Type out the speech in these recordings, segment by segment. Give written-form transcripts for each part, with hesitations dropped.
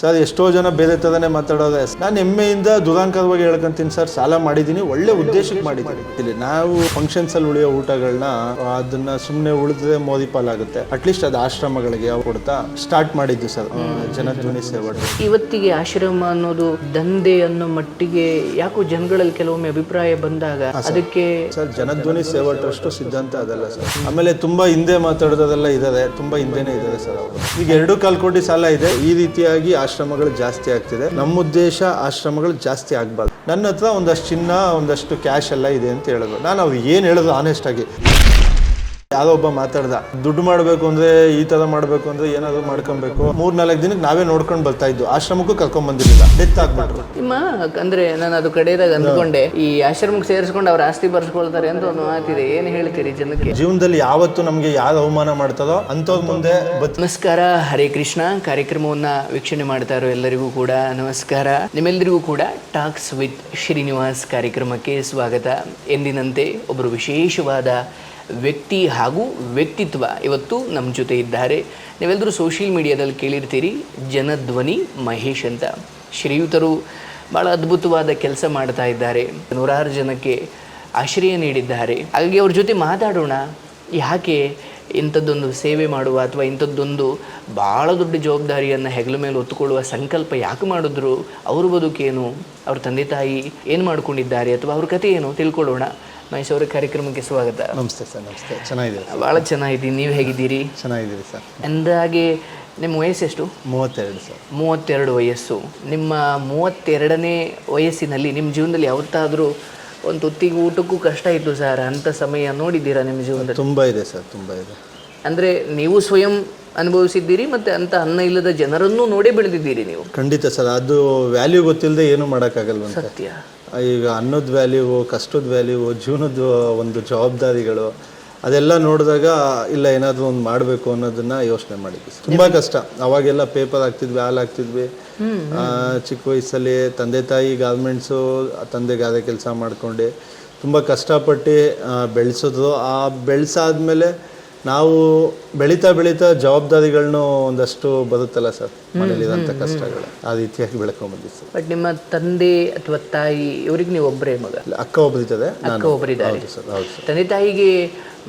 Sir ಎಷ್ಟೋ ಜನ ಬೇರೆ ಥರನೇ ಮಾತಾಡೋದೆ. ನಾನು ಹೆಮ್ಮೆಯಿಂದ ದುರಾಂಕರವಾಗಿ ಹೇಳ್ಕೊಂತೀನಿ ಸರ್, ಸಾಲ ಮಾಡಿದ್ದೀನಿ, ಒಳ್ಳೆ ಉದ್ದೇಶಕ್ಕೆ ಮಾಡಿದ್ದೀನಿ. ಇಲ್ಲಿ ನಾವು ಫಂಕ್ಷನ್ಸಲ್ಲಿ ಉಳಿಯೋ ಊಟಗಳನ್ನ ಅದನ್ನ ಸುಮ್ಮನೆ ಉಳಿದ್ರೆ ಮೋದಿ ಪಾಲಾಗುತ್ತೆ. ಅಟ್ಲೀಸ್ಟ್ ಅದು ಆಶ್ರಮಗಳಿಗೆ ಕೊಡ್ತಾ ಸ್ಟಾರ್ಟ್ ಮಾಡಿದ್ದು ಸರ್ ಜನಧ್ವನಿ ಸೇವೆ. ಇವತ್ತಿಗೆ ಆಶ್ರಮ ಅನ್ನೋದು ದಂಧೆ ಅನ್ನೋ ಮಟ್ಟಿಗೆ ಯಾಕೋ ಜನಗಳಲ್ಲಿ ಕೆಲವೊಮ್ಮೆ ಅಭಿಪ್ರಾಯ ಬಂದಾಗ ಅದಕ್ಕೆ ಸರ್ ಜನಧ್ವನಿ ಸೇವಾ ಟ್ರಸ್ಟ್ ಸಿದ್ಧಾಂತ ಅದಲ್ಲ ಸರ್. ಆಮೇಲೆ ತುಂಬಾ ಹಿಂದೆ ಮಾತಾಡೋದೆಲ್ಲ ಇದ್ದಾರೆ, ತುಂಬಾ ಹಿಂದೆನೇ ಇದ್ದಾರೆ ಸರ್ ಅವರು. ಈಗ 2.25 ಕೋಟಿ ಸಾಲ ಇದೆ. ಈ ರೀತಿಯಾಗಿ ಆಶ್ರಮಗಳು ಜಾಸ್ತಿ ಆಗ್ತಿದೆ. ನಮ್ಮ ಉದ್ದೇಶ ಆಶ್ರಮಗಳು ಜಾಸ್ತಿ ಆಗಬಾರ್ದು. ನನ್ನ ಹತ್ರ ಒಂದಷ್ಟು ಚಿನ್ನ, ಒಂದಷ್ಟು ಕ್ಯಾಶ್ ಎಲ್ಲ ಇದೆ ಅಂತ ಹೇಳಿದ್ರು. ನಾನು ಅವ್ರು ಏನು ಹೇಳಿದ್ರು ಆನೆಸ್ಟ್ ಆಗಿ. ಯಾರೋ ಒಬ್ಬ ಮಾತಾಡ್ದ, ದುಡ್ಡು ಮಾಡಬೇಕು ಅಂದ್ರೆ ಈ ತರ ಮಾಡಬೇಕು ಅಂದ್ರೆ ಏನಾದ್ರು ಮಾಡ್ಕೊಬೇಕು. 3-4 ದಿನಕ್ಕೆ ನಾವೇ ನೋಡ್ಕೊಂಡು ಬರ್ತಾ ಇದ್ದು, ಆಶ್ರಮಕ್ಕೂ ಕರ್ಕೊಂಡ್ ಬಂದಿರಲಿಲ್ಲ. ಡೆತ್ ಆಗ್ಬಿಟ್ರು. ನಿಮ್ಮ ಅಂದ್ರೆ ನಾನು ಅದು ಕಡೆದಾಗ ಅಂದ್ಕೊಂಡೆ, ಈ ಆಶ್ರಮಕ್ಕೆ ಸೇರಿಸ್ಕೊಂಡು ಅವ್ರ ಆಸ್ತಿ ಬರ್ಸ್ಕೊಳ್ತಾರೆ ಅಂತ ಒಂದು ಮಾತಿದೆ. ಏನು ಹೇಳ್ತೀರಿ ಜನಕ್ಕೆ? ಜೀವನದಲ್ಲಿ ಯಾವತ್ತು ನಮ್ಗೆ ಯಾರು ಅವಮಾನ ಮಾಡ್ತಾರೋ ಅಂಥವ್ರ ಮುಂದೆ ನಮಸ್ಕಾರ, ಹರೇ ಕೃಷ್ಣ. ಕಾರ್ಯಕ್ರಮವನ್ನ ವೀಕ್ಷಣೆ ಮಾಡ್ತಾ ಇರೋ ಎಲ್ಲರಿಗೂ ಕೂಡ ನಮಸ್ಕಾರ. ನಿಮ್ಮೆಲ್ಲರಿಗೂ ಕೂಡ ಟಾಕ್ಸ್ ವಿತ್ ಶ್ರೀನಿವಾಸ್ ಕಾರ್ಯಕ್ರಮಕ್ಕೆ ಸ್ವಾಗತ. ಎಂದಿನಂತೆ ಒಬ್ಬರು ವಿಶೇಷವಾದ ವ್ಯಕ್ತಿ ಹಾಗೂ ವ್ಯಕ್ತಿತ್ವ ಇವತ್ತು ನಮ್ಮ ಜೊತೆ ಇದ್ದಾರೆ. ನೀವೆಲ್ಲರೂ ಸೋಷಿಯಲ್ ಮೀಡಿಯಾದಲ್ಲಿ ಕೇಳಿರ್ತೀರಿ, ಜನಧ್ವನಿ ಮಹೇಶ್ ಅಂತ. ಶ್ರೀಯುತರು ಭಾಳ ಅದ್ಭುತವಾದ ಕೆಲಸ ಮಾಡ್ತಾ ಇದ್ದಾರೆ, ನೂರಾರು ಜನಕ್ಕೆ ಆಶ್ರಯ ನೀಡಿದ್ದಾರೆ. ಹಾಗಾಗಿ ಅವ್ರ ಜೊತೆ ಮಾತಾಡೋಣ. ಯಾಕೆ ಇಂಥದ್ದೊಂದು ಸೇವೆ ಮಾಡುವ ಅಥವಾ ಇಂಥದ್ದೊಂದು ಭಾಳ ದೊಡ್ಡ ಜವಾಬ್ದಾರಿಯನ್ನು ಹೆಗಲ ಮೇಲೆ ಹೊತ್ತುಕೊಳ್ಳುವ ಸಂಕಲ್ಪ ಯಾಕೆ ಮಾಡಿದ್ರು, ಅವ್ರ ಬದುಕೇನು, ಅವ್ರ ತಂದೆ ತಾಯಿ ಏನು ಮಾಡ್ಕೊಂಡಿದ್ದಾರೆ ಅಥವಾ ಅವ್ರ ಕಥೆ ಏನು ತಿಳ್ಕೊಳ್ಳೋಣ. ಮಹೇಶ್ ಅವರ ಕಾರ್ಯಕ್ರಮಕ್ಕೆ ಸ್ವಾಗತ. ನಮಸ್ತೆ ಸರ್. ನಮಸ್ತೆ. ಚೆನ್ನಾಗಿದೆ. ಭಾಳ ಚೆನ್ನಾಗಿದ್ದೀನಿ. ನೀವು ಹೇಗಿದ್ದೀರಿ? ಚೆನ್ನಾಗಿದ್ದೀರಿ ಸರ್. ಅಂದಾಗೆ ನಿಮ್ಮ ವಯಸ್ಸೆಷ್ಟು? 32 ಸರ್. 32 ವಯಸ್ಸು. ನಿಮ್ಮ 32ನೇ ವಯಸ್ಸಿನಲ್ಲಿ ನಿಮ್ಮ ಜೀವನದಲ್ಲಿ ಯಾವತ್ತಾದರೂ ಒಂದು ಹೊತ್ತಿಗೆ ಊಟಕ್ಕೂ ಕಷ್ಟ ಇತ್ತು ಸರ್ ಅಂಥ ಸಮಯ ನೋಡಿದ್ದೀರಾ ನಿಮ್ಮ ಜೀವನದಲ್ಲಿ? ತುಂಬ ಇದೆ ಸರ್, ತುಂಬ ಇದೆ. ಅಂದರೆ ನೀವು ಸ್ವಯಂ ಅನುಭವಿಸಿದ್ದೀರಿ ಮತ್ತು ಅಂಥ ಅನ್ನ ಇಲ್ಲದ ಜನರನ್ನು ನೋಡೇ ಬೆಳೆದಿದ್ದೀರಿ ನೀವು. ಖಂಡಿತ ಸರ್. ಅದು ವ್ಯಾಲ್ಯೂ ಗೊತ್ತಿಲ್ಲದೆ ಏನು ಮಾಡೋಕ್ಕಾಗಲ್ವಂತೆ. ಸತ್ಯ. ಈಗ ಅನ್ನೋದು ವ್ಯಾಲ್ಯೂ, ಕಷ್ಟದ ವ್ಯಾಲ್ಯೂ, ಜೀವನದ ಒಂದು ಜವಾಬ್ದಾರಿಗಳು ಅದೆಲ್ಲ ನೋಡಿದಾಗ ಇಲ್ಲ ಏನಾದರೂ ಒಂದು ಮಾಡಬೇಕು ಅನ್ನೋದನ್ನ ಯೋಚನೆ ಮಾಡಿದ್ವಿ. ತುಂಬ ಕಷ್ಟ. ಅವಾಗೆಲ್ಲ ಪೇಪರ್ ಹಾಕ್ತಿದ್ವಿ, ಹಾಲು ಹಾಕ್ತಿದ್ವಿ. ಚಿಕ್ಕ ವಯಸ್ಸಲ್ಲಿ ತಂದೆ ತಾಯಿ ಗಾರ್ಮೆಂಟ್ಸು, ತಂದೆ ಗಾದೆ ಕೆಲಸ ಮಾಡ್ಕೊಂಡು ತುಂಬ ಕಷ್ಟಪಟ್ಟು ಬೆಳೆಸಿದ್ರು. ಆ ಬೆಳೆಸಾದ್ಮೇಲೆ ನಾವು ಬೆಳೀತಾ ಬೆಳೀತಾ ಜವಾಬ್ದಾರಿಗಳನ್ನೂ ಒಂದಷ್ಟು ಬರುತ್ತಲ್ಲ ಸರ್, ಮನೇಲಿರೋಂಥ ಕಷ್ಟಗಳು ಆ ರೀತಿಯಾಗಿ ಬೆಳ್ಕೊಂಡ್ಬಂದಿದ್ದು ಸರ್. ಬಟ್ ನಿಮ್ಮ ತಂದೆ ಅಥವಾ ತಾಯಿ ಇವರಿಗೆ ನೀವು ಒಬ್ಬರೇ ಮಗ? ಅಕ್ಕ ಒಬ್ಬರಿದ್ದಾರೆ, ಅಕ್ಕ ಒಬ್ಬರಿದ್ದಾರೆ. ಹೌದು ಸರ್. ಹೌದು ಸರ್. ತಂದೆ ತಾಯಿಗೆ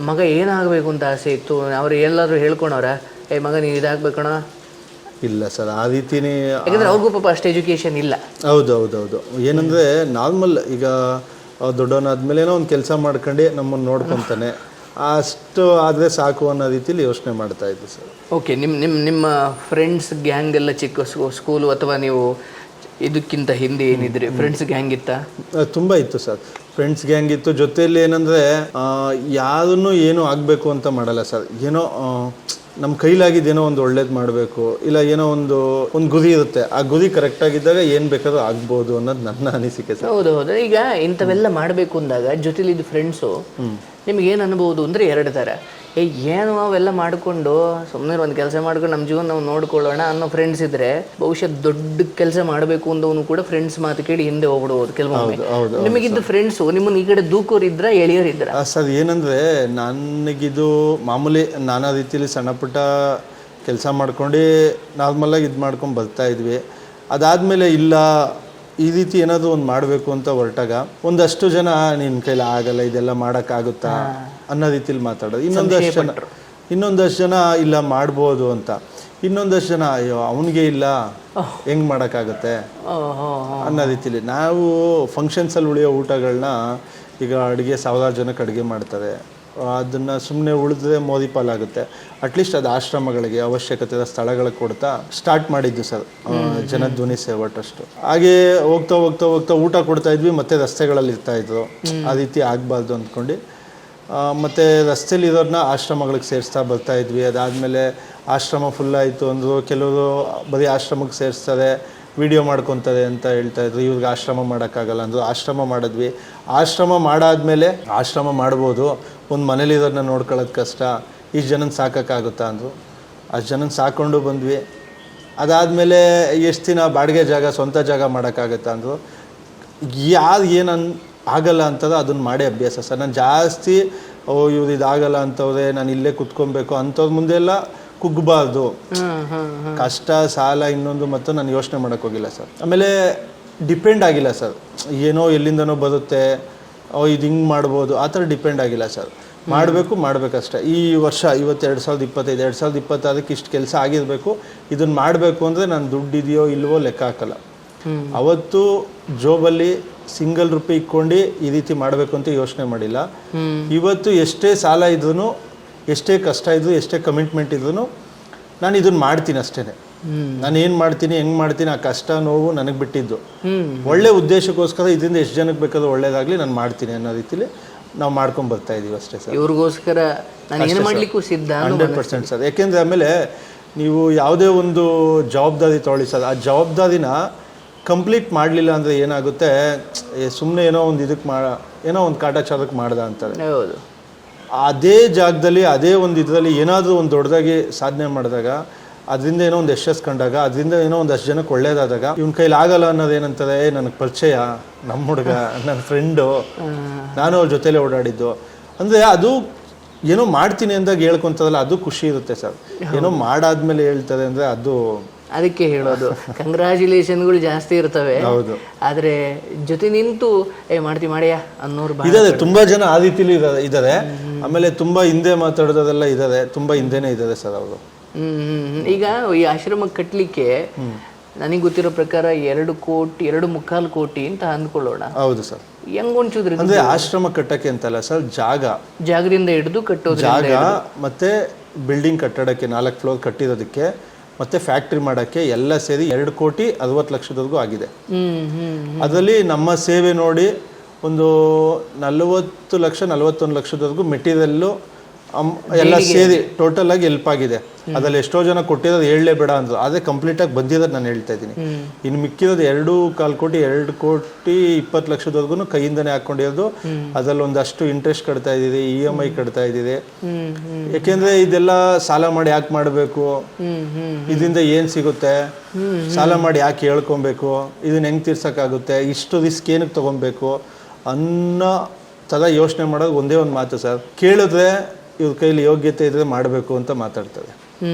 ಮಗ ಏನಾಗಬೇಕು ಅಂತ ಆಸೆ ಇತ್ತು? ಅವ್ರು ಎಲ್ಲರೂ ಹೇಳ್ಕೊಳವ್ರ, ಏ ಮಗ ನೀನು ಇದಾಗಬೇಕಣ? ಇಲ್ಲ ಸರ್, ಆ ರೀತಿನೇ. ಯಾಕಂದ್ರೆ ಅವ್ರಿಗೂ ಪಾಪ ಅಷ್ಟು ಎಜುಕೇಷನ್ ಇಲ್ಲ. ಹೌದು ಹೌದು ಹೌದು. ಏನಂದರೆ ನಾರ್ಮಲ್ ಈಗ ದೊಡ್ಡವನಾದ್ಮೇಲೆ ಏನೋ ಒಂದು ಕೆಲಸ ಮಾಡ್ಕೊಂಡು ನಮ್ಮನ್ನು ನೋಡ್ಕೊತಾನೆ, ಅಷ್ಟು ಆದರೆ ಸಾಕು ಅನ್ನೋ ರೀತಿಲಿ ಯೋಚನೆ ಮಾಡ್ತಾ ಇದ್ದೆ ಸರ್. ಓಕೆ. ನಿಮ್ಮ ಫ್ರೆಂಡ್ಸ್ ಗ್ಯಾಂಗ್ ಎಲ್ಲ ಚಿಕ್ಕ ಸ್ಕೂಲು ಅಥವಾ ನೀವು ಇದಕ್ಕಿಂತ ಹಿಂದೆ ಏನಿದ್ರಿ ಫ್ರೆಂಡ್ಸ್ ಗ್ಯಾಂಗ್ ಇತ್ತಾ? ತುಂಬ ಇತ್ತು ಸರ್. ಫ್ರೆಂಡ್ಸ್ ಗ್ಯಾಂಗ್ ಇತ್ತು. ಜೊತೆಯಲ್ಲಿ ಏನಂದರೆ ಯಾರನ್ನೂ ಏನೂ ಆಗಬೇಕು ಅಂತ ಮಾಡಲ್ಲ ಸರ್. ಏನೋ ನಮ್ಮ ಕೈಲಾಗಿದ್ದೇನೋ ಒಂದು ಒಳ್ಳೇದು ಮಾಡಬೇಕು, ಇಲ್ಲ ಏನೋ ಒಂದು ಗುರಿ ಇರುತ್ತೆ. ಆ ಗುರಿ ಕರೆಕ್ಟಾಗಿದ್ದಾಗ ಏನು ಬೇಕಾದ್ರೂ ಆಗ್ಬೋದು ಅನ್ನೋದು ನನ್ನ ಅನಿಸಿಕೆ ಸರ್. ಹೌದು ಹೌದು. ಈಗ ಇಂಥವೆಲ್ಲ ಮಾಡಬೇಕು ಅಂದಾಗ ಜೊತೆಲಿದ್ದು ಫ್ರೆಂಡ್ಸು ನಿಮಗೇನು ಅನ್ಬೋದು ಅಂದರೆ 2 ಥರ. ಏನು ಅವೆಲ್ಲ ಮಾಡಿಕೊಂಡು ಸುಮ್ಮನೆ ಒಂದು ಕೆಲಸ ಮಾಡ್ಕೊಂಡು ನಮ್ಮ ಜೀವನ ನಾವು ನೋಡ್ಕೊಳ್ಳೋಣ ಅನ್ನೋ ಫ್ರೆಂಡ್ಸ್ ಇದ್ದರೆ, ಬಹುಶಃ ದೊಡ್ಡ ಕೆಲಸ ಮಾಡಬೇಕು ಅಂದವನು ಕೂಡ ಫ್ರೆಂಡ್ಸ್ ಮಾತು ಕೇಳಿ ಹಿಂದೆ ಹೋಗ್ಬಿಡ್ಬೋದು ಕೆಲವೊಮ್ಮೆ. ನಿಮಗಿದ್ದು ಫ್ರೆಂಡ್ಸು ನಿಮ್ಮನ್ನು ಈ ಕಡೆ ದೂಕೋರಿದ್ರ ಎಳೆಯೋರಿದ್ರ? ಸರ್ ಏನಂದರೆ ನನಗಿದು ಮಾಮೂಲಿ ನಾನಾ ರೀತಿಯಲ್ಲಿ ಸಣ್ಣ ಪುಟ್ಟ ಕೆಲಸ ಮಾಡ್ಕೊಂಡು ನಾರ್ಮಲಾಗಿ ಇದು ಮಾಡ್ಕೊಂಡು ಬರ್ತಾ ಇದ್ವಿ. ಅದಾದಮೇಲೆ ಇಲ್ಲ ಈ ರೀತಿ ಏನಾದರೂ ಒಂದು ಮಾಡಬೇಕು ಅಂತ ಹೊರಟಾಗ ಒಂದಷ್ಟು ಜನ ನಿನ್ನ ಕೈಲಿ ಆಗಲ್ಲ, ಇದೆಲ್ಲ ಮಾಡೋಕ್ಕಾಗುತ್ತಾ ಅನ್ನೋ ರೀತಿಲಿ ಮಾತಾಡೋದು. ಇನ್ನೊಂದಷ್ಟು ಜನ ಇಲ್ಲ ಮಾಡ್ಬೋದು ಅಂತ. ಇನ್ನೊಂದಷ್ಟು ಜನ ಅಯ್ಯೋ ಅವನಿಗೆ ಇಲ್ಲ, ಹೆಂಗೆ ಮಾಡೋಕ್ಕಾಗತ್ತೆ ಅನ್ನೋ ರೀತಿಲಿ. ನಾವು ಫಂಕ್ಷನ್ಸಲ್ಲಿ ಉಳಿಯೋ ಊಟಗಳನ್ನ ಈಗ ಅಡುಗೆ 1000 ಜನಕ್ಕೆ ಅಡುಗೆ ಮಾಡ್ತಾರೆ, ಅದನ್ನು ಸುಮ್ಮನೆ ಉಳಿದ್ರೆ ಮೋದಿ ಪಾಲಾಗುತ್ತೆ. ಅಟ್ಲೀಸ್ಟ್ ಅದು ಆಶ್ರಮಗಳಿಗೆ ಅವಶ್ಯಕತೆ ಇರೋ ಸ್ಥಳಗಳಿಗೆ ಕೊಡ್ತಾ ಸ್ಟಾರ್ಟ್ ಮಾಡಿದ್ದು ಸರ್ ಜನಧ್ವನಿ ಸೇವಾ ಟ್ರಸ್ಟು. ಹಾಗೆ ಹೋಗ್ತಾ ಹೋಗ್ತಾ ಹೋಗ್ತಾ ಊಟ ಕೊಡ್ತಾ ಇದ್ವಿ, ಮತ್ತೆ ರಸ್ತೆಗಳಲ್ಲಿ ಇರ್ತಾಯಿದ್ರು. ಆ ರೀತಿ ಆಗಬಾರ್ದು ಅಂದ್ಕೊಂಡು ಮತ್ತು ರಸ್ತೆಯಲ್ಲಿ ಇರೋದನ್ನ ಆಶ್ರಮಗಳಿಗೆ ಸೇರಿಸ್ತಾ ಬರ್ತಾ ಇದ್ವಿ. ಅದಾದಮೇಲೆ ಆಶ್ರಮ ಫುಲ್ಲಾಯಿತು ಅಂದರು. ಕೆಲವರು ಬರೀ ಆಶ್ರಮಕ್ಕೆ ಸೇರಿಸ್ತಾರೆ, ವಿಡಿಯೋ ಮಾಡ್ಕೊತಾರೆ ಅಂತ ಹೇಳ್ತಾಯಿದ್ರು. ಇವ್ರಿಗೆ ಆಶ್ರಮ ಮಾಡೋಕ್ಕಾಗಲ್ಲ ಅಂದರು. ಆಶ್ರಮ ಮಾಡಿದ್ವಿ. ಆಶ್ರಮ ಮಾಡಾದ್ಮೇಲೆ ಆಶ್ರಮ ಮಾಡ್ಬೋದು, ಒಂದು ಮನೇಲಿರೋದನ್ನ ನೋಡ್ಕೊಳ್ಳೋದು ಕಷ್ಟ, ಇಷ್ಟು ಜನನ ಸಾಕೋಕ್ಕಾಗುತ್ತಾ ಅಂದರು. ಅಷ್ಟು ಜನನ ಸಾಕೊಂಡು ಬಂದ್ವಿ. ಅದಾದಮೇಲೆ ಎಷ್ಟು ದಿನ ಬಾಡಿಗೆ ಜಾಗ, ಸ್ವಂತ ಜಾಗ ಮಾಡೋಕ್ಕಾಗತ್ತಾ ಅಂದರು. ಯಾರು ಏನು ಆಗಲ್ಲ ಅಂತದ ಅದನ್ನು ಮಾಡಿ ಅಭ್ಯಾಸ ಸರ್. ನಾನು ಜಾಸ್ತಿ ಇವ್ರು ಇದಾಗಲ್ಲ ಅಂತವ್ರೆ, ನಾನು ಇಲ್ಲೇ ಕುತ್ಕೊಬೇಕು ಅಂಥವ್ರ ಮುಂದೆಲ್ಲ ಕುಗ್ಗಬಾರ್ದು, ಕಷ್ಟ ಸಾಲ ಇನ್ನೊಂದು ಮತ್ತು ನಾನು ಯೋಚನೆ ಮಾಡೋಕ್ಕೆ ಹೋಗಿಲ್ಲ ಸರ್. ಆಮೇಲೆ ಡಿಪೆಂಡ್ ಆಗಿಲ್ಲ ಸರ್, ಏನೋ ಎಲ್ಲಿಂದನೋ ಬರುತ್ತೆ, ಇದು ಹಿಂಗೆ ಮಾಡ್ಬೋದು ಆ ಥರ ಡಿಪೆಂಡ್ ಆಗಿಲ್ಲ ಸರ್. ಮಾಡಬೇಕಷ್ಟೇ. ಈ ವರ್ಷ ಇವತ್ತು 2025 2026 ಇಷ್ಟು ಕೆಲಸ ಆಗಿರಬೇಕು, ಇದನ್ನು ಮಾಡಬೇಕು ಅಂದರೆ ನಾನು ದುಡ್ಡಿದೆಯೋ ಇಲ್ವೋ ಲೆಕ್ಕ ಹಾಕಲ್ಲ. ಅವತ್ತು ಜೋಬಲ್ಲಿ ಸಿಂಗಲ್ ರೂಪಾಯಿ ಇಟ್ಕೊಂಡು ಈ ರೀತಿ ಮಾಡಬೇಕು ಅಂತ ಯೋಚನೆ ಮಾಡಿಲ್ಲ. ಇವತ್ತು ಎಷ್ಟೇ ಸಾಲ ಇದ್ರೂ, ಎಷ್ಟೇ ಕಷ್ಟ ಇದ್ರೂ, ಎಷ್ಟೇ ಕಮಿಟ್ಮೆಂಟ್ ಇದ್ರೂ ನಾನು ಇದನ್ನು ಮಾಡ್ತೀನಿ ಅಷ್ಟೇ. ನಾನು ಏನು ಮಾಡ್ತೀನಿ, ಹೆಂಗೆ ಮಾಡ್ತೀನಿ, ಆ ಕಷ್ಟ ನೋವು ನನಗೆ ಬಿಟ್ಟಿದ್ದು. ಒಳ್ಳೆ ಉದ್ದೇಶಕ್ಕೋಸ್ಕರ ಇದರಿಂದ ಎಷ್ಟು ಜನಕ್ಕೆ ಬೇಕಾದ್ರೂ ಒಳ್ಳೇದಾಗಲಿ ನಾನು ಮಾಡ್ತೀನಿ ಅನ್ನೋ ರೀತಿಲಿ ನಾವು ಮಾಡ್ಕೊಂಡು ಬರ್ತಾ ಇದೀವಿ ಅಷ್ಟೇ ಸರ್. ಇವ್ರಿಗೋಸ್ಕರ ನಾನು ಏನು ಮಾಡಲಿಕ್ಕೂ ಸಿದ್ಧ 100% ಸರ್. ಯಾಕೆಂದರೆ ಆಮೇಲೆ ನೀವು ಯಾವುದೇ ಒಂದು ಜವಾಬ್ದಾರಿ ತೊಗೊಳ್ಳಿ ಸರ್, ಆ ಜವಾಬ್ದಾರಿನ ಕಂಪ್ಲೀಟ್ ಮಾಡಲಿಲ್ಲ ಅಂದರೆ ಏನಾಗುತ್ತೆ, ಸುಮ್ಮನೆ ಏನೋ ಒಂದು ಏನೋ ಒಂದು ಕಾಟಾಚಾರಕ್ಕೆ ಮಾಡ್ದ ಅಂತಾರೆ. ಹೌದು. ಅದೇ ಜಾಗದಲ್ಲಿ ಅದೇ ಒಂದು ಇದರಲ್ಲಿ ಏನಾದರೂ ಒಂದು ದೊಡ್ಡದಾಗಿ ಸಾಧನೆ ಮಾಡಿದಾಗ, ಅದರಿಂದ ಏನೋ ಒಂದು ಯಶಸ್ಸು ಕಂಡಾಗ, ಅದರಿಂದ ಏನೋ ಒಂದು ಅಷ್ಟು ಜನಕ್ಕೆ ಒಳ್ಳೇದಾದಾಗ ಇವನ ಕೈಲಿ ಆಗಲ್ಲ ಅನ್ನೋದು ಏನಂತಾರೆ, ನನಗೆ ಪರಿಚಯ, ನಮ್ಮ ಹುಡುಗ, ನನ್ನ ಫ್ರೆಂಡು, ನಾನು ಅವ್ರ ಜೊತೆಲೇ ಓಡಾಡಿದ್ದು ಅಂದರೆ ಅದು ಏನೋ ಮಾಡ್ತೀನಿ ಅಂದಾಗ ಹೇಳ್ಕೊತದಲ್ಲ, ಅದು ಖುಷಿ ಇರುತ್ತೆ ಸರ್. ಏನೋ ಮಾಡಾದ್ಮೇಲೆ ಹೇಳ್ತದೆ ಅಂದರೆ ಅದು ಅದಕ್ಕೆ ಹೇಳೋದು ಕಂಗ್ರ್ಯಾಚುಲೇಷನ್ಗಳು ಜಾಸ್ತಿ ಇರ್ತವೆ. ಹೌದು. ಆದರೆ ಜೊತೆ ನಿಂತು ಮಾಡ್ತೀವಿ ಮಾಡ್ಯಾ ಅನ್ನೋರು ಇದ್ದಾರೆ, ತುಂಬ ಜನ ಆ ರೀತಿಲಿ ಇದ್ದಾರೆ. ಆಮೇಲೆ ತುಂಬ ಹಿಂದೆ ಮಾತಾಡೋದೆಲ್ಲ ಇದ್ದಾರೆ, ತುಂಬ ಹಿಂದೆನೇ ಇದ್ದಾರೆ ಸರ್ ಅವರು. ಈಗ ಈ ಆಶ್ರಮ ಕಟ್ಟಲಿಕ್ಕೆ ನನಗೆ ಗೊತ್ತಿರೋ ಪ್ರಕಾರ 2.25 ಕೋಟಿ ಅಂತ ಅಂದ್ಕೊಳ್ಳೋಣ. ಹೌದು ಸರ್. ಹೆಂಗ್ ಹೊಂಚಿದ್ರಿ ಅಂದ್ರೆ ಆಶ್ರಮ ಕಟ್ಟಕ್ಕೆ ಅಂತಲ್ಲ ಸರ್, ಜಾಗದಿಂದ ಹಿಡಿದು ಕಟ್ಟೋದು, ಜಾಗ ಮತ್ತೆ ಬಿಲ್ಡಿಂಗ್ ಕಟ್ಟಡಕ್ಕೆ 4 ಫ್ಲೋರ್ ಕಟ್ಟಿರೋದಕ್ಕೆ ಮತ್ತೆ ಫ್ಯಾಕ್ಟ್ರಿ ಮಾಡೋಕ್ಕೆ ಎಲ್ಲ ಸೇರಿ 2,60,00,000 ಆಗಿದೆ. ಅದರಲ್ಲಿ ನಮ್ಮ ಸೇವೆ ನೋಡಿ ಒಂದು 40 ಲಕ್ಷ 41 ಲಕ್ಷದವರೆಗೂ ಮೆಟೀರಿಯಲ್ಲು ಎಲ್ಲ ಸೇರಿ ಟೋಟಲ್ ಆಗಿ ಹೆಲ್ಪ್ ಆಗಿದೆ. ಅದ್ರಲ್ಲಿ ಎಷ್ಟೋ ಜನ ಕೊಟ್ಟಿರೋದು ಹೇಳಲೇಬೇಡ ಅಂದ್ರು, ಅದೇ ಕಂಪ್ಲೀಟ್ ಆಗಿ ಬಂದಿರೋದು ನಾನು ಹೇಳ್ತಾ ಇದ್ದೀನಿ. ಇನ್ನು ಮಿಕ್ಕಿರೋದು 2.25 ಕೋಟಿ 2,20,00,000 ಕೈಯಿಂದನೇ ಹಾಕೊಂಡಿರೋದು. ಅದ್ರಲ್ಲಿ ಒಂದಷ್ಟು ಇಂಟ್ರೆಸ್ಟ್ ಕಟ್ತಾ ಇದ್ದೀರಿ, EMI ಕಟ್ತಾ ಇದ್ದೀರಿ. ಯಾಕೆಂದ್ರೆ ಇದೆಲ್ಲ ಸಾಲ ಮಾಡಿ ಯಾಕೆ ಮಾಡಬೇಕು, ಇದರಿಂದ ಏನ್ ಸಿಗುತ್ತೆ, ಸಾಲ ಮಾಡಿ ಯಾಕೆ ಹೇಳ್ಕೊಬೇಕು, ಇದನ್ನ ಹೆಂಗ್ ತೀರ್ಸಕ್ಕಾಗುತ್ತೆ, ಇಷ್ಟು ರಿಸ್ಕ್ ಏನಕ್ಕೆ ತಗೊಬೇಕು ಅನ್ನೋ ಥರ ಯೋಚನೆ ಮಾಡೋದು ಒಂದೇ ಒಂದು ಮಾತು ಸರ್. ಕೇಳಿದ್ರೆ ಇವ್ರ ಕೈಲಿ ಯೋಗ್ಯತೆ ಇದ್ರೆ ಮಾಡಬೇಕು ಅಂತ ಮಾತಾಡ್ತದೆ,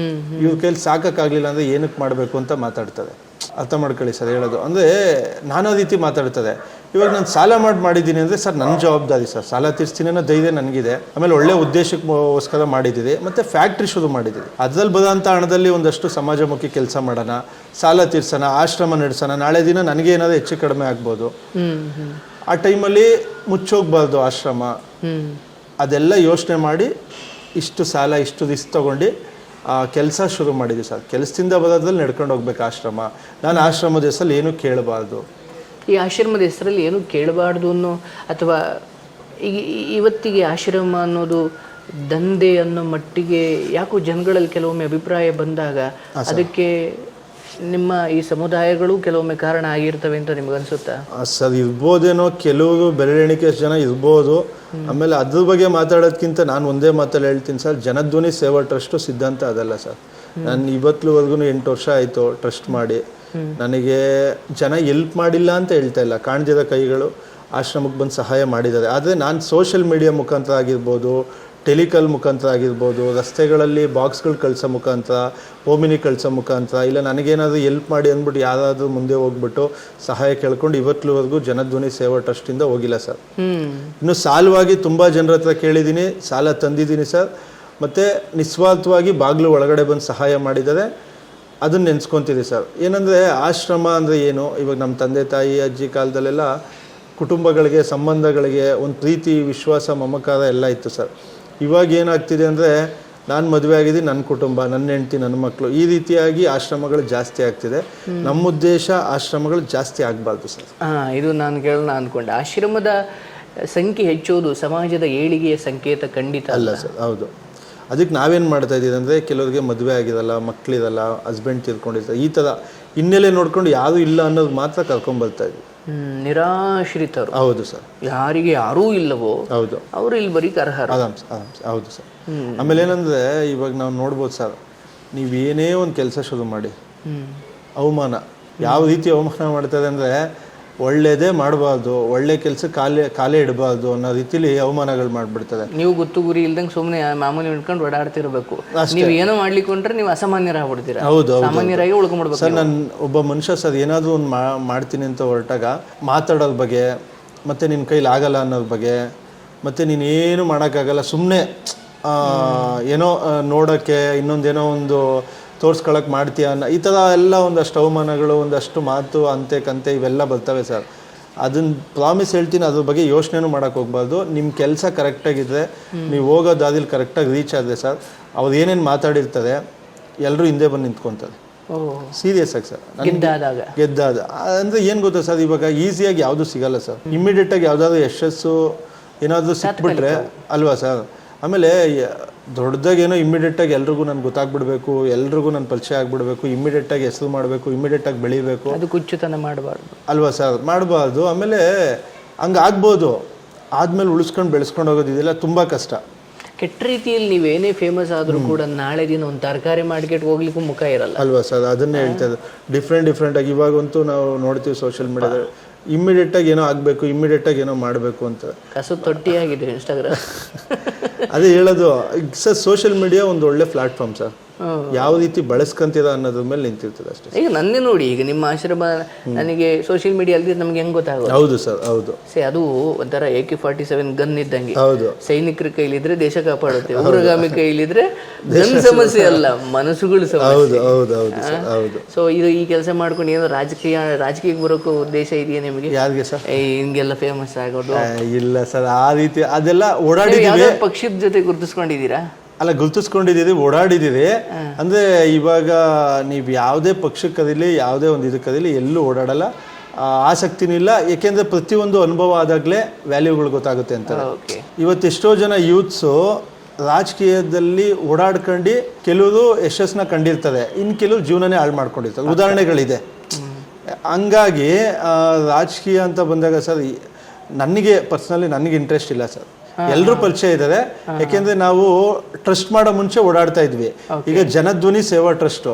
ಇವ್ರ ಕೈಲಿ ಸಾಕಾಗಲಿಲ್ಲ ಅಂದರೆ ಏನಕ್ಕೆ ಮಾಡಬೇಕು ಅಂತ ಮಾತಾಡ್ತದೆ. ಅರ್ಥ ಮಾಡ್ಕೊಳ್ಳಿ ಸರ್ ಹೇಳೋದು. ಅಂದರೆ ನಾನಾ ರೀತಿ ಮಾತಾಡ್ತದೆ. ಇವಾಗ ನಾನು ಸಾಲ ಮಾಡಿದ್ದೀನಿ ಅಂದರೆ ಸರ್ ನನ್ನ ಜವಾಬ್ದಾರಿ ಸರ್, ಸಾಲ ತೀರಿಸ್ತೀನಿ ಅನ್ನೋ ಧೈರ್ಯ ನನಗಿದೆ. ಆಮೇಲೆ ಒಳ್ಳೆ ಉದ್ದೇಶಕ್ಕೋಸ್ಕರ ಮಾಡಿದ್ದೀರಿ, ಮತ್ತು ಫ್ಯಾಕ್ಟ್ರಿ ಶುರು ಮಾಡಿದ್ದೀರಿ. ಅದ್ರಲ್ಲಿ ಬರೋಂಥ ಹಣದಲ್ಲಿ ಒಂದಷ್ಟು ಸಮಾಜಮುಖಿ ಕೆಲಸ ಮಾಡೋಣ, ಸಾಲ ತೀರ್ಸೋಣ, ಆಶ್ರಮ ನಡೆಸೋಣ. ನಾಳೆ ದಿನ ನನಗೆ ಏನಾದರೂ ಹೆಚ್ಚು ಕಡಿಮೆ ಆಗ್ಬೋದು, ಆ ಟೈಮಲ್ಲಿ ಮುಚ್ಚೋಗ್ಬಾರ್ದು ಆಶ್ರಮ. ಅದೆಲ್ಲ ಯೋಚನೆ ಮಾಡಿ ಇಷ್ಟು ಸಾಲ ಇಷ್ಟು ರಿಸ್ಕ್ ತೊಗೊಂಡು ಕೆಲಸ ಶುರು ಮಾಡಿದ್ವಿ ಸರ್. ಕೆಲಸದಿಂದ ಬರೋದ್ರಲ್ಲಿ ನಡ್ಕೊಂಡು ಹೋಗ್ಬೇಕು ಆಶ್ರಮ. ನಾನು ಆಶ್ರಮದ ಹೆಸರಲ್ಲಿ ಏನೂ ಕೇಳಬಾರ್ದು, ಈ ಆಶ್ರಮದ ಹೆಸರಲ್ಲಿ ಏನೂ ಕೇಳಬಾರ್ದು ಅನ್ನೋ, ಅಥವಾ ಈಗ ಇವತ್ತಿಗೆ ಆಶ್ರಮ ಅನ್ನೋದು ದಂಧೆ ಅನ್ನೋ ಮಟ್ಟಿಗೆ ಯಾಕೋ ಜನಗಳಲ್ಲಿ ಕೆಲವೊಮ್ಮೆ ಅಭಿಪ್ರಾಯ ಬಂದಾಗ ಅದಕ್ಕೆ ನಿಮ್ಮ ಈ ಸಮುದಾಯಗಳು ಕೆಲವೊಮ್ಮೆ ಕಾರಣ ಆಗಿರ್ತವೆ ಅಂತ ನಿಮ್ಗನ್ಸುತ್ತಾ ಸರ್? ಇರ್ಬೋದೇನೋ, ಕೆಲವರು ಬೆರಳೆಣಿಕೆ ಜನ ಇರ್ಬೋದು. ಆಮೇಲೆ ಅದ್ರ ಬಗ್ಗೆ ಮಾತಾಡೋದಕ್ಕಿಂತ ನಾನು ಒಂದೇ ಮಾತಲ್ಲಿ ಹೇಳ್ತೀನಿ ಸರ್, ಜನಧ್ವನಿ ಸೇವಾ ಟ್ರಸ್ಟು ಸಿದ್ಧಾಂತ ಅದಲ್ಲ ಸರ್. ನಾನು ಇವತ್ತುವರೆಗೂ 8 ವರ್ಷ ಆಯಿತು ಟ್ರಸ್ಟ್ ಮಾಡಿ. ನನಗೆ ಜನ ಎಲ್ಪ್ ಮಾಡಿಲ್ಲ ಅಂತ ಹೇಳ್ತಾ ಇಲ್ಲ, ಕಾಣ್ದಿರೋ ಕೈಗಳು ಆಶ್ರಮಕ್ಕೆ ಬಂದು ಸಹಾಯ ಮಾಡಿದ್ದಾರೆ. ಆದರೆ ನಾನು ಸೋಷಿಯಲ್ ಮೀಡಿಯಾ ಮುಖಾಂತರ ಆಗಿರ್ಬೋದು, ಟೆಲಿಕಾಲ್ ಮುಖಾಂತರ ಆಗಿರ್ಬೋದು, ರಸ್ತೆಗಳಲ್ಲಿ ಬಾಕ್ಸ್ಗಳು ಕಳಿಸೋ ಮುಖಾಂತರ, ಓಮಿನಿ ಕಳಿಸೋ ಮುಖಾಂತರ, ಇಲ್ಲ ನನಗೇನಾದರೂ ಎಲ್ಪ್ ಮಾಡಿ ಅಂದ್ಬಿಟ್ಟು ಯಾರಾದರೂ ಮುಂದೆ ಹೋಗ್ಬಿಟ್ಟು ಸಹಾಯ ಕೇಳ್ಕೊಂಡು ಇವತ್ತುವರೆಗೂ ಜನಧ್ವನಿ ಸೇವಾ ಟ್ರಸ್ಟಿಂದ ಹೋಗಿಲ್ಲ ಸರ್. ಇನ್ನು ಸಾಲವಾಗಿ ತುಂಬ ಜನರ ಹತ್ರ ಕೇಳಿದ್ದೀನಿ, ಸಾಲ ತಂದಿದ್ದೀನಿ ಸರ್. ಮತ್ತು ನಿಸ್ವಾರ್ಥವಾಗಿ ಬಾಗಿಲು ಒಳಗಡೆ ಬಂದು ಸಹಾಯ ಮಾಡಿದ್ದಾರೆ, ಅದನ್ನು ನೆನೆಸ್ಕೊತೀವಿ ಸರ್. ಏನಂದರೆ ಆಶ್ರಮ ಅಂದರೆ ಏನು, ಇವಾಗ ನಮ್ಮ ತಂದೆ ತಾಯಿ ಅಜ್ಜಿ ಕಾಲದಲ್ಲೆಲ್ಲ ಕುಟುಂಬಗಳಿಗೆ, ಸಂಬಂಧಗಳಿಗೆ ಒಂದು ಪ್ರೀತಿ, ವಿಶ್ವಾಸ, ಮಮಕಾರ ಎಲ್ಲ ಇತ್ತು ಸರ್. ಇವಾಗ ಏನಾಗ್ತಿದೆ ಅಂದರೆ ನಾನು ಮದುವೆ ಆಗಿದ್ದೀನಿ, ನನ್ನ ಕುಟುಂಬ, ನನ್ನ ಹೆಂಡತಿ, ನನ್ನ ಮಕ್ಕಳು, ಈ ರೀತಿಯಾಗಿ ಆಶ್ರಮಗಳು ಜಾಸ್ತಿ ಆಗ್ತಿದೆ. ನಮ್ಮ ಉದ್ದೇಶ ಆಶ್ರಮಗಳು ಜಾಸ್ತಿ ಆಗಬಾರ್ದು ಸರ್. ಇದು ನಾನು ಕೇಳೋಣ ಅಂದ್ಕೊಂಡೆ. ಆಶ್ರಮದ ಸಂಖ್ಯೆ ಹೆಚ್ಚೋದು ಸಮಾಜದ ಏಳಿಗೆಯ ಸಂಕೇತ ಖಂಡಿತ ಅಲ್ಲ ಸರ್. ಹೌದು. ಅದಕ್ಕೆ ನಾವೇನು ಮಾಡ್ತಾ ಇದ್ದೀವಿ ಅಂದರೆ, ಕೆಲವರಿಗೆ ಮದುವೆ ಆಗಿರಲ್ಲ, ಮಕ್ಕಳಿರಲ್ಲ, ಹಸ್ಬೆಂಡ್ ತೀರ್ಕೊಂಡಿರ್ತಾರೆ, ಈ ಥರ ಹಿನ್ನೆಲೆ ನೋಡ್ಕೊಂಡು ಯಾರೂ ಇಲ್ಲ ಅನ್ನೋದು ಮಾತ್ರ ಕರ್ಕೊಂಡ್ಬರ್ತಾ ಇದ್ವಿ. ನಿರಾಶ್ರಿತರು. ಹೌದು ಸರ್. ಯಾರಿಗೆ ಯಾರೂ ಇಲ್ಲವೋ ಹೌದು, ಅವರು ಇಲ್ಲಿ ಬರೀ ಅರ್ಹರು. ಹೌದು ಸರ್. ಆಮೇಲೆ ಏನಂದರೆ, ಇವಾಗ ನಾವು ನೋಡ್ಬೋದು ಸರ್, ನೀವೇನೇ ಒಂದು ಕೆಲಸ ಶುರು ಮಾಡಿ, ಅವಮಾನ ಯಾವ ರೀತಿ ಅವಮಾನ ಮಾಡ್ತಾರೆ ಅಂದರೆ, ಒಳ್ಳೇದೇ ಮಾಡಬಾರ್ದು, ಒಳ್ಳೆ ಕೆಲಸ ಕಾಲೇ ಇಡಬಾರ್ದು ಅನ್ನೋ ರೀತಿಲಿ ಅವಮಾನಗಳು ಮಾಡಿಬಿಡ್ತದೆ. ನೀವು ಗೊತ್ತು ಗುರಿ ಇಲ್ದಂಗೆ ಸುಮ್ಮನೆ ಮಾಮೂಲಿ ಹಿಡ್ಕೊಂಡು ಓಡಾಡ್ತಿರ್ಬೇಕು. ನೀವು ಏನೋ ಮಾಡ್ಲಿಕ್ಕೆ ಹೊಂಟ್ರೆ ನೀವು ಅಸಾಮಾನ್ಯರಾಗ್ಬಿಡ್ತೀರಾ. ಹೌದು, ಸಾಮಾನ್ಯರಾಗಿ ಉಳ್ಕೊಂಡ್ಬಿಡ್ಬೇಕು. ಸರ್ ನಾನು ಒಬ್ಬ ಮನುಷ್ಯ ಸರ್ ಏನಾದರೂ ಒಂದು ಮಾಡ್ತೀನಿ ಅಂತ ಹೊರಟಾಗ ಮಾತಾಡೋದ್ರ ಬಗ್ಗೆ, ಮತ್ತು ನಿನ್ನ ಕೈಲಿ ಆಗಲ್ಲ ಅನ್ನೋದ್ರ ಬಗ್ಗೆ, ಮತ್ತು ನೀನೇನು ಮಾಡೋಕ್ಕಾಗಲ್ಲ ಸುಮ್ಮನೆ ಏನೋ ನೋಡೋಕ್ಕೆ ಇನ್ನೊಂದೇನೋ ಒಂದು ತೋರ್ಸ್ಕೊಳಕ್ಕೆ ಮಾಡ್ತೀಯ ಅನ್ನೋ ಈ ಥರ ಎಲ್ಲ ಒಂದಷ್ಟು ಅವಮಾನಗಳು, ಒಂದಷ್ಟು ಮಾತು, ಅಂತೆ ಕಂತೆ ಇವೆಲ್ಲ ಬರ್ತವೆ ಸರ್. ಅದನ್ನ ಪ್ರಾಮಿಸ್ ಹೇಳ್ತೀನಿ, ಅದ್ರ ಬಗ್ಗೆ ಯೋಚನೆನೂ ಮಾಡೋಕ್ಕೆ ಹೋಗ್ಬಾರ್ದು. ನಿಮ್ಮ ಕೆಲಸ ಕರೆಕ್ಟಾಗಿದ್ದರೆ, ನೀವು ಹೋಗೋ ದಾರಿಲಿ ಕರೆಕ್ಟಾಗಿ ರೀಚ್ ಆದರೆ ಸರ್, ಅವ್ರು ಏನೇನು ಮಾತಾಡಿರ್ತಾರೆ ಎಲ್ಲರೂ ಹಿಂದೆ ಬಂದು ನಿಂತ್ಕೊತಾರೆ. ಸೀರಿಯಸ್ ಆಗಿ ಸರ್. ಗೆದ್ದಾದ ಅಂದರೆ ಏನು ಗೊತ್ತಾ ಸರ್, ಇವಾಗ ಈಸಿಯಾಗಿ ಯಾವುದೂ ಸಿಗಲ್ಲ ಸರ್. ಇಮ್ಮಿಡಿಯೇಟಾಗಿ ಯಾವುದಾದ್ರು ಯಶಸ್ಸು ಏನಾದರೂ ಸಿಕ್ಬಿಟ್ರೆ ಅಲ್ವಾ ಸರ್. ಆಮೇಲೆ ದೊಡ್ಡದಾಗೇನೋ ಇಮ್ಮಿಡಿಯೇಟಾಗಿ ಎಲ್ರಿಗೂ ನಾನು ಗೊತ್ತಾಗ್ಬಿಡ್ಬೇಕು, ಎಲ್ರಿಗೂ ನಾನು ಪರಿಚಯ ಆಗಿಬಿಡ್ಬೇಕು, ಇಮ್ಮಿಡಿಯೇಟಾಗಿ ಹೆಸರು ಮಾಡಬೇಕು, ಇಮ್ಮಿಡಿಯೇಟಾಗಿ ಬೆಳಿಬೇಕು, ಅದು ಕುಚ್ಚುತನ ಮಾಡಬಾರ್ದು ಅಲ್ವಾ ಸರ್. ಮಾಡಬಾರ್ದು. ಆಮೇಲೆ ಹಂಗೆ ಆಗ್ಬೋದು, ಆದಮೇಲೆ ಉಳಿಸ್ಕೊಂಡು ಬೆಳೆಸ್ಕೊಂಡು ಹೋಗೋದಿದೆಯಲ್ಲ ತುಂಬ ಕಷ್ಟ. ಕೆಟ್ಟ ರೀತಿಯಲ್ಲಿ ನೀವೇನೇ ಫೇಮಸ್ ಆದರೂ ಕೂಡ ನಾಳೆ ದಿನ ಒಂದು ತರಕಾರಿ ಮಾರ್ಕೆಟ್ ಹೋಗ್ಲಿಕ್ಕೂ ಮುಖ ಇರಲ್ಲ ಅಲ್ವಾ ಸರ್. ಅದನ್ನೇ ಹೇಳ್ತಾ ಇದ್ದು ಡಿಫ್ರೆಂಟಾಗಿ ಇವಾಗಂತೂ ನಾವು ನೋಡ್ತೀವಿ ಸೋಷಿಯಲ್ ಮೀಡಿಯಾದಲ್ಲಿ ಇಮ್ಮಿಡಿಯೇಟಾಗಿ ಏನೋ ಆಗಬೇಕು, ಇಮ್ಮಿಡಿಯೇಟಾಗಿ ಏನೋ ಮಾಡಬೇಕು ಅಂತ. ಕಸು ತೊಟ್ಟಿಯಾಗಿದೆ ಇನ್ಸ್ಟಾಗ್ರಾಮ್. ಅದೇ ಹೇಳೋದು ಸರ್, ಸೋಷಿಯಲ್ ಮೀಡಿಯಾ ಒಂದು ಒಳ್ಳೆ ಪ್ಲಾಟ್ಫಾರ್ಮ್ ಸರ್. ಯಾವ ರೀತಿ ಬಳಸ್ಕೊಂತೀರ ಅನ್ನೋದ್ರ ಮೇಲೆ ನಿಂತಿರ್ತದೆ ಅಷ್ಟೇ. ಈಗ ನನ್ನೇ ನೋಡಿ, ಈಗ ನಿಮ್ಮ ಆಶ್ರಮ ನನಗೆ ಸೋಷಿಯಲ್ ಮೀಡಿಯಾ ಅಲ್ದಿದ್ರೆ ನಮ್ಗೆ ಹೆಂಗ್ ಗೊತ್ತಾಗೋದು? ಹೌದು ಸರ್, ಹೌದು. ಅದು ಒಂಥರ AK-47 ಗನ್ ಇದ್ದಂಗೆ. ಹೌದು. ಸೈನಿಕರ ಕೈಲಿದ್ರೆ ದೇಶ ಕಾಪಾಡುತ್ತೆ, ಉಗ್ರಗಾಮಿ ಕೈಲಿದ್ರೆ ಗನ್ ಸಮಸ್ಯೆ ಅಲ್ಲ, ಮನಸ್ಸುಗಳು ಸಮಸ್ಯೆ. ಹೌದು. ಸೊ ಇದು ಈ ಕೆಲಸ ಮಾಡ್ಕೊಂಡು ಏನೋ ರಾಜಕೀಯಕ್ಕೆ ಬರೋಕ್ಕೂ ಉದ್ದೇಶ ಇದೆಯಾ ನಿಮಗೆ? ಯಾರಿಗೆ ಸರ್ ಹಿಂಗೆಲ್ಲ ಫೇಮಸ್ ಆಗೋದು? ಇಲ್ಲ ಸರ್, ಆ ರೀತಿ ಅದೆಲ್ಲ ಓಡಾಡಿದ್ದೀವಿ. ಪಕ್ಷದ ಜೊತೆ ಗುರುತಿಸ್ಕೊಂಡಿದ್ದೀರಾ? ಅಲ್ಲ, ಗುರುತಿಸ್ಕೊಂಡಿದ್ದೀರಿ, ಓಡಾಡಿದ್ದೀರಿ. ಅಂದರೆ ಇವಾಗ ನೀವು ಯಾವುದೇ ಪಕ್ಷಕ್ಕೆ ಕದೀಲಿ, ಯಾವುದೇ ಒಂದು ಇದಕ್ಕದಿಲಿ, ಎಲ್ಲೂ ಓಡಾಡಲ್ಲ, ಆಸಕ್ತಿನೂ ಇಲ್ಲ. ಏಕೆಂದರೆ ಪ್ರತಿಯೊಂದು ಅನುಭವ ಆದಾಗಲೇ ವ್ಯಾಲ್ಯೂಗಳು ಗೊತ್ತಾಗುತ್ತೆ ಅಂತ. ಇವತ್ತೆಷ್ಟೋ ಜನ ಯೂತ್ಸು ರಾಜಕೀಯದಲ್ಲಿ ಓಡಾಡ್ಕೊಂಡು ಕೆಲವರು ಯಶಸ್ಸನ್ನ ಕಂಡಿರ್ತಾರೆ, ಇನ್ನು ಕೆಲವರು ಜೀವನನೇ ಹಾಳು ಮಾಡ್ಕೊಂಡಿರ್ತಾರೆ. ಉದಾಹರಣೆಗಳಿದೆ. ಹಂಗಾಗಿ ರಾಜಕೀಯ ಅಂತ ಬಂದಾಗ ಸರ್, ನನಗೆ ಪರ್ಸ್ನಲಿ ನನಗೆ ಇಂಟ್ರೆಸ್ಟ್ ಇಲ್ಲ ಸರ್. ಎಲ್ಲರೂ ಪರಿಚಯ ಇದ್ದಾರೆ, ಯಾಕೆಂದ್ರೆ ನಾವು ಟ್ರಸ್ಟ್ ಮಾಡೋ ಮುಂಚೆ ಓಡಾಡ್ತಾ ಇದ್ವಿ. ಈಗ ಜನಧ್ವನಿ ಸೇವಾ ಟ್ರಸ್ಟ್,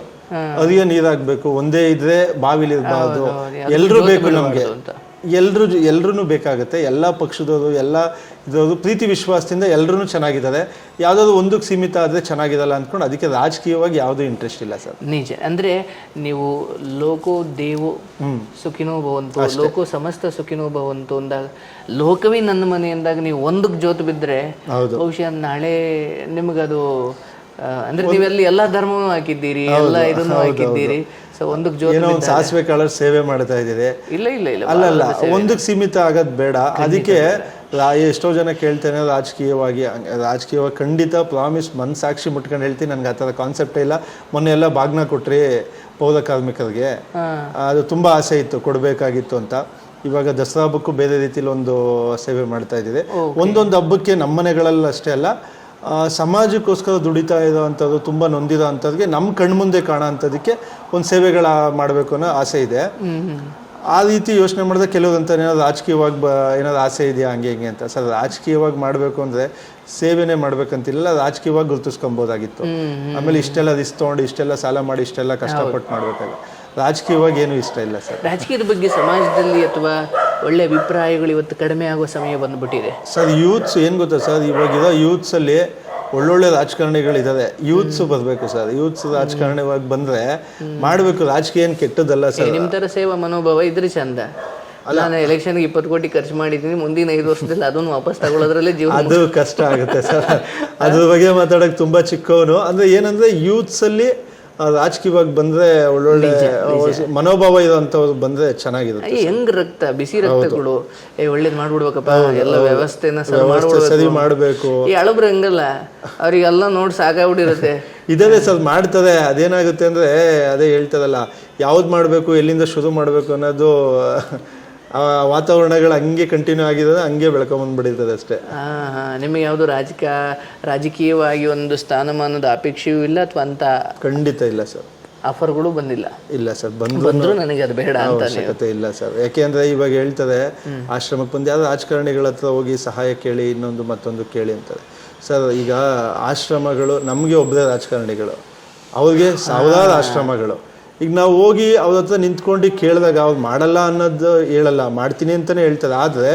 ಅದಿಗೆ ನೀರಾಗಬೇಕು, ಒಂದೇ ಇದ್ರೆ ಬಾವಿಲಿ ಇರಬಾರ್ದು, ಎಲ್ಲರೂ ಬೇಕು ನಮಗೆ, ಎಲ್ರೂ ಬೇಕಾಗುತ್ತೆ. ಎಲ್ಲ ಪಕ್ಷದವರು, ಎಲ್ಲ ಇದರವರು ಪ್ರೀತಿ ವಿಶ್ವಾಸದಿಂದ ಎಲ್ಲರೂ ಚೆನ್ನಾಗಿದ್ದಾರೆ. ಯಾವುದಾದ್ರು ಒಂದಕ್ಕೆ ಸೀಮಿತ ಆದರೆ ಚೆನ್ನಾಗಿರಲ್ಲ ಅಂದ್ಕೊಂಡು ಅದಕ್ಕೆ ರಾಜಕೀಯವಾಗಿ ಯಾವುದೂ ಇಂಟ್ರೆಸ್ಟ್ ಇಲ್ಲ ಸರ್. ನಿಜ. ಅಂದರೆ ನೀವು ಲೋಕೋ ದೇವೋ ಸುಖಿನೋ ಭವಂತು, ಲೋಕೋ ಸಮಸ್ತ ಸುಖಿನೋ ಭವಂತು ಅಂದಾಗ, ಲೋಕವೇ ನನ್ನ ಮನೆ ಅಂದಾಗ ನೀವು ಒಂದಕ್ಕೆ ಜೋತು ಬಿದ್ದರೆ ಬಹುಶಃ ನಾಳೆ ನಿಮಗದು ಅಂದ್ರೆ ನೀವೆಲ್ಲಿ ಎಲ್ಲಾ ಧರ್ಮವೂ ಹಾಕಿದ್ದೀರಿ, ಎಲ್ಲ ಇದನ್ನು ಹಾಕಿದ್ದೀರಿ. ಸೊ ಒಂದಕ್ಕೆ ಜೋತು ಒಂದು ಸಾಸಿವೆ ಕಾಳರ್ ಸೇವೆ ಮಾಡ್ತಾ ಇದ್ದೀರಿ. ಇಲ್ಲ ಅಲ್ಲಲ್ಲ, ಒಂದಕ್ಕೆ ಸೀಮಿತ ಆಗೋದು ಬೇಡ. ಅದಕ್ಕೆ ಎಷ್ಟೋ ಜನ ಕೇಳ್ತೇನೆ ರಾಜಕೀಯವಾಗಿ ಖಂಡಿತ ಪ್ರಾಮಿಸ್ ಮನಸಾಕ್ಷಿ ಮುಟ್ಕೊಂಡು ಹೇಳ್ತೀನಿ, ನನಗೆ ಆ ಥರ ಕಾನ್ಸೆಪ್ಟೇ ಇಲ್ಲ. ಮೊನ್ನೆ ಎಲ್ಲ ಬಾಗ್ನ ಕೊಟ್ರಿ ಪೌರ ಕಾರ್ಮಿಕರಿಗೆ, ಅದು ತುಂಬ ಆಸೆ ಇತ್ತು, ಕೊಡಬೇಕಾಗಿತ್ತು ಅಂತ. ಇವಾಗ ದಸರಾ ಹಬ್ಬಕ್ಕೂ ಬೇರೆ ರೀತಿಲಿ ಒಂದು ಸೇವೆ ಮಾಡ್ತಾ ಇದ್ದೀವಿ. ಒಂದೊಂದು ಹಬ್ಬಕ್ಕೆ ನಮ್ಮ ಮನೆಗಳಲ್ಲಿ ಅಷ್ಟೇ ಅಲ್ಲ, ಸಮಾಜಕ್ಕೋಸ್ಕರ ದುಡಿತಾ ಇರೋವಂಥದ್ದು, ತುಂಬ ನೊಂದಿರೋ ಅಂಥದ್ರಿಗೆ ನಮ್ಮ ಕಣ್ಮುಂದೆ ಕಾಣೋ ಅಂಥದಕ್ಕೆ ಒಂದು ಸೇವೆಗಳ ಮಾಡಬೇಕು ಅನ್ನೋ ಆಸೆ ಇದೆ. ಆ ರೀತಿ ಯೋಚನೆ ಮಾಡಿದ್ರೆ ಕೆಲವ್ರು ಅಂತಾರೆ ಏನಾದ್ರು ರಾಜಕೀಯವಾಗಿ ಏನಾದ್ರು ಆಸೆ ಇದೆಯಾ ಹಂಗೆ ಹಿಂಗೆ ಅಂತ. ಸರ್, ರಾಜಕೀಯವಾಗಿ ಮಾಡಬೇಕು ಅಂದರೆ ಸೇವೆನೇ ಮಾಡ್ಬೇಕಂತಿಲ್ಲ, ರಾಜಕೀಯವಾಗಿ ಗುರುತಿಸ್ಕೊಬೋದಾಗಿತ್ತು. ಆಮೇಲೆ ಇಷ್ಟೆಲ್ಲ ರಿಸ್ಕ್ ತೊಗೊಂಡು, ಇಷ್ಟೆಲ್ಲ ಸಾಲ ಮಾಡಿ, ಇಷ್ಟೆಲ್ಲ ಕಷ್ಟಪಟ್ಟು ಮಾಡಬೇಕಾಗ ರಾಜಕೀಯವಾಗಿ ಏನೂ ಇಷ್ಟ ಇಲ್ಲ ಸರ್. ರಾಜಕೀಯದ ಬಗ್ಗೆ ಸಮಾಜದಲ್ಲಿ ಅಥವಾ ಒಳ್ಳೆ ಅಭಿಪ್ರಾಯಗಳು ಇವತ್ತು ಕಡಿಮೆ ಆಗುವ ಸಮಯ ಬಂದ್ಬಿಟ್ಟಿದೆ ಸರ್. ಯೂತ್ಸ್ ಏನು ಗೊತ್ತಾ ಸರ್, ಇವಾಗಿರೋ ಯೂತ್ಸಲ್ಲಿ ಒಳ್ಳೊಳ್ಳೆ ರಾಜಕಾರಣಿಗಳಿದ್ದಾರೆ. ಯೂತ್ಸ್ ಬರಬೇಕು ಸರ್. ಯೂತ್ಸ್ ರಾಜಕಾರಣಿವಾಗಿ ಬಂದರೆ ಮಾಡಬೇಕು. ರಾಜಕೀಯ ಏನು ಕೆಟ್ಟದಲ್ಲ ಸರ್. ನಿಮ್ಮ ಥರ ಸೇವಾ ಮನೋಭಾವ ಇದ್ರೆ ಚಂದ. ನಾನು ಎಲೆಕ್ಷನ್ಗೆ 20 ಕೋಟಿ ಖರ್ಚು ಮಾಡಿದ್ದೀನಿ, ಮುಂದಿನ 5 ವರ್ಷದಲ್ಲಿ ಅದನ್ನು ವಾಪಸ್ ತಗೊಳ್ಳೋದ್ರಲ್ಲೇ ಜೀವನ, ಅದು ಕಷ್ಟ ಆಗುತ್ತೆ ಸರ್. ಅದ್ರ ಬಗ್ಗೆ ಮಾತಾಡೋಕೆ ತುಂಬ ಚಿಕ್ಕವನು. ಅಂದರೆ ಏನಂದರೆ ಯೂತ್ಸಲ್ಲಿ ರಾಜಕೀಯವಾಗಿ ಬಂದರೆ ಒಳ್ಳೊಳ್ಳೆ ಮನೋಭಾವ ಇರೋಂಥವ್ರು ಬಂದರೆ ಚೆನ್ನಾಗಿರುತ್ತೆ. ಹೆಂಗ್ ರಕ್ತ, ಬಿಸಿ ರಕ್ತಗಳು ಒಳ್ಳೇದು ಮಾಡ್ಬಿಡ್ಬೇಕಪ್ಪ, ಎಲ್ಲ ವ್ಯವಸ್ಥೆನ ಸರಿ ಮಾಡಬೇಕು. ಈ ಹಳಬ್ರು ಹಂಗಲ್ಲ, ಅವ್ರಿಗೆಲ್ಲ ನೋಡಿ ಸಾಕಾಗ್ಬಿಟ್ಟಿರುತ್ತೆ. ಇದೇ ಸರ್ ಮಾಡ್ತದೆ. ಅದೇನಾಗುತ್ತೆ ಅಂದರೆ ಅದೇ ಹೇಳ್ತದಲ್ಲ, ಯಾವ್ದು ಮಾಡಬೇಕು, ಎಲ್ಲಿಂದ ಶುರು ಮಾಡಬೇಕು ಅನ್ನೋದು ವಾತಾವರಣಗಳು ಹಂಗೆ ಕಂಟಿನ್ಯೂ ಆಗಿರೋದು, ಹಂಗೆ ಬೆಳ್ಕೊಂಬಂದ್ಬಿಟ್ಟಿರ್ತದೆ ಅಷ್ಟೇ. ನಿಮಗೆ ಯಾವುದು ರಾಜಕೀಯವಾಗಿ ಒಂದು ಸ್ಥಾನಮಾನದ ಅಪೇಕ್ಷೆಯೂ ಇಲ್ಲ ಅಥವಾ ಅಂತ? ಖಂಡಿತ ಇಲ್ಲ ಸರ್. ಆಫರ್ಗಳು ಬಂದಿಲ್ಲ? ಇಲ್ಲ ಸರ್. ಬಂದ್ರು ನನಗೆ ಅದು ಬೇಡ ಅಂತ ಅವಶ್ಯಕತೆ ಇಲ್ಲ ಸರ್. ಯಾಕೆಂದ್ರೆ ಇವಾಗ ಹೇಳ್ತಾರೆ ಆಶ್ರಮಕ್ಕೆ ಬಂದು ಯಾವ್ದು ರಾಜಕಾರಣಿಗಳ ಹತ್ರ ಹೋಗಿ ಸಹಾಯ ಕೇಳಿ, ಇನ್ನೊಂದು ಮತ್ತೊಂದು ಕೇಳಿ ಅಂತಾರೆ ಸರ್. ಈಗ ಆಶ್ರಮಗಳು ನಮಗೆ ಒಬ್ಬರೇ ರಾಜಕಾರಣಿಗಳು, ಅವ್ರಿಗೆ ಸಾವಿರಾರು ಆಶ್ರಮಗಳು. ಈಗ ನಾವು ಹೋಗಿ ಅವ್ರ ಹತ್ರ ನಿಂತ್ಕೊಂಡು ಕೇಳಿದಾಗ ಅವ್ರು ಮಾಡಲ್ಲ ಅನ್ನೋದು ಹೇಳಲ್ಲ, ಮಾಡ್ತೀನಿ ಅಂತಲೇ ಹೇಳ್ತಾರೆ. ಆದರೆ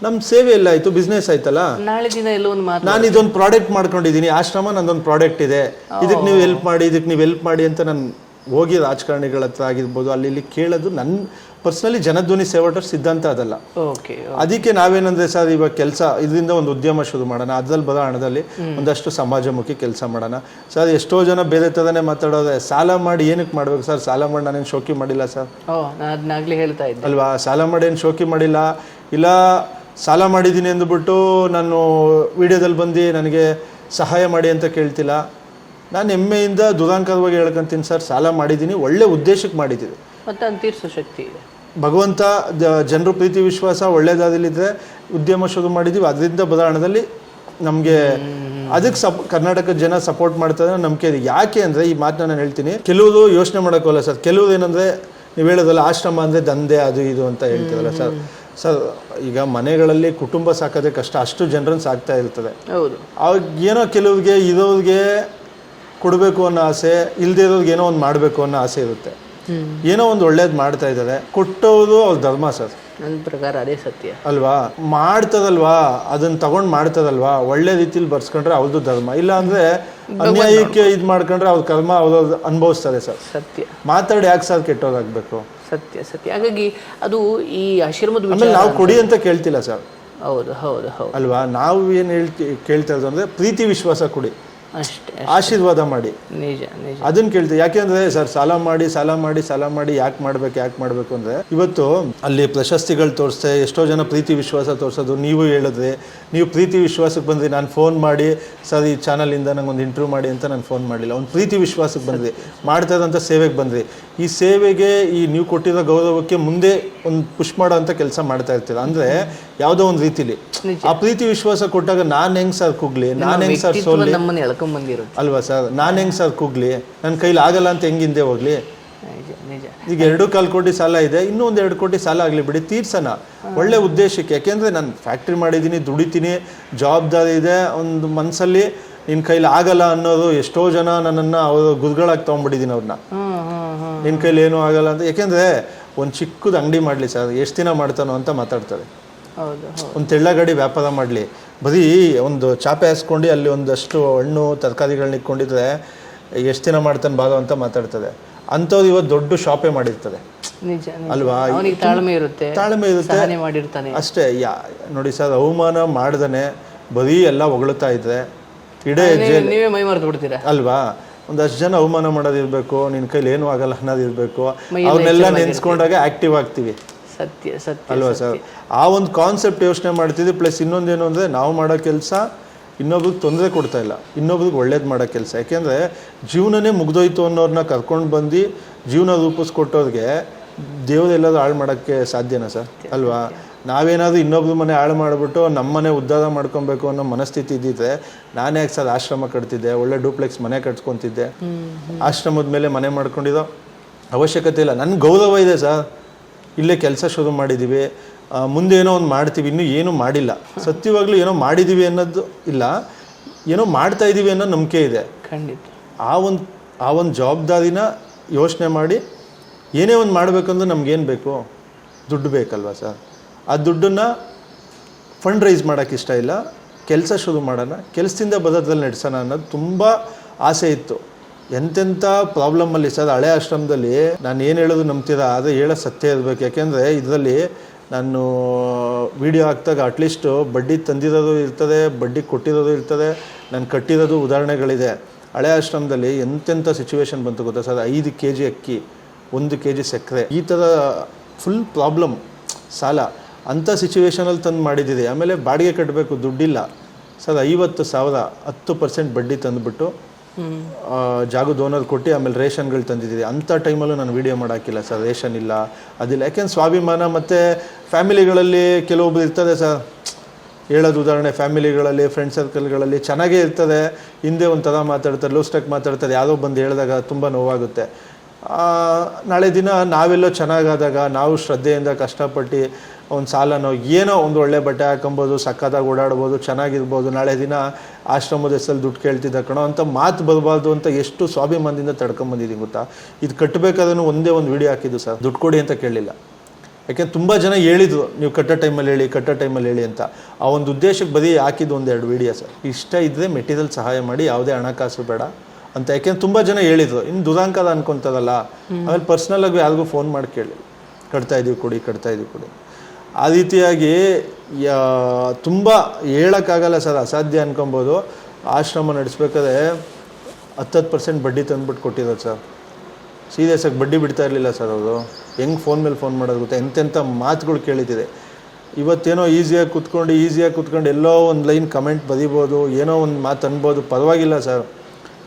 ನಮ್ಮ ಸೇವೆ ಎಲ್ಲ ಆಯಿತು, ಬಿಸ್ನೆಸ್ ಆಯ್ತಲ್ಲ. ನಾಳೆ ದಿನ ಎಲ್ಲೋ ಒಂದು ಮಾತು, ನಾನು ಇದೊಂದು ಪ್ರಾಡಕ್ಟ್ ಮಾಡ್ಕೊಂಡಿದ್ದೀನಿ, ಆಶ್ರಮ ನಂದೊಂದು ಪ್ರಾಡಕ್ಟ್ ಇದೆ, ಇದಕ್ಕೆ ನೀವು ಹೆಲ್ಪ್ ಮಾಡಿ, ಇದಕ್ಕೆ ನೀವು ಹೆಲ್ಪ್ ಮಾಡಿ ಅಂತ ನಾನು ಹೋಗಿ ರಾಜಕಾರಣಿಗಳ ಹತ್ರ ಆಗಿರ್ಬೋದು ಅಲ್ಲಿ ಇಲ್ಲಿ ಕೇಳೋದು ನನ್ನ ಪರ್ಸ್ನಲಿ ಜನಧ್ವನಿ ಸೇವಾಟರ್ ಸಿದ್ಧಾಂತ ಅದಲ್ಲ. ಓಕೆ, ಅದಕ್ಕೆ ನಾವೇನಂದ್ರೆ ಸರ್ ಇವಾಗ ಕೆಲಸ ಇದರಿಂದ ಒಂದು ಉದ್ಯಮ ಶುರು ಮಾಡೋಣ, ಅದ್ರಲ್ಲಿ ಬರೋ ಹಣದಲ್ಲಿ ಒಂದಷ್ಟು ಸಮಾಜಮುಖಿ ಕೆಲಸ ಮಾಡೋಣ. ಸರ್ ಎಷ್ಟೋ ಜನ ಬೇರೆ ಥರನೇ ಮಾತಾಡೋದೆ, ಸಾಲ ಮಾಡಿ ಏನಕ್ಕೆ ಮಾಡ್ಬೇಕು ಸರ್, ಸಾಲ ಮಾಡಿ ನಾನೇನು ಶೋಕಿ ಮಾಡಿಲ್ಲ ಸರ್. ನಾನು ಅದನ್ನಾಗಲೇ ಹೇಳ್ತಾ ಇದ್ದೆ ಅಲ್ವಾ, ಸಾಲ ಮಾಡಿ ಏನು ಶೋಕಿ ಮಾಡಿಲ್ಲ, ಇಲ್ಲ ಸಾಲ ಮಾಡಿದ್ದೀನಿ ಅಂದ್ಬಿಟ್ಟು ನಾನು ವಿಡಿಯೋದಲ್ಲಿ ಬಂದು ನನಗೆ ಸಹಾಯ ಮಾಡಿ ಅಂತ ಕೇಳ್ತಿಲ್ಲ. ನಾನು ಹೆಮ್ಮೆಯಿಂದ ದುರಾಂಕರವಾಗಿ ಹೇಳ್ಕೊಂತೀನಿ ಸರ್, ಸಾಲ ಮಾಡಿದ್ದೀನಿ, ಒಳ್ಳೆ ಉದ್ದೇಶಕ್ಕೆ ಮಾಡಿದ್ದೀನಿ, ಮತ್ತೆ ಅದು ತೀರ್ಸೋ ಶಕ್ತಿ ಇದೆ. ಭಗವಂತ ಜನರು ಪ್ರೀತಿ ವಿಶ್ವಾಸ ಒಳ್ಳೆಯದಾದಲ್ಲಿದ್ದರೆ ಉದ್ಯಮ ಶುರು ಮಾಡಿದ್ದೀವಿ, ಅದರಿಂದ ಬರೋ ಹಣದಲ್ಲಿ ನಮಗೆ ಅದಕ್ಕೆ ಕರ್ನಾಟಕದ ಜನ ಸಪೋರ್ಟ್ ಮಾಡ್ತಾರೆ ನಂಬಿಕೆ ಇದೆ. ಯಾಕೆ ಅಂದರೆ ಈ ಮಾತನ್ನ ನಾನು ಹೇಳ್ತೀನಿ, ಕೆಲವರು ಯೋಚನೆ ಮಾಡೋಕ್ಕಲ್ಲ ಸರ್, ಕೆಲವರು ಏನಂದರೆ ನೀವು ಹೇಳೋದಲ್ಲ ಆಶ್ರಮ ಅಂದರೆ ದಂಧೆ ಅದು ಇದು ಅಂತ ಹೇಳ್ತೀವಲ್ಲ ಸರ್. ಸರ್ ಈಗ ಮನೆಗಳಲ್ಲಿ ಕುಟುಂಬ ಸಾಕೋದೇ ಕಷ್ಟ, ಅಷ್ಟು ಜನರನ್ನು ಸಾಕ್ತಾ ಇರ್ತದೆ. ಹೌದು, ಅವಾಗ ಏನೋ ಕೆಲವ್ರಿಗೆ ಇರೋರಿಗೆ ಕೊಡಬೇಕು ಅನ್ನೋ ಆಸೆ, ಇಲ್ಲದೇ ಇರೋರಿಗೆ ಏನೋ ಒಂದು ಮಾಡಬೇಕು ಅನ್ನೋ ಆಸೆ ಇರುತ್ತೆ. ಏನೋ ಒಂದು ಒಳ್ಳೇದು ಮಾಡ್ತಾ ಇದ್ದಾರೆ, ಕೊಟ್ಟೋದು ಅವ್ರ ಧರ್ಮ ಸರ್. ನನ್ನ ಪ್ರಕಾರ ಅದೇ ಸತ್ಯ ಅಲ್ವಾ, ಮಾಡ್ತದಲ್ವಾ ಅದನ್ನ ತಗೊಂಡು ಮಾಡ್ತದಲ್ವಾ, ಒಳ್ಳೆ ರೀತಿಲಿ ಬರ್ಸ್ಕೊಂಡ್ರೆ ಅವ್ರದ್ದು ಧರ್ಮ. ಇಲ್ಲ ಅಂದರೆ ಅನ್ಯಾಯಕ್ಕೆ ಇದು ಮಾಡ್ಕೊಂಡ್ರೆ ಅವ್ರ ಕರ್ಮ ಅವ್ರದ್ದು ಅನುಭವಿಸ್ತಾರೆ ಸರ್. ಸತ್ಯ, ಮಾತಾಡಿ ಯಾಕೆ ಸರ್ ಕೆಟ್ಟೋದಾಗಬೇಕು. ಸತ್ಯ ಸತ್ಯ. ಹಾಗಾಗಿ ಅದು ಈ ಆಶ್ರಮದ ಆಮೇಲೆ ನಾವು ಕೊಡಿ ಅಂತ ಕೇಳ್ತಿಲ್ಲ ಸರ್. ಹೌದು ಹೌದು ಹೌದು ಅಲ್ವಾ, ನಾವು ಏನು ಕೇಳ್ತಾ ಇರೋದು ಅಂದರೆ ಪ್ರೀತಿ ವಿಶ್ವಾಸ ಕೊಡಿ, ಅಷ್ಟೇ, ಆಶೀರ್ವಾದ ಮಾಡಿ, ನಿಜ ನಿಜ. ಅದನ್ನ ಕೇಳ್ತೀವಿ. ಯಾಕೆಂದ್ರೆ ಸರ್ ಸಾಲ ಮಾಡಿ ಯಾಕೆ ಮಾಡಬೇಕು ಅಂದರೆ ಇವತ್ತು ಅಲ್ಲಿ ಪ್ರಶಸ್ತಿಗಳು ತೋರಿಸ್ತೆ, ಎಷ್ಟೋ ಜನ ಪ್ರೀತಿ ವಿಶ್ವಾಸ ತೋರಿಸೋದು. ನೀವು ಹೇಳಿದ್ರೆ ನೀವು ಪ್ರೀತಿ ವಿಶ್ವಾಸಕ್ಕೆ ಬಂದ್ರಿ, ನಾನು ಫೋನ್ ಮಾಡಿ ಸರ್ ಈ ಚಾನಲಿಂದ ನಂಗೊಂದು ಇಂಟರ್ವ್ಯೂ ಮಾಡಿ ಅಂತ ನಾನು ಫೋನ್ ಮಾಡಲಿಲ್ಲ. ಒಂದು ಪ್ರೀತಿ ವಿಶ್ವಾಸಕ್ಕೆ ಬಂದ್ರಿ, ಮಾಡ್ತಾ ಇರೋಂಥ ಸೇವೆಗೆ ಬಂದ್ರಿ. ಈ ಸೇವೆಗೆ ಈ ನೀವು ಕೊಟ್ಟಿರೋ ಗೌರವಕ್ಕೆ ಮುಂದೆ ಒಂದು ಪುಷ್ ಮಾಡೋ ಅಂಥ ಕೆಲಸ ಮಾಡ್ತಾ ಇರ್ತೀರ. ಅಂದರೆ ಯಾವುದೋ ಒಂದು ರೀತಿಲಿ ಆ ಪ್ರೀತಿ ವಿಶ್ವಾಸ ಕೊಟ್ಟಾಗ ನಾನು ಹೆಂಗೆ ಸರ್ ಕುಗ್ಲಿ, ನಾನು ಹೆಂಗೆ ಸರ್ ಸೋಲಿ ಅಲ್ವಾ ಸರ್, ನಾನು ಹೆಂಗೆ ಸರ್ ಕುಗ್ಲಿ, ನನ್ನ ಕೈಲಿ ಆಗಲ್ಲ ಅಂತ ಹೆಂಗಿಂದೆ ಹೋಗ್ಲಿ. ಈಗ 2 ಕಾಲು ಕೋಟಿ ಸಾಲ ಇದೆ, ಇನ್ನೂ ಒಂದು 2 ಕೋಟಿ ಸಾಲ ಆಗಲಿ ಬಿಡಿ, ತೀರ್ಸೋಣ ಒಳ್ಳೆ ಉದ್ದೇಶಕ್ಕೆ. ಯಾಕೆಂದರೆ ನಾನು ಫ್ಯಾಕ್ಟ್ರಿ ಮಾಡಿದ್ದೀನಿ, ದುಡಿತೀನಿ, ಜವಾಬ್ದಾರಿ ಇದೆ. ಒಂದು ಮನಸ್ಸಲ್ಲಿ ನಿನ್ನ ಕೈಲಿ ಆಗಲ್ಲ ಅನ್ನೋದು ಎಷ್ಟೋ ಜನ ನನ್ನನ್ನು ಅವರು ಗುರುಗಳಾಗಿ ತೊಗೊಂಡ್ಬಿಟ್ಟಿದ್ದೀನಿ ಅವ್ರನ್ನ, ನಿನ್ನ ಕೈಲಿ ಏನೂ ಆಗಲ್ಲ ಅಂತ. ಯಾಕೆಂದರೆ ಒಂದು ಚಿಕ್ಕದು ಅಂಗಡಿ ಮಾಡಲಿ ಸರ್, ಎಷ್ಟು ದಿನ ಮಾಡ್ತಾನೋ ಅಂತ ಮಾತಾಡ್ತಾರೆ. ಒಂದು ತೆಳ್ಳಗಾಡಿ ವ್ಯಾಪಾರ ಮಾಡಲಿ, ಬರೀ ಒಂದು ಚಾಪೆ ಹಾಸ್ಕೊಂಡು ಅಲ್ಲಿ ಒಂದಷ್ಟು ಹಣ್ಣು ತರಕಾರಿಗಳನ್ನ ಇಟ್ಕೊಂಡಿದ್ರೆ ಎಷ್ಟು ದಿನ ಮಾಡ್ತಾನೆ ಬಾರೋ ಅಂತ ಮಾತಾಡ್ತದೆ. ಅಂಥವ್ರು ಇವತ್ತು ದೊಡ್ಡ ಶಾಪೇ ಮಾಡಿರ್ತದೆ ಅಲ್ವಾ, ತಾಳ್ಮೆ ಇರುತ್ತೆ ಅಷ್ಟೇ. ನೋಡಿ ಸರ್, ಅವಮಾನ ಮಾಡ್ದೇ ಬರೀ ಎಲ್ಲ ಹೊಗಳ್ತಾ ಇದ್ರೆ ಇಡೇ ನೀವೇ ಮೈ ಮರೆತು ಬಿಡ್ತೀರಾ ಅಲ್ವಾ. ಒಂದಷ್ಟು ಜನ ಅವಮಾನ ಮಾಡೋದಿರ್ಬೇಕು, ನಿನ್ನ ಕೈಲಿ ಏನೂ ಆಗಲ್ಲ ಅನ್ನೋದಿರ್ಬೇಕು, ಅವನ್ನೆಲ್ಲ ನೆನೆಸ್ಕೊಂಡಾಗ ಆಕ್ಟಿವ್ ಆಗ್ತೀವಿ. ಸತ್ಯ ಸತ್ಯ ಅಲ್ವಾ ಸರ್, ಆ ಒಂದು ಕಾನ್ಸೆಪ್ಟ್ ಯೋಚನೆ ಮಾಡ್ತಿದ್ವಿ. ಪ್ಲಸ್ ಇನ್ನೊಂದೇನು ಅಂದರೆ ನಾವು ಮಾಡೋ ಕೆಲಸ ಇನ್ನೊಬ್ರಿಗೆ ತೊಂದರೆ ಕೊಡ್ತಾ ಇಲ್ಲ, ಇನ್ನೊಬ್ರಿಗೆ ಒಳ್ಳೇದು ಮಾಡೋ ಕೆಲಸ. ಯಾಕೆಂದರೆ ಜೀವನನೇ ಮುಗ್ದೋಯ್ತು ಅನ್ನೋರನ್ನ ಕರ್ಕೊಂಡು ಬಂದು ಜೀವನ ರೂಪಿಸ್ಕೊಟ್ಟವ್ರಿಗೆ ದೇವರೆಲ್ಲರೂ ಹಾಳು ಮಾಡೋಕ್ಕೆ ಸಾಧ್ಯನಾ ಸರ್? ಅಲ್ವಾ, ನಾವೇನಾದರೂ ಇನ್ನೊಬ್ರು ಮನೆ ಹಾಳು ಮಾಡಿಬಿಟ್ಟು ನಮ್ಮನೆ ಉದ್ಧಾರ ಮಾಡ್ಕೊಬೇಕು ಅನ್ನೋ ಮನಸ್ಥಿತಿ ಇದ್ದಿದ್ರೆ ನಾನು ಯಾಕೆ ಸರ್ ಆಶ್ರಮ ಕಟ್ತಿದ್ದೆ, ಒಳ್ಳೆ ಡೂಪ್ಲೆಕ್ಸ್ ಮನೆ ಕಟ್ಸ್ಕೊತಿದ್ದೆ. ಆಶ್ರಮದ ಮೇಲೆ ಮನೆ ಮಾಡ್ಕೊಂಡಿರೋ ಅವಶ್ಯಕತೆ ಇಲ್ಲ. ನನ್ನ ಗೌರವ ಇದೆ ಸರ್, ಇಲ್ಲೇ ಕೆಲಸ ಶುರು ಮಾಡಿದ್ದೀವಿ, ಮುಂದೆ ಏನೋ ಒಂದು ಮಾಡ್ತೀವಿ, ಇನ್ನೂ ಏನೂ ಮಾಡಿಲ್ಲ. ಸತ್ಯವಾಗ್ಲೂ ಏನೋ ಮಾಡಿದ್ದೀವಿ ಅನ್ನೋದು ಇಲ್ಲ, ಏನೋ ಮಾಡ್ತಾ ಇದ್ದೀವಿ ಅನ್ನೋ ನಂಬಿಕೆ ಇದೆ. ಖಂಡಿತ ಆ ಒಂದು ಜವಾಬ್ದಾರಿನ ಯೋಚನೆ ಮಾಡಿ ಏನೇ ಒಂದು ಮಾಡಬೇಕಂದ್ರೆ ನಮಗೇನು ಬೇಕು, ದುಡ್ಡು ಬೇಕಲ್ವ ಸರ್. ಆ ದುಡ್ಡನ್ನು ಫಂಡ್ ರೈಸ್ ಮಾಡೋಕ್ಕೆ ಇಷ್ಟ ಇಲ್ಲ, ಕೆಲಸ ಶುರು ಮಾಡೋಣ, ಕೆಲಸದಿಂದ ಬರೋದ್ರಲ್ಲಿ ನಡೆಸೋಣ ಅನ್ನೋದು ತುಂಬ ಆಸೆ ಇತ್ತು. ಎಂತೆಂಥ ಪ್ರಾಬ್ಲಮ್ಮಲ್ಲಿ ಸರ್, ಹಳೆ ಆಶ್ರಮದಲ್ಲಿ ನಾನು ಏನು ಹೇಳೋದು ನಂಬ್ತೀರಾ, ಅದು ಹೇಳೋ ಸತ್ಯ ಇರಬೇಕು. ಯಾಕೆಂದರೆ ಇದರಲ್ಲಿ ನಾನು ವಿಡಿಯೋ ಹಾಕ್ದಾಗ ಅಟ್ಲೀಸ್ಟು ಬಡ್ಡಿ ತಂದಿರೋದು ಇರ್ತದೆ, ಬಡ್ಡಿ ಕೊಟ್ಟಿರೋದು ಇರ್ತದೆ, ನಾನು ಕಟ್ಟಿರೋದು ಉದಾಹರಣೆಗಳಿದೆ. ಹಳೆ ಆಶ್ರಮದಲ್ಲಿ ಎಂತೆಂಥ ಸಿಚುವೇಶನ್ ಬಂತು ಗೊತ್ತಾ ಸರ್, 5 kg ಅಕ್ಕಿ, 1 kg ಸಕ್ಕರೆ, ಈ ಥರ ಫುಲ್ ಪ್ರಾಬ್ಲಮ್, ಸಾಲ, ಅಂಥ ಸಿಚುವೇಶನಲ್ಲಿ ತಂದು ಮಾಡಿದ್ದೀರಿ. ಆಮೇಲೆ ಬಾಡಿಗೆ ಕಟ್ಟಬೇಕು, ದುಡ್ಡಿಲ್ಲ ಸರ್, 50,000 10% ಬಡ್ಡಿ ತಂದುಬಿಟ್ಟು ಜಾಗದ ಓನರ್ ಕೊಟ್ಟು ಆಮೇಲೆ ರೇಷನ್ಗಳು ತಂದಿದ್ದೀರಿ. ಅಂಥ ಟೈಮಲ್ಲೂ ನಾನು ವೀಡಿಯೋ ಮಾಡೋಕ್ಕಿಲ್ಲ ಸರ್, ರೇಷನ್ ಇಲ್ಲ, ಅದಿಲ್ಲ. ಯಾಕೆಂದ್ರೆ ಸ್ವಾಭಿಮಾನ. ಮತ್ತು ಫ್ಯಾಮಿಲಿಗಳಲ್ಲಿ ಕೆಲವೊಬ್ರು ಇರ್ತದೆ ಸರ್, ಹೇಳೋದು ಉದಾಹರಣೆ, ಫ್ಯಾಮಿಲಿಗಳಲ್ಲಿ ಫ್ರೆಂಡ್ ಸರ್ಕಲ್ಗಳಲ್ಲಿ ಚೆನ್ನಾಗೇ ಇರ್ತದೆ, ಹಿಂದೆ ಒಂಥರ ಮಾತಾಡ್ತಾರೆ, ಲೂಸ್ಟಾಗಿ ಮಾತಾಡ್ತಾರೆ, ಯಾವುದೋ ಬಂದು ಹೇಳಿದಾಗ ತುಂಬ ನೋವಾಗುತ್ತೆ. ನಾಳೆ ದಿನ ನಾವೆಲ್ಲೋ ಚೆನ್ನಾಗಾದಾಗ, ನಾವು ಶ್ರದ್ಧೆಯಿಂದ ಕಷ್ಟಪಟ್ಟು ಒಂದು ಸಾಲನೋ ಏನೋ ಒಂದು ಒಳ್ಳೆ ಬಟ್ಟೆ ಹಾಕೊಬೋದು, ಸಕ್ಕತ್ತಾಗಿ ಓಡಾಡ್ಬೋದು, ಚೆನ್ನಾಗಿರ್ಬೋದು, ನಾಳೆ ದಿನ ಆಶ್ರಮದ ಹೆಸರಲ್ಲಿ ದುಡ್ಡು ಕೇಳ್ತಿದ್ದ ಕಣೋ ಅಂತ ಮಾತು ಬರಬಾರ್ದು ಅಂತ ಎಷ್ಟು ಸ್ವಾಭಿಮಾನದಿಂದ ತಡ್ಕೊಂಬಂದಿದ್ದೀನಿ ಗೊತ್ತಾ. ಇದು ಕಟ್ಟಬೇಕಾದ್ರೂ ಒಂದೇ ಒಂದು ವಿಡಿಯೋ ಹಾಕಿದ್ದು ಸರ್, ದುಡ್ಡು ಕೊಡಿ ಅಂತ ಕೇಳಲಿಲ್ಲ. ಯಾಕೆಂದ್ರೆ ತುಂಬ ಜನ ಹೇಳಿದ್ರು ನೀವು ಕಟ್ಟೋ ಟೈಮಲ್ಲಿ ಹೇಳಿ ಅಂತ. ಆ ಒಂದು ಉದ್ದೇಶಕ್ಕೆ ಬರೀ ಹಾಕಿದ್ದು 1-2 ವಿಡಿಯೋ ಸರ್. ಇಷ್ಟ ಇದ್ದರೆ ಮೆಟೀರಿಯಲ್ ಸಹಾಯ ಮಾಡಿ, ಯಾವುದೇ ಹಣಕಾಸು ಬೇಡ ಅಂತ. ಯಾಕೆಂದ್ರೆ ತುಂಬ ಜನ ಹೇಳಿದ್ರು, ಇನ್ನು ದುರಾಂಕದ ಅನ್ಕೊತದಲ್ಲ. ಆಮೇಲೆ ಪರ್ಸ್ನಲಾಗಿ ಯಾರಿಗೂ ಫೋನ್ ಮಾಡಿ ಕೇಳಿ, ಕಟ್ತಾ ಇದೀವಿ ಕೊಡಿ. ಆ ರೀತಿಯಾಗಿ ತುಂಬ ಹೇಳೋಕ್ಕಾಗಲ್ಲ ಸರ್, ಅಸಾಧ್ಯ ಅನ್ಕೊಬೋದು. ಆಶ್ರಮ ನಡೆಸ್ಬೇಕಾದ್ರೆ 10% ಬಡ್ಡಿ ತಂದುಬಿಟ್ಟು ಕೊಟ್ಟಿರೋದು ಸರ್. ಸೀರಿಯಸ್ಸಾಗಿ ಬಡ್ಡಿ ಬಿಡ್ತಾ ಇರಲಿಲ್ಲ ಸರ್ ಅವರು. ಹೆಂಗೆ ಫೋನ್ ಮೇಲೆ ಫೋನ್ ಮಾಡೋದು ಗೊತ್ತಾ, ಎಂತೆಂಥ ಮಾತುಗಳು ಕೇಳಿದ್ದಿದೆ. ಇವತ್ತೇನೋ ಈಸಿಯಾಗಿ ಕೂತ್ಕೊಂಡು ಎಲ್ಲೋ ಒಂದು ಲೈನ್ ಕಮೆಂಟ್ ಬರೀಬೋದು, ಏನೋ ಒಂದು ಮಾತು ಅನ್ಬೋದು, ಪರವಾಗಿಲ್ಲ ಸರ್.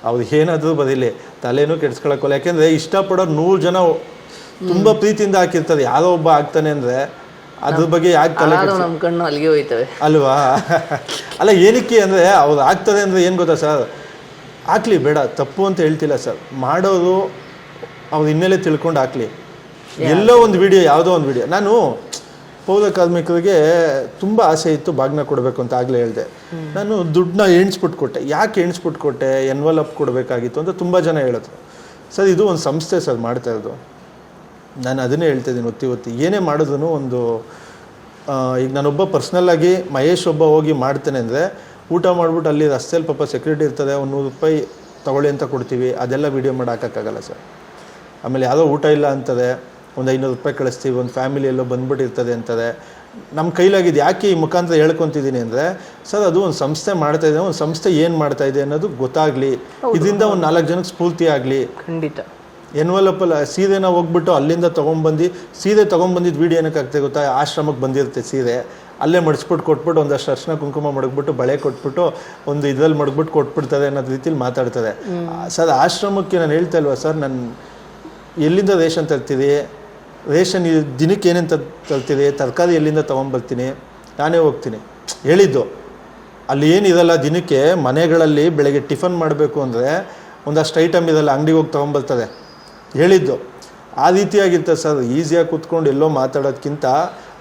ಅವ್ರು ಏನಾದರೂ ಬರೀಲಿ, ತಲೆನೂ ಕೆಡ್ಸ್ಕೊಳಕ್ಕೋಲ್ಲ. ಯಾಕೆಂದರೆ ಇಷ್ಟಪಡೋರು 100 ಜನ ತುಂಬ ಪ್ರೀತಿಯಿಂದ ಹಾಕಿರ್ತಾರೆ. ಯಾರೋ ಒಬ್ಬ ಆಗ್ತಾನೆ ಅಂದರೆ ಅದ್ರ ಬಗ್ಗೆ ಯಾಕೆ ತಲೆ ನಮ್ಮ ಕಣ್ಣು ಅಲ್ಲಿಗೆ ಹೋಯ್ತವೆ ಅಲ್ವಾ? ಅಲ್ಲ, ಏನಕ್ಕೆ ಅಂದರೆ ಅವ್ರು ಆಗ್ತದೆ ಅಂದರೆ ಏನು ಗೊತ್ತಾ ಸರ್, ಹಾಕ್ಲಿ, ಬೇಡ ತಪ್ಪು ಅಂತ ಹೇಳ್ತಿಲ್ಲ ಸರ್. ಮಾಡೋರು ಅವ್ರು ಹಿನ್ನೆಲೆ ತಿಳ್ಕೊಂಡು ಹಾಕ್ಲಿ. ಎಲ್ಲೋ ಒಂದು ವಿಡಿಯೋ, ಯಾವುದೋ ಒಂದು ವಿಡಿಯೋ. ನಾನು ಪೌರ ಕಾರ್ಮಿಕರಿಗೆ ತುಂಬ ಆಸೆ ಇತ್ತು ಬಾಗ್ನ ಕೊಡಬೇಕು ಅಂತ ಆಗಲೇ ಹೇಳಿದೆ. ನಾನು ದುಡ್ಡನ್ನ ಎಣಿಸ್ಬಿಟ್ಟು ಕೊಟ್ಟೆ. ಯಾಕೆ ಎಣಿಸ್ಬಿಟ್ಟು ಕೊಟ್ಟೆ, ಎನ್ವಲಪ್ ಕೊಡಬೇಕಾಗಿತ್ತು ಅಂತ ತುಂಬ ಜನ ಹೇಳಿದ್ರು. ಸರ್, ಇದು ಒಂದು ಸಂಸ್ಥೆ ಸರ್ ಮಾಡ್ತಾ ಇರೋದು. ನಾನು ಅದನ್ನೇ ಹೇಳ್ತಾಯಿದ್ದೀನಿ ಒತ್ತಿ ಏನೇ ಮಾಡಿದ್ರು ಒಂದು ಈಗ ನಾನೊಬ್ಬ ಪರ್ಸ್ನಲ್ಲಾಗಿ ಮಹೇಶ್ ಒಬ್ಬ ಹೋಗಿ ಮಾಡ್ತೇನೆ ಅಂದರೆ, ಊಟ ಮಾಡಿಬಿಟ್ಟು ಅಲ್ಲಿ ರಸ್ತೆಯಲ್ಲಿ ಪಾಪ ಸೆಕ್ಯೂರಿಟಿ ಇರ್ತದೆ, ಒಂದು 100 ರೂಪಾಯಿ ತೊಗೊಳ್ಳಿ ಅಂತ ಕೊಡ್ತೀವಿ, ಅದೆಲ್ಲ ವೀಡಿಯೋ ಮಾಡಿ ಹಾಕೋಕ್ಕಾಗಲ್ಲ ಸರ್. ಆಮೇಲೆ ಯಾವುದೋ ಊಟ ಇಲ್ಲ ಅಂತದೆ, ಒಂದು 500 ರೂಪಾಯಿ ಕಳಿಸ್ತೀವಿ, ಒಂದು ಫ್ಯಾಮಿಲಿ ಎಲ್ಲೋ ಬಂದ್ಬಿಟ್ಟಿರ್ತದೆ ಅಂತದೆ. ನಮ್ಮ ಕೈಲಾಗಿದ್ದು ಯಾಕೆ ಈ ಮುಖಾಂತರ ಹೇಳ್ಕೊತಿದ್ದೀನಿ ಅಂದರೆ, ಸರ್ ಅದು ಒಂದು ಸಂಸ್ಥೆ ಮಾಡ್ತಾಯಿದೆ, ಒಂದು ಸಂಸ್ಥೆ ಏನು ಮಾಡ್ತಾಯಿದೆ ಅನ್ನೋದು ಗೊತ್ತಾಗಲಿ, ಇದರಿಂದ ಒಂದು 4 ಜನಕ್ಕೆ ಸ್ಫೂರ್ತಿ ಆಗಲಿ. ಖಂಡಿತ. ಎನ್ವಲಪ್ಪಲ್ಲ ಸೀರೆನ ಹೋಗ್ಬಿಟ್ಟು ಅಲ್ಲಿಂದ ಸೀರೆ ತೊಗೊಂಬಂದಿದ್ದು ವೀಡಿಯೋ ಏನಕ್ಕೆ ಆಗ್ತದೆ ಗೊತ್ತಾ, ಆಶ್ರಮಕ್ಕೆ ಬಂದಿರುತ್ತೆ ಸೀರೆ, ಅಲ್ಲೇ ಮಡಿಸ್ಬಿಟ್ಟು ಕೊಟ್ಬಿಟ್ಟು ಒಂದಷ್ಟು ಅರ್ಶಿನ ಕುಂಕುಮ ಮಡಗ್ಬಿಟ್ಟು ಬಳೆ ಕೊಟ್ಬಿಟ್ಟು ಒಂದು ಇದ್ರಲ್ಲಿ ಮಡಗ್ಬಿಟ್ಟು ಕೊಟ್ಬಿಡ್ತದೆ ಅನ್ನೋದು ರೀತಿಲಿ ಮಾತಾಡ್ತದೆ ಸರ್. ಆಶ್ರಮಕ್ಕೆ ನಾನು ಹೇಳ್ತಾ ಇಲ್ವಾ ಸರ್, ನಾನು ಎಲ್ಲಿಂದ ರೇಷನ್ ತರ್ತೀರಿ, ರೇಷನ್ ದಿನಕ್ಕೆ ಏನೇನು ತರ್ತೀರಿ, ತರಕಾರಿ ಎಲ್ಲಿಂದ ತೊಗೊಂಬರ್ತೀನಿ, ನಾನೇ ಹೋಗ್ತೀನಿ ಹೇಳಿದ್ದು. ಅಲ್ಲಿ ಏನಿರಲ್ಲ, ದಿನಕ್ಕೆ ಮನೆಗಳಲ್ಲಿ ಬೆಳಗ್ಗೆ ಟಿಫನ್ ಮಾಡಬೇಕು ಅಂದರೆ ಒಂದಷ್ಟು ಐಟಮ್ ಇದೆಲ್ಲ ಅಂಗಡಿಗೆ ಹೋಗಿ ತೊಗೊಂಬರ್ತದೆ ಹೇಳಿದ್ದು. ಆ ರೀತಿಯಾಗಿರ್ತದೆ ಸರ್. ಈಸಿಯಾಗಿ ಕೂತ್ಕೊಂಡು ಎಲ್ಲೋ ಮಾತಾಡೋದಕ್ಕಿಂತ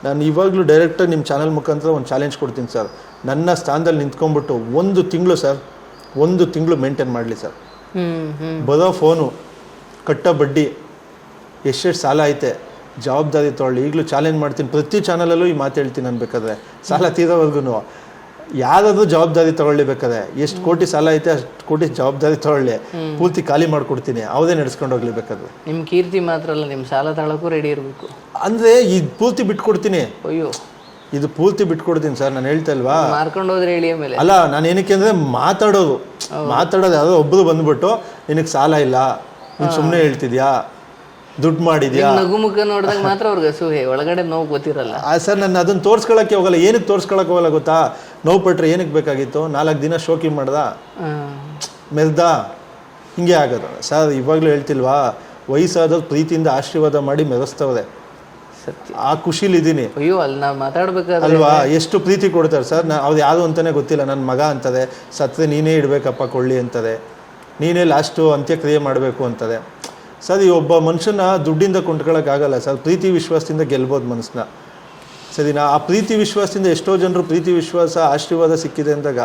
ನಾನು ಇವಾಗಲೂ ಡೈರೆಕ್ಟಾಗಿ ನಿಮ್ಮ ಚಾನಲ್ ಮುಖಾಂತರ ಒಂದು ಚಾಲೆಂಜ್ ಕೊಡ್ತೀನಿ ಸರ್. ನನ್ನ ಸ್ಥಾನದಲ್ಲಿ ನಿಂತ್ಕೊಂಡ್ಬಿಟ್ಟು 1 ತಿಂಗಳು ಸರ್, 1 ತಿಂಗಳು ಮೇಂಟೈನ್ ಮಾಡಲಿ ಸರ್. ಬರೋ ಫೋನು, ಕಟ್ಟೋ ಬಡ್ಡಿ, ಎಷ್ಟೆಷ್ಟು ಸಾಲ ಐತೆ, ಜವಾಬ್ದಾರಿ ತೊಗೊಳ್ಳಿ. ಈಗಲೂ ಚಾಲೆಂಜ್ ಮಾಡ್ತೀನಿ, ಪ್ರತಿ ಚಾನಲಲ್ಲೂ ಈ ಮಾತು ಹೇಳ್ತೀನಿ. ಅನ್ಬೇಕಾದ್ರೆ ಸಾಲ ತೀರೋವರೆಗೂ ಯಾರಾದರೂ ಜವಾಬ್ದಾರಿ ತೊಗೊಳ್ಳಿ. ಬೇಕಾದ್ರೆ ಎಷ್ಟು ಕೋಟಿ ಸಾಲ ಐತೆ ಅಷ್ಟು ಕೋಟಿ ಜವಾಬ್ದಾರಿ ತೊಗೊಳ್ಳಿ, ಪೂರ್ತಿ ಖಾಲಿ ಮಾಡಿಕೊಡ್ತೀನಿ, ಅವದೇ ನಡೆಸ್ಕೊಂಡು ಹೋಗ್ಲಿ. ಬೇಕಾದ್ರೆ ನಿಮ್ಮ ಕೀರ್ತಿ ಮಾತ್ರ ಅಲ್ಲ, ನಿಮ್ಮ ಸಾಲ ತಾಳಕ್ಕೂ ರೆಡಿ ಇರಬೇಕು. ಅಂದರೆ ಇದು ಪೂರ್ತಿ ಬಿಟ್ಕೊಡ್ತೀನಿ. ಅಯ್ಯೋ, ಇದು ಪೂರ್ತಿ ಬಿಟ್ಕೊಡ್ತೀನಿ ಸರ್. ನಾನು ಹೇಳ್ತಾ ಇಲ್ವಾ, ಮಾರ್ಕೊಂಡು ಹೋದ್ರೆ ಹೇಳಿ ಆಮೇಲೆ. ಅಲ್ಲ, ನಾನು ಏನಕ್ಕೆ ಅಂದರೆ ಮಾತಾಡೋದು ಯಾವುದೋ ಒಬ್ಬರು ಬಂದ್ಬಿಟ್ಟು ನಿನಗೆ ಸಾಲ ಇಲ್ಲ, ನೀನು ಸುಮ್ಮನೆ ಹೇಳ್ತಿದ್ಯಾ, ದುಡ್ಡು ಮಾಡಿದ್ಯಾ, ನಗುಮುಖ ನೋಡಿದಾಗ ಮಾತ್ರ ಅವ್ರಿಗೆ ಅಸೂಹೆ, ಒಳಗಡೆ ನೋವು ಗೊತ್ತಿರಲ್ಲ. ಸರ್, ನಾನು ಅದನ್ನು ತೋರಿಸ್ಕೊಳಕ್ಕೆ ಹೋಗಲ್ಲ. ಏನಕ್ಕೆ ತೋರಿಸ್ಕೊಳಕ್ಕೆ ಹೋಗಲ್ಲ ಗೊತ್ತಾ, ನೋವು ಪಟ್ರೆ ಏನಕ್ಕೆ ಬೇಕಾಗಿತ್ತು, 4 ದಿನ ಶೋಕಿ ಮಾಡ್ದ, ಮೆರ್ದ, ಹಿಂಗೆ ಆಗೋದು ಸರ್. ಇವಾಗಲೂ ಹೇಳ್ತಿಲ್ವಾ, ವಯಸ್ಸಾದವ್ರು ಪ್ರೀತಿಯಿಂದ ಆಶೀರ್ವಾದ ಮಾಡಿ ಮೆರೆಸ್ತವ್ರೆ. ಸತ್ಯ. ಆ ಖುಷಿಲಿದ್ದೀನಿ. ಅಯ್ಯೋ, ಅಲ್ಲಿ ನಾವು ಮಾತಾಡ್ಬೇಕಾದ್ರೆ ಅಲ್ವಾ, ಎಷ್ಟು ಪ್ರೀತಿ ಕೊಡ್ತಾರೆ ಸರ್. ಅವ್ರು ಯಾವುದು ಅಂತಲೇ ಗೊತ್ತಿಲ್ಲ. ನನ್ನ ಮಗ ಅಂತದೆ, ಸತ್ರೆ ನೀನೇ ಇಡಬೇಕಪ್ಪ ಕೊಳ್ಳಿ ಅಂತದೆ, ನೀನೇ ಲಾಸ್ಟು ಅಂತ್ಯಕ್ರಿಯೆ ಮಾಡಬೇಕು ಅಂತದೆ. ಸರ್, ಈ ಒಬ್ಬ ಮನುಷ್ಯನ ದುಡ್ಡಿಂದ ಕೊಂಡ್ಕೊಳ್ಳೋಕ್ಕಾಗಲ್ಲ ಸರ್. ಪ್ರೀತಿ ವಿಶ್ವಾಸದಿಂದ ಗೆಲ್ಬೋದು ಮನಸ್ಸನ್ನ, ಸರಿನಾ? ಆ ಪ್ರೀತಿ ವಿಶ್ವಾಸದಿಂದ ಎಷ್ಟೋ ಜನರು ಪ್ರೀತಿ ವಿಶ್ವಾಸ ಆಶೀರ್ವಾದ ಸಿಕ್ಕಿದೆ ಅಂದಾಗ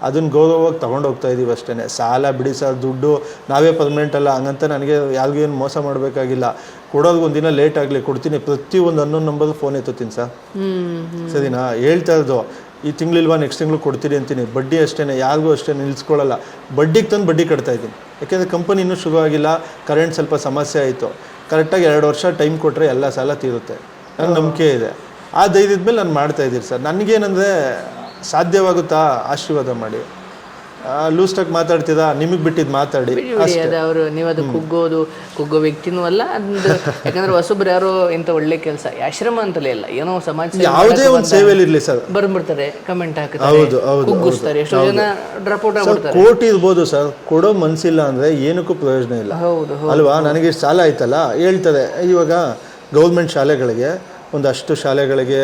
ಅದನ್ನು ಗೌರವವಾಗಿ ತೊಗೊಂಡೋಗ್ತಾ ಇದ್ದೀವಿ ಅಷ್ಟೇ. ಸಾಲ ಬಿಡಿ ಸರ್, ದುಡ್ಡು ನಾವೇ ಪರ್ಮನೆಂಟ್ ಅಲ್ಲ, ಹಂಗಂತ ನನಗೆ ಯಾರಿಗೂ ಏನು ಮೋಸ ಮಾಡಬೇಕಾಗಿಲ್ಲ. ಕೊಡೋದು ಒಂದಿನ ಲೇಟ್ ಆಗಲಿ ಕೊಡ್ತೀನಿ, ಪ್ರತಿಯೊಂದು 11 ನಂಬರ್ ಫೋನ್ ಎತ್ತುತ್ತೀನಿ ಸರ್, ಸರಿನಾ? ಹೇಳ್ತಾ ಇರೋದು, ಈ ತಿಂಗಳಿಲ್ವಾ ನೆಕ್ಸ್ಟ್ ತಿಂಗಳು ಕೊಡ್ತೀನಿ ಅಂತೀನಿ. ಬಡ್ಡಿ ಅಷ್ಟೇ, ಯಾರಿಗೂ ಅಷ್ಟೇ ನಿಲ್ಲಿಸ್ಕೊಳ್ಳಲ್ಲ. ಬಡ್ಡಿಗೆ ತಂದು ಬಡ್ಡಿ ಕಟ್ತಾ ಇದ್ದೀನಿ. ಯಾಕೆಂದರೆ ಕಂಪನಿ ಇನ್ನೂ ಶುರುವಾಗಿಲ್ಲ, ಕರೆಂಟ್ ಸ್ವಲ್ಪ ಸಮಸ್ಯೆ ಆಯಿತು. ಕರೆಕ್ಟಾಗಿ 2 ವರ್ಷ ಟೈಮ್ ಕೊಟ್ಟರೆ ಎಲ್ಲ ಸಾಲ ತೀರುತ್ತೆ, ನನಗೆ ನಂಬಿಕೆ ಇದೆ. ಆ ಧೈರ್ಯದ ಮೇಲೆ ನಾನು ಮಾಡ್ತಾಯಿದ್ದೀನಿ ಸರ್. ನನಗೇನಂದರೆ ಸಾಧ್ಯವಾಗುತ್ತಾ, ಆಶೀರ್ವಾದ ಮಾಡಿ. ಲೂಸ್ಟಾಗಿ ಮಾತಾಡ್ತಿದ್ದ, ನಿಮಗೆ ಬಿಟ್ಟಿದ್ದು ಮಾತಾಡಿ. ಅವರು ನೀವು ಅದು ಕುಗ್ಗೋ ವ್ಯಕ್ತಿನೂ ಅಲ್ಲ. ಅದು ಯಾಕಂದ್ರೆ ಹೊಸಬ್ರು ಯಾರೋ ಇಂಥ ಒಳ್ಳೆ ಕೆಲಸ, ಆಶ್ರಮ ಅಂತಲೇ ಇಲ್ಲ, ಏನೋ ಸಮಾಜ ಯಾವುದೇ ಒಂದು ಸೇವೆಯಲ್ಲಿ ಇರಲಿ ಸರ್, ಬರ್ಬಿಡ್ತಾರೆ, ಕಮೆಂಟ್ ಹಾಕ್ತಾರೆ, ಕುಗ್ಗಿಸ್ತಾರೆ, ಎಷ್ಟೋ ಜನ ಡ್ರಾಪ್ ಔಟ್ ಆಗ್ಬಿಡ್ತಾರೆ. ಕೋಟಿ ಇರ್ಬೋದು ಸರ್, ಕೊಡೋ ಮನಸ್ಸಿಲ್ಲ ಅಂದರೆ ಏನಕ್ಕೂ ಪ್ರಯೋಜನ ಇಲ್ಲ. ಹೌದು ಅಲ್ವಾ? ನನಗೆ ಸಾಲ ಆಯ್ತಲ್ಲ ಹೇಳ್ತಾರೆ. ಇವಾಗ ಗೌರ್ಮೆಂಟ್ ಶಾಲೆಗಳಿಗೆ ಒಂದಷ್ಟು ಶಾಲೆಗಳಿಗೆ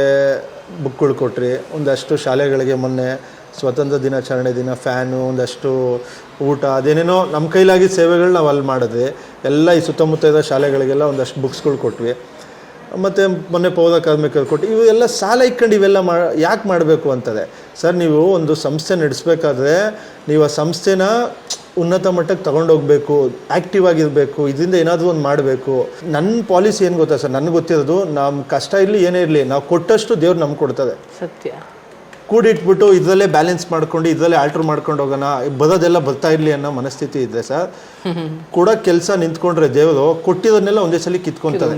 ಬುಕ್ಗಳು ಕೊಟ್ರಿ, ಒಂದಷ್ಟು ಶಾಲೆಗಳಿಗೆ ಮೊನ್ನೆ ಸ್ವಾತಂತ್ರ್ಯ ದಿನಾಚರಣೆ ದಿನ ಫ್ಯಾನು, ಒಂದಷ್ಟು ಊಟ, ಅದೇನೇನೋ ನಮ್ಮ ಕೈಲಾಗಿದ್ದ ಸೇವೆಗಳು ನಾವು ಅಲ್ಲಿ ಮಾಡಿದ್ವಿ. ಎಲ್ಲ ಈ ಸುತ್ತಮುತ್ತ ಇರೋ ಶಾಲೆಗಳಿಗೆಲ್ಲ ಒಂದಷ್ಟು ಬುಕ್ಸ್ಗಳು ಕೊಟ್ವಿ. ಮತ್ತು ಮೊನ್ನೆ ಪೌರ ಕಾರ್ಮಿಕರು ಕೊಟ್ಟು ಇವೆಲ್ಲ ಸಾಲ ಇಟ್ಕೊಂಡು ಇವೆಲ್ಲ ಯಾಕೆ ಮಾಡಬೇಕು ಅಂತದೆ. ಸರ್, ನೀವು ಒಂದು ಸಂಸ್ಥೆ ನಡೆಸಬೇಕಾದ್ರೆ ನೀವು ಆ ಸಂಸ್ಥೆನ ಉನ್ನತ ಮಟ್ಟಕ್ಕೆ ತೊಗೊಂಡೋಗ್ಬೇಕು, ಆ್ಯಕ್ಟಿವ್ ಆಗಿರಬೇಕು, ಇದರಿಂದ ಏನಾದರೂ ಒಂದು ಮಾಡಬೇಕು. ನನ್ನ ಪಾಲಿಸಿ ಏನು ಗೊತ್ತಾ ಸರ್, ನನಗೆ ಗೊತ್ತಿರೋದು ನಮ್ಮ ಕಷ್ಟ ಇರಲಿ ಏನೇ ಇರಲಿ, ನಾವು ಕೊಟ್ಟಷ್ಟು ದೇವ್ರು ನಮ್ಗೆ ಕೊಡ್ತದೆ. ಸತ್ಯ. ಕೂಡಿಟ್ಬಿಟ್ಟು ಇದರಲ್ಲೇ ಬ್ಯಾಲೆನ್ಸ್ ಮಾಡ್ಕೊಂಡು ಇದರಲ್ಲೇ ಆಲ್ಟ್ರ್ ಮಾಡ್ಕೊಂಡು ಹೋಗೋಣ, ಬರೋದೆಲ್ಲ ಬರ್ತಾ ಇರಲಿ ಅನ್ನೋ ಮನಸ್ಥಿತಿ ಇದೆ ಸರ್. ಕೊಡೋ ಕೆಲಸ ನಿಂತ್ಕೊಂಡ್ರೆ ದೇವರು ಕೊಟ್ಟಿರೋದನ್ನೆಲ್ಲ ಒಂದೇ ಸಲ ಕಿತ್ಕೊತಾರೆ.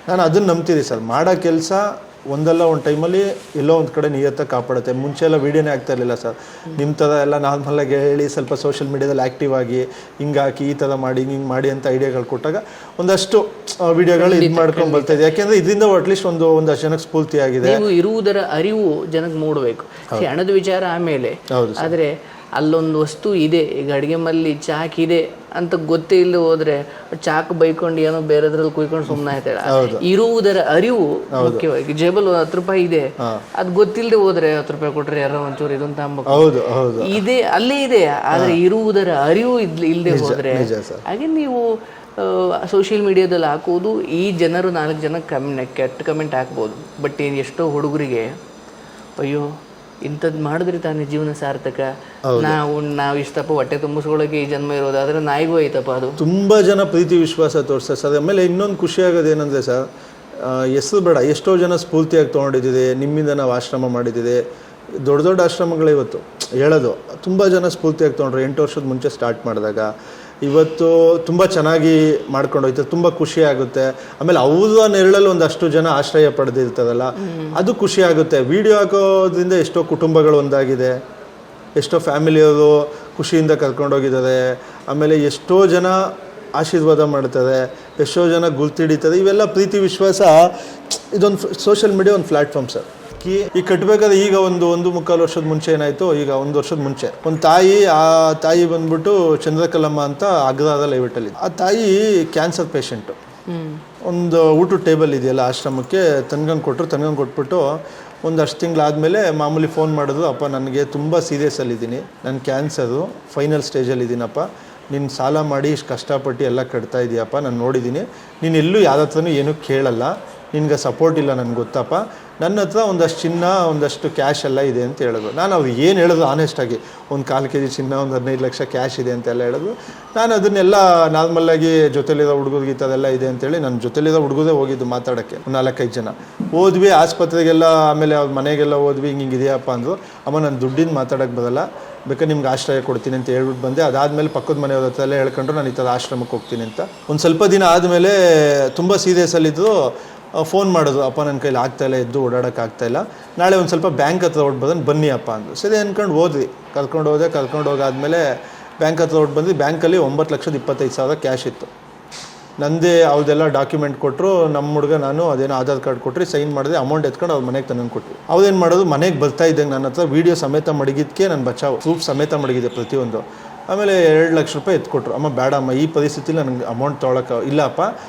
ನಾನು ಅದನ್ನು ನಂಬ್ತೀನಿ ಸರ್. ಮಾಡೋ ಕೆಲಸ ಒಂದಲ್ಲ ಒಂದು ಟೈಮಲ್ಲಿ ಎಲ್ಲೋ ಒಂದು ಕಡೆ ನಿಯತ್ತಾಗಿ ಕಾಪಾಡುತ್ತೆ. ಮುಂಚೆ ಎಲ್ಲ ವೀಡಿಯೋನೇ ಆಗ್ತಾ ಇರಲಿಲ್ಲ ಸರ್. ನಿಮ್ಮ ಥರ ಎಲ್ಲ ನಾರ್ಮಲಾಗಿ ಹೇಳಿ ಸ್ವಲ್ಪ ಸೋಷಿಯಲ್ ಮೀಡಿಯಾದಲ್ಲಿ ಆ್ಯಕ್ಟಿವ್ ಆಗಿ ಹಿಂಗೆ ಹಾಕಿ ಈ ಥರ ಮಾಡಿ ಹಿಂಗೆ ಮಾಡಿ ಅಂತ ಐಡಿಯಾಗಳು ಕೊಟ್ಟಾಗ ಒಂದಷ್ಟು ವೀಡಿಯೋಗಳು ಇದು ಮಾಡ್ಕೊಂಡು ಬರ್ತಾಯಿದೆ. ಯಾಕೆಂದರೆ ಇದರಿಂದ ಅಟ್ಲೀಸ್ಟ್ ಒಂದಷ್ಟು ಜನಕ್ಕೆ ಸ್ಫೂರ್ತಿ ಆಗಿದೆ. ನೀವು ಇರುವುದರ ಅರಿವು ಜನಕ್ಕೆ ಮೂಡಬೇಕು. ಹಣದ ವಿಚಾರ ಆಮೇಲೆ, ಆದರೆ ಅಲ್ಲೊಂದು ವಸ್ತು ಇದೆ, ಈಗ ಅಡುಗೆ ಮಲ್ಲಿ ಚಾಕ್ ಇದೆ ಅಂತ ಗೊತ್ತೇ ಇಲ್ಲ ಹೋದ್ರೆ ಚಾಕ್ ಬೈಕೊಂಡು ಏನೋ ಬೇರೆದ್ರಲ್ಲಿ ಕುಯ್ಕೊಂಡು ಸುಮ್ಮನೆ ಆಯ್ತಾಳ. ಇರುವುದರ ಅರಿವು ಮುಖ್ಯವಾಗಿ. ಜೇಬಲ್ 10 ರೂಪಾಯಿ ಇದೆ, ಅದು ಗೊತ್ತಿಲ್ಲದೆ ಹೋದ್ರೆ 10 ರೂಪಾಯಿ ಕೊಟ್ರೆ ಯಾರೋ ಒಂಚೂರು ಇದೊಂದು ತಾಂಬ ಇದೆ, ಅಲ್ಲೇ ಇದೆ. ಆದ್ರೆ ಇರುವುದರ ಅರಿವು ಇಲ್ಲದೆ ಹೋದ್ರೆ, ಹಾಗೆ ನೀವು ಸೋಷಿಯಲ್ ಮೀಡಿಯಾದಲ್ಲಿ ಹಾಕುವುದು, ಈ ಜನರು 4 ಜನ ಕೆಟ್ಟ ಕಮೆಂಟ್ ಹಾಕ್ಬೋದು. ಬಟ್ ಎಷ್ಟೋ ಹುಡುಗರಿಗೆ ಅಯ್ಯೋ ಇಂಥದ್ದು ಮಾಡಿದ್ರೆ ತಾನೇ ಜೀವನ ಸಾರ್ಥಕ, ನಾವು ಇಷ್ಟಪ್ಪ ಹೊಟ್ಟೆ ತುಂಬಿಸ್ಕೊಳ್ಳೋಕೆ ಈ ಜನ್ಮ ಇರೋದಾದ್ರೆ ನಾಯಿಗೂ ಐತಪ್ಪ. ಅದು ತುಂಬ ಜನ ಪ್ರೀತಿ ವಿಶ್ವಾಸ ತೋರಿಸ್ತಾರೆ ಸರ್. ಆಮೇಲೆ ಇನ್ನೊಂದು ಖುಷಿ ಆಗೋದು ಏನಂದರೆ ಸರ್, ಹೆಸರು ಬೇಡ, ಎಷ್ಟೋ ಜನ ಸ್ಫೂರ್ತಿಯಾಗಿ ತೊಗೊಂಡಿದ್ದಿದೆ. ನಿಮ್ಮಿಂದ ನಾವು ಆಶ್ರಮ ಮಾಡಿದ್ದಿದೆ, ದೊಡ್ಡ ದೊಡ್ಡ ಆಶ್ರಮಗಳು ಇವತ್ತು ಹೇಳೋದು ತುಂಬ ಜನ ಸ್ಫೂರ್ತಿಯಾಗಿ ತೊಗೊಂಡ್ರು. 8 ವರ್ಷದ ಮುಂಚೆ ಸ್ಟಾರ್ಟ್ ಮಾಡಿದಾಗ ಇವತ್ತು ತುಂಬ ಚೆನ್ನಾಗಿ ಮಾಡ್ಕೊಂಡು ಹೋಯ್ತಾರೆ. ತುಂಬ ಖುಷಿ ಆಗುತ್ತೆ. ಆಮೇಲೆ ಅವ್ರ ನೆರಳಲ್ಲಿ ಒಂದಷ್ಟು ಜನ ಆಶ್ರಯ ಪಡೆದಿರ್ತದಲ್ಲ, ಅದು ಖುಷಿ ಆಗುತ್ತೆ. ವಿಡಿಯೋ ಹಾಕೋದ್ರಿಂದ ಎಷ್ಟೋ ಕುಟುಂಬಗಳು ಒಂದಾಗಿದೆ, ಎಷ್ಟೋ ಫ್ಯಾಮಿಲಿಯವರು ಖುಷಿಯಿಂದ ಕರ್ಕೊಂಡೋಗಿದ್ದಾರೆ. ಆಮೇಲೆ ಎಷ್ಟೋ ಜನ ಆಶೀರ್ವಾದ ಮಾಡ್ತಾರೆ, ಎಷ್ಟೋ ಜನ ಗುರ್ತಿಡಿತಾರೆ. ಇವೆಲ್ಲ ಪ್ರೀತಿ ವಿಶ್ವಾಸ. ಇದೊಂದು ಸೋಷಿಯಲ್ ಮೀಡಿಯಾ ಒಂದು ಪ್ಲ್ಯಾಟ್ಫಾರ್ಮ್ ಸರ್. ಈ ಕಟ್ಟಬೇಕಾದ್ರೆ ಈಗ 1.25 ವರ್ಷದ ಮುಂಚೆ ಏನಾಯಿತು, ಈಗ 1 ವರ್ಷದ ಮುಂಚೆ ಒಂದು ತಾಯಿ ಬಂದ್ಬಿಟ್ಟು ಚಂದ್ರಕಲಮ್ಮ ಅಂತ ಅಗ್ರಹಾರ ಲೈವಟಲ್ಲಿ. ಆ ತಾಯಿ ಕ್ಯಾನ್ಸರ್ ಪೇಷಂಟು. ಒಂದು ಊಟದ ಟೇಬಲ್ ಇದೆಯಲ್ಲ ಆಶ್ರಮಕ್ಕೆ ತನ್ಗಂಗೆ ಕೊಟ್ಬಿಟ್ಟು ಒಂದಷ್ಟು ತಿಂಗಳಾದಮೇಲೆ ಮಾಮೂಲಿ ಫೋನ್ ಮಾಡಿದ್ರು, ಅಪ್ಪ ನನಗೆ ತುಂಬ ಸೀರಿಯಸ್ಸಲ್ಲಿದ್ದೀನಿ, ನನ್ನ ಕ್ಯಾನ್ಸರು ಫೈನಲ್ ಸ್ಟೇಜಲ್ಲಿದ್ದೀನಪ್ಪ, ನೀನು ಸಾಲ ಮಾಡಿ ಇಷ್ಟು ಕಷ್ಟಪಟ್ಟು ಎಲ್ಲ ಕಟ್ತಾ ಇದೆಯಪ್ಪ, ನಾನು ನೋಡಿದ್ದೀನಿ, ನೀನು ಎಲ್ಲೂ ಯಾರ ಹತ್ರನೂ ಏನೂ ಕೇಳಲ್ಲ, ನಿನ್ಗೆ ಸಪೋರ್ಟ್ ಇಲ್ಲ ನನಗೆ ಗೊತ್ತಪ್ಪ, ನನ್ನ ಹತ್ರ ಒಂದಷ್ಟು ಚಿನ್ನ ಒಂದಷ್ಟು ಕ್ಯಾಶ್ ಎಲ್ಲ ಇದೆ ಅಂತ ಹೇಳಿದ್ರು. ನಾನು ಅವ್ರು ಏನು ಹೇಳಿದ್ರು ಆನೆಸ್ಟಾಗಿ, ಒಂದು 4 kg ಚಿನ್ನ, ಒಂದು 15 ಲಕ್ಷ ಕ್ಯಾಶ್ ಇದೆ ಅಂತೆಲ್ಲ ಹೇಳಿದ್ರು. ನಾನು ಅದನ್ನೆಲ್ಲ ನಾರ್ಮಲ್ಲಾಗಿ ಜೊತೆಲಿರೋ ಹುಡುಗರಿಗೆ ಈ ಥರ ಎಲ್ಲ ಇದೆ ಅಂತೇಳಿ ನನ್ನ ಜೊತೆಲಿರೋ ಹುಡುಗರೇ ಹೋಗಿದ್ದು ಮಾತಾಡೋಕ್ಕೆ, 4-5 ಜನ ಹೋದ್ವಿ. ಆಸ್ಪತ್ರೆಗೆಲ್ಲ ಆಮೇಲೆ ಅವ್ರ ಮನೆಗೆಲ್ಲ ಹೋದ್ವಿ. ಹಿಂಗೆ ಇದೆಯಪ್ಪ ಅಂದರು. ಅಮ್ಮ ನಾನು ದುಡ್ಡಿನ ಮಾತಾಡೋಕ್ಕೆ ಬರಲ್ಲ, ಬೇಕಾದ್ರೆ ನಿಮ್ಗೆ ಆಶ್ರಯ ಕೊಡ್ತೀನಿ ಅಂತ ಹೇಳ್ಬಿಟ್ಟು ಬಂದೆ. ಅದಾದಮೇಲೆ ಪಕ್ಕದ ಮನೆಯವ್ರ ಹತ್ರ ಎಲ್ಲ ಹೇಳ್ಕೊಂಡ್ರು ನಾನು ಈ ಥರ ಆಶ್ರಮಕ್ಕೆ ಹೋಗ್ತೀನಿ ಅಂತ. ಒಂದು ಸ್ವಲ್ಪ ದಿನ ಆದಮೇಲೆ ತುಂಬ ಸೀರಿಯಸ್ಸಲ್ಲಿದ್ದು ಫೋನ್ ಮಾಡೋದು, ಅಪ್ಪ ನನ್ನ ಕೈಲಿ ಆಗ್ತಾಯಿಲ್ಲ, ಎದ್ದು ಓಡಾಡೋಕ್ಕಾಗ್ತಾಯಿಲ್ಲ, ನಾಳೆ ಒಂದು ಸ್ವಲ್ಪ ಬ್ಯಾಂಕ್ ಹತ್ರ ಹೊರಟು ಬನ್ನಿ ಅಪ್ಪ ಅಂದರು. ಸರಿ ಅಂದ್ಕೊಂಡು ಹೋದ್ವಿ. ಕರ್ಕೊಂಡು ಹೋಗಾದ್ಮೇಲೆ ಬ್ಯಾಂಕ್ ಹತ್ರ ಹೊರಟು ಬಂದ್ವಿ. ಬ್ಯಾಂಕಲ್ಲಿ 9,25,000 ಕ್ಯಾಶ್ ಇತ್ತು. ನಂದೇ ಅವ್ರದ್ದೆಲ್ಲ ಡಾಕ್ಯುಮೆಂಟ್ ಕೊಟ್ಟರು. ನಮ್ಮ ಹುಡುಗ ನಾನು ಅದೇನೋ ಆಧಾರ್ ಕಾರ್ಡ್ ಕೊಟ್ಟರೆ ಸೈನ್ ಮಾಡಿದೆ, ಅಮೌಂಟ್ ಎತ್ಕೊಂಡು ಅವ್ರ ಮನೆಗೆ ತಂದು ಕೊಟ್ವಿ. ಅವ್ರೇನು ಮಾಡೋದು, ಮನೆಗೆ ಬರ್ತಾ ಇದ್ದಂಗೆ ನನ್ನ ಹತ್ರ ವೀಡಿಯೋ ಸಮೇತ ಮಡಗಿದ್ದಕ್ಕೆ ನಾನು ಬಚಾವ್ ಪ್ರೂಫ್ ಸಮೇತ ಮಡಗಿದೆ ಪ್ರತಿಯೊಂದು. ಆಮೇಲೆ 2 ಲಕ್ಷ ರೂಪಾಯಿ ಎತ್ಕೊಟ್ರು. ಅಮ್ಮ ಬೇಡಮ್ಮ, ಈ ಪರಿಸ್ಥಿತಿಲಿ ನನಗೆ ಅಮೌಂಟ್ ತೊಗೊಳಕ್ಕೆ ಇಲ್ಲಪ್ಪ,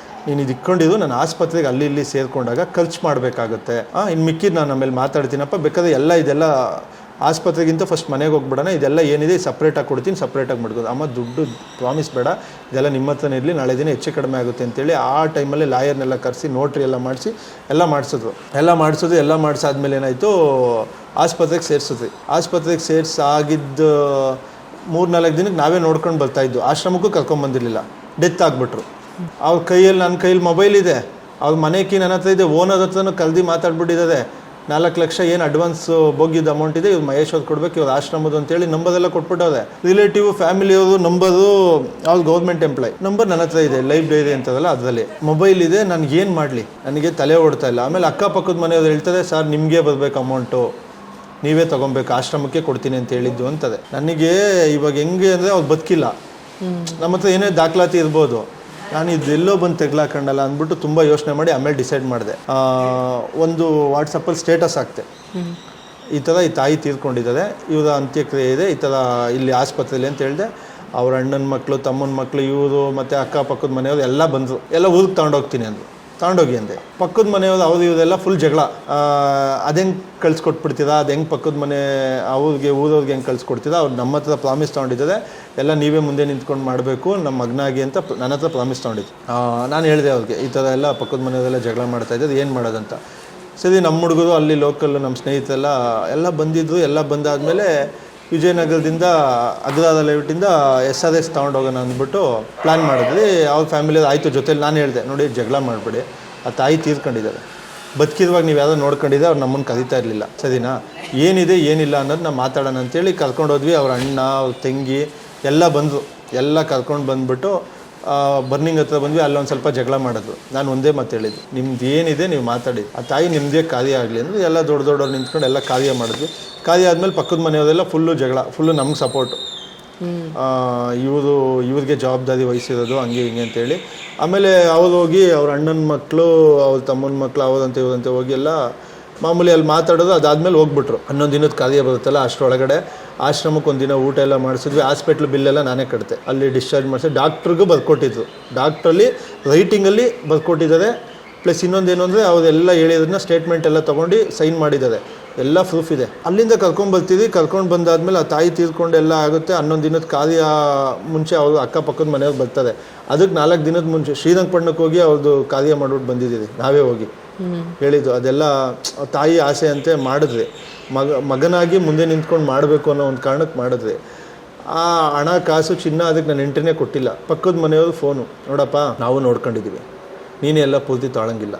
ನೀನು ಇದು ಇಟ್ಕೊಂಡಿದ್ದು ನಾನು ಆಸ್ಪತ್ರೆಗೆ ಅಲ್ಲಿ ಇಲ್ಲಿ ಸೇರಿಕೊಂಡಾಗ ಖರ್ಚು ಮಾಡಬೇಕಾಗುತ್ತೆ, ಇನ್ನು ಮಿಕ್ಕಿದ್ದು ನಾನು ಆಮೇಲೆ ಮಾತಾಡ್ತೀನಪ್ಪ, ಬೇಕಾದ್ರೆ ಇದೆಲ್ಲ ಆಸ್ಪತ್ರೆಗಿಂತ ಫಸ್ಟ್ ಮನೆಗೆ ಹೋಗ್ಬಿಡೋಣ, ಇದೆಲ್ಲ ಏನಿದೆ ಸಪ್ರೇಟಾಗಿ ಕೊಡ್ತೀನಿ, ಸಪ್ರೇಟಾಗಿ ಮಾಡ್ಬೋದು. ಅಮ್ಮ ದುಡ್ಡು ಪ್ರಾಮಿಸ್ ಬೇಡ, ಇದೆಲ್ಲ ನಿಮ್ಮ ಹತ್ರನೇ ಇರಲಿ, ನಾಳೆ ದಿನ ಹೆಚ್ಚು ಕಡಿಮೆ ಆಗುತ್ತೆ ಅಂತೇಳಿ ಆ ಟೈಮಲ್ಲಿ ಲಾಯರ್ನೆಲ್ಲ ಕರೆಸಿ ನೋಟ್ರಿ ಎಲ್ಲ ಮಾಡಿಸಿ ಎಲ್ಲ ಮಾಡಿಸಾದ್ಮೇಲೆ ಏನಾಯಿತು, ಆಸ್ಪತ್ರೆಗೆ ಸೇರಿಸಿದ್ವಿ. ಆಸ್ಪತ್ರೆಗೆ ಸೇರಿಸಾಗಿದ್ದು 3-4 ದಿನಕ್ಕೆ ನಾವೇ ನೋಡ್ಕೊಂಡು ಬರ್ತಾಯಿದ್ದು. ಆಶ್ರಮಕ್ಕೂ ಕರ್ಕೊಂಬಂದಿರಲಿಲ್ಲ. ಡೆತ್ ಆಗಿಬಿಟ್ರು. ಅವ್ರ ಕೈಯಲ್ಲಿ, ನನ್ನ ಕೈಯಲ್ಲಿ ಮೊಬೈಲ್ ಇದೆ, ಅವ್ರ ಮನೆಗೆ ನನ್ನ ಹತ್ರ ಇದೆ, ಓನರ್ ಹತ್ರನೂ ಕಲ್ದಿ ಮಾತಾಡ್ಬಿಟ್ಟಿದ್ದಾರೆ. 4 ಲಕ್ಷ ಏನು ಅಡ್ವಾನ್ಸ್ ಬೋಗಿದ್ದು ಅಮೌಂಟ್ ಇದೆ, ಇವ್ರು ಮಹೇಶ್ ಅವ್ರು ಕೊಡ್ಬೇಕು, ಇವ್ರು ಆಶ್ರಮದ್ದು ಅಂತೇಳಿ ನಂಬರೆಲ್ಲ ಕೊಟ್ಬಿಟ್ಟವ್ರೆ. ರಿಲೇಟಿವ್ ಫ್ಯಾಮಿಲಿಯವರು ನಂಬರು, ಅವ್ರು ಗೌರ್ಮೆಂಟ್ ಎಂಪ್ಲಾಯ್ ನಂಬರ್ ನನ್ನ ಹತ್ರ ಇದೆ, ಲೈಬ್ರರಿ ಅಂತದಲ್ಲ ಅದರಲ್ಲಿ ಮೊಬೈಲ್ ಇದೆ. ನನಗೇನು ಮಾಡಲಿ, ನನಗೆ ತಲೆ ಓಡ್ತಾ ಇಲ್ಲ. ಆಮೇಲೆ ಅಕ್ಕಪಕ್ಕದ ಮನೆಯವ್ರು ಹೇಳ್ತಾರೆ, ಸರ್ ನಿಮಗೆ ಬರಬೇಕು ಅಮೌಂಟು, ನೀವೇ ತೊಗೊಬೇಕು, ಆಶ್ರಮಕ್ಕೆ ಕೊಡ್ತೀನಿ ಅಂತ ಹೇಳಿದ್ದು ಅಂತದೆ. ನನಗೆ ಇವಾಗ ಹೆಂಗೆ ಅಂದರೆ ಅವ್ರು ಬದುಕಿಲ್ಲ, ನಮ್ಮ ಹತ್ರ ಏನೇ ದಾಖಲಾತಿ ಇರ್ಬೋದು, ನಾನು ಇದೆಲ್ಲೋ ಬಂದು ತೆಗ್ಲಾಕಂಡಲ್ಲ ಅಂದ್ಬಿಟ್ಟು ತುಂಬ ಯೋಚನೆ ಮಾಡಿ ಆಮೇಲೆ ಡಿಸೈಡ್ ಮಾಡಿದೆ. ಒಂದು ವಾಟ್ಸಪ್ಪಲ್ಲಿ ಸ್ಟೇಟಸ್ ಹಾಕ್ತೆ, ಈ ಥರ ಈ ತಾಯಿ ತೀರ್ಕೊಂಡಿದ್ದಾರೆ, ಇವರ ಅಂತ್ಯಕ್ರಿಯೆ ಇದೆ ಈ ಥರ ಇಲ್ಲಿ ಆಸ್ಪತ್ರೆಯಲ್ಲಿ ಅಂತ ಹೇಳಿದೆ. ಅವ್ರ ಅಣ್ಣನ ಮಕ್ಕಳು, ತಮ್ಮನ ಮಕ್ಕಳು, ಇವರು ಮತ್ತು ಅಕ್ಕಪಕ್ಕದ ಮನೆಯವರು ಎಲ್ಲ ಬಂದರು. ಎಲ್ಲ ಊರಿಗೆ ತಗೊಂಡೋಗ್ತೀನಿ ಅಂದರು. ತಗೊಂಡೋಗಿ ಅಂದೆ. ಪಕ್ಕದ ಮನೆಯವ್ರು ಅವ್ರು ಇವರೆಲ್ಲ ಫುಲ್ ಜಗಳ. ಅದು ಹೆಂಗೆ ಕಳ್ಸಿಕೊಟ್ಬಿಡ್ತೀರಾ, ಅದು ಹೆಂಗೆ ಪಕ್ಕದ ಮನೆ ಅವ್ರಿಗೆ ಊರವ್ರಿಗೆ ಹೆಂಗೆ ಕಳ್ಸಿಕೊಡ್ತೀರಾ, ಅವ್ರು ನಮ್ಮ ಹತ್ರ ಪ್ರಾಮಿಸ್ ತೊಗೊಂಡಿದ್ದಾರೆ ಎಲ್ಲ ನೀವೇ ಮುಂದೆ ನಿಂತ್ಕೊಂಡು ಮಾಡಬೇಕು ನಮ್ಮ ಮಗನಾಗಿ ಅಂತ ನನ್ನ ಹತ್ರ ಪ್ರಾಮಿಸ್ ತೊಗೊಂಡಿದ್ದು. ನಾನು ಹೇಳಿದೆ ಅವ್ರಿಗೆ ಈ ಥರ ಎಲ್ಲ ಪಕ್ಕದ ಮನೆಯವರೆಲ್ಲ ಜಗಳ ಮಾಡ್ತಾಯಿದ್ದು, ಏನು ಮಾಡೋದಂತ. ಸರಿ, ನಮ್ಮ ಹುಡುಗರು ಅಲ್ಲಿ ಲೋಕಲ್ಲು ನಮ್ಮ ಸ್ನೇಹಿತರೆಲ್ಲ ಎಲ್ಲ ಬಂದಿದ್ರು. ಎಲ್ಲ ಬಂದಾದಮೇಲೆ ವಿಜಯನಗರದಿಂದ ಅಗ್ರಹಾರ ಲೇಔಟಿಂದ SRS ತೊಗೊಂಡೋಗೋಣ ಅಂದ್ಬಿಟ್ಟು ಪ್ಲ್ಯಾನ್ ಮಾಡಿದ್ವಿ. ಅವ್ರ ಫ್ಯಾಮಿಲಿಯದು ಆಯಿತು. ಜೊತೆಲಿ ನಾನು ಹೇಳಿದೆ, ನೋಡಿ ಜಗಳ ಮಾಡಬೇಡಿ, ಆ ತಾಯಿ ತೀರ್ಕೊಂಡಿದ್ದಾರೆ, ಬದುಕಿರುವಾಗ ನೀವು ಯಾರೋ ನೋಡ್ಕೊಂಡಿದ್ದೆ, ಅವ್ರು ನಮ್ಮನ್ನು ಕರೀತಾ ಇರಲಿಲ್ಲ, ಸರಿನಾ, ಏನಿದೆ ಏನಿಲ್ಲ ಅನ್ನೋದು ನಾವು ಮಾತಾಡೋಣ ಅಂತೇಳಿ ಕರ್ಕೊಂಡೋದ್ವಿ. ಅವ್ರ ಅಣ್ಣ, ಅವ್ರ ತಂಗಿ ಎಲ್ಲ ಬಂದರು. ಎಲ್ಲ ಕರ್ಕೊಂಡು ಬಂದುಬಿಟ್ಟು ಬರ್ನಿಂಗ್ ಹತ್ರ ಬಂದ್ವಿ. ಅಲ್ಲೊಂದು ಸ್ವಲ್ಪ ಜಗಳ ಮಾಡಿದ್ರು. ನಾನು ಒಂದೇ ಮಾತು ಹೇಳಿದ್ದು, ನಿಮ್ದು ಏನಿದೆ ನೀವು ಮಾತಾಡಿ, ಆ ತಾಯಿ ನಿಮ್ಮದೇ ಕಾರ್ಯ ಆಗಲಿ ಅಂದರೆ ಎಲ್ಲ ದೊಡ್ಡವ್ರು ನಿಂತ್ಕೊಂಡು ಎಲ್ಲ ಕಾರ್ಯ ಮಾಡಿದ್ವಿ. ಕಾರ್ಯ ಆದಮೇಲೆ ಪಕ್ಕದ ಮನೆಯವರೆಲ್ಲ ಫುಲ್ಲು ಜಗಳ, ಫುಲ್ಲು ನಮ್ಗೆ ಸಪೋರ್ಟು. ಇವ್ರಿಗೆ ಜವಾಬ್ದಾರಿ ವಹಿಸಿರೋದು ಹಂಗೆ ಹಿಂಗೆ ಅಂತೇಳಿ. ಆಮೇಲೆ ಅವ್ರು ಹೋಗಿ ಅವ್ರ ಅಣ್ಣನ ಮಕ್ಕಳು, ಅವ್ರ ತಮ್ಮನ ಮಕ್ಕಳು, ಅವರಂತೆ ಇವರಂತೆ ಹೋಗಿ ಎಲ್ಲ ಮಾಮೂಲಿ ಅಲ್ಲಿ ಮಾತಾಡೋದು. ಅದಾದಮೇಲೆ ಹೋಗ್ಬಿಟ್ರು. 11 ದಿನದ ಕಾರ್ಯ ಬರುತ್ತಲ್ಲ, ಅಷ್ಟರೊಳಗಡೆ ಆಶ್ರಮಕ್ಕೆ ಒಂದಿನ ಊಟ ಎಲ್ಲ ಮಾಡಿಸಿದ್ವಿ. ಹಾಸ್ಪಿಟ್ಲ್ ಬಿಲ್ಲೆಲ್ಲ ನಾನೇ ಕಟ್ತೆ. ಅಲ್ಲಿ ಡಿಸ್ಚಾರ್ಜ್ ಮಾಡಿಸಿ ಡಾಕ್ಟ್ರಿಗೂ ಬರ್ಕೊಟ್ಟಿದ್ರು. ಡಾಕ್ಟ್ರಲ್ಲಿ ರೈಟಿಂಗಲ್ಲಿ ಬರ್ಕೊಟ್ಟಿದ್ದಾರೆ. ಪ್ಲಸ್ ಇನ್ನೊಂದೇನು ಅಂದರೆ ಅವರೆಲ್ಲ ಹೇಳಿದ್ರನ್ನ ಸ್ಟೇಟ್ಮೆಂಟ್ ಎಲ್ಲ ತೊಗೊಂಡು ಸೈನ್ ಮಾಡಿದ್ದಾರೆ. ಎಲ್ಲ ಪ್ರೂಫ್ ಇದೆ. ಅಲ್ಲಿಂದ ಕರ್ಕೊಂಡ್ಬರ್ತೀವಿ. ಕರ್ಕೊಂಡು ಬಂದಾದಮೇಲೆ ಆ ತಾಯಿ ತೀರ್ಕೊಂಡು ಎಲ್ಲ ಆಗುತ್ತೆ. 11 ದಿನದ ಕಾರ್ಯ ಮುಂಚೆ ಅವರು ಅಕ್ಕಪಕ್ಕದ ಮನೆಯವ್ರು ಬರ್ತಾರೆ. ಅದಕ್ಕೆ 4 ದಿನದ ಮುಂಚೆ ಶ್ರೀರಂಗಪಟ್ಟಣಕ್ಕೆ ಹೋಗಿ ಅವ್ರದ್ದು ಕಾರ್ಯ ಮಾಡ್ಬಿಟ್ಟು ಬಂದಿದ್ದೀವಿ, ನಾವೇ ಹೋಗಿ ಹೇಳಿದ್ದು. ಅದೆಲ್ಲ ತಾಯಿ ಆಸೆ ಅಂತೆ ಮಾಡಿದ್ವಿ. ಮಗನಾಗಿ ಮುಂದೆ ನಿಂತ್ಕೊಂಡು ಮಾಡಬೇಕು ಅನ್ನೋ ಒಂದು ಕಾರಣಕ್ಕೆ ಮಾಡಿದ್ವಿ. ಆ ಹಣ ಕಾಸು ಚಿನ್ನ ಅದಕ್ಕೆ ನಾನು ಎಂಟ್ರಿನೇ ಕೊಟ್ಟಿಲ್ಲ. ಪಕ್ಕದ ಮನೆಯವರು ಫೋನು, ನೋಡಪ್ಪ ನಾವು ನೋಡ್ಕೊಂಡಿದ್ದೀವಿ, ನೀನೇ ಎಲ್ಲ ಪೂರ್ತಿ ತೊಗೊಳಂಗಿಲ್ಲ,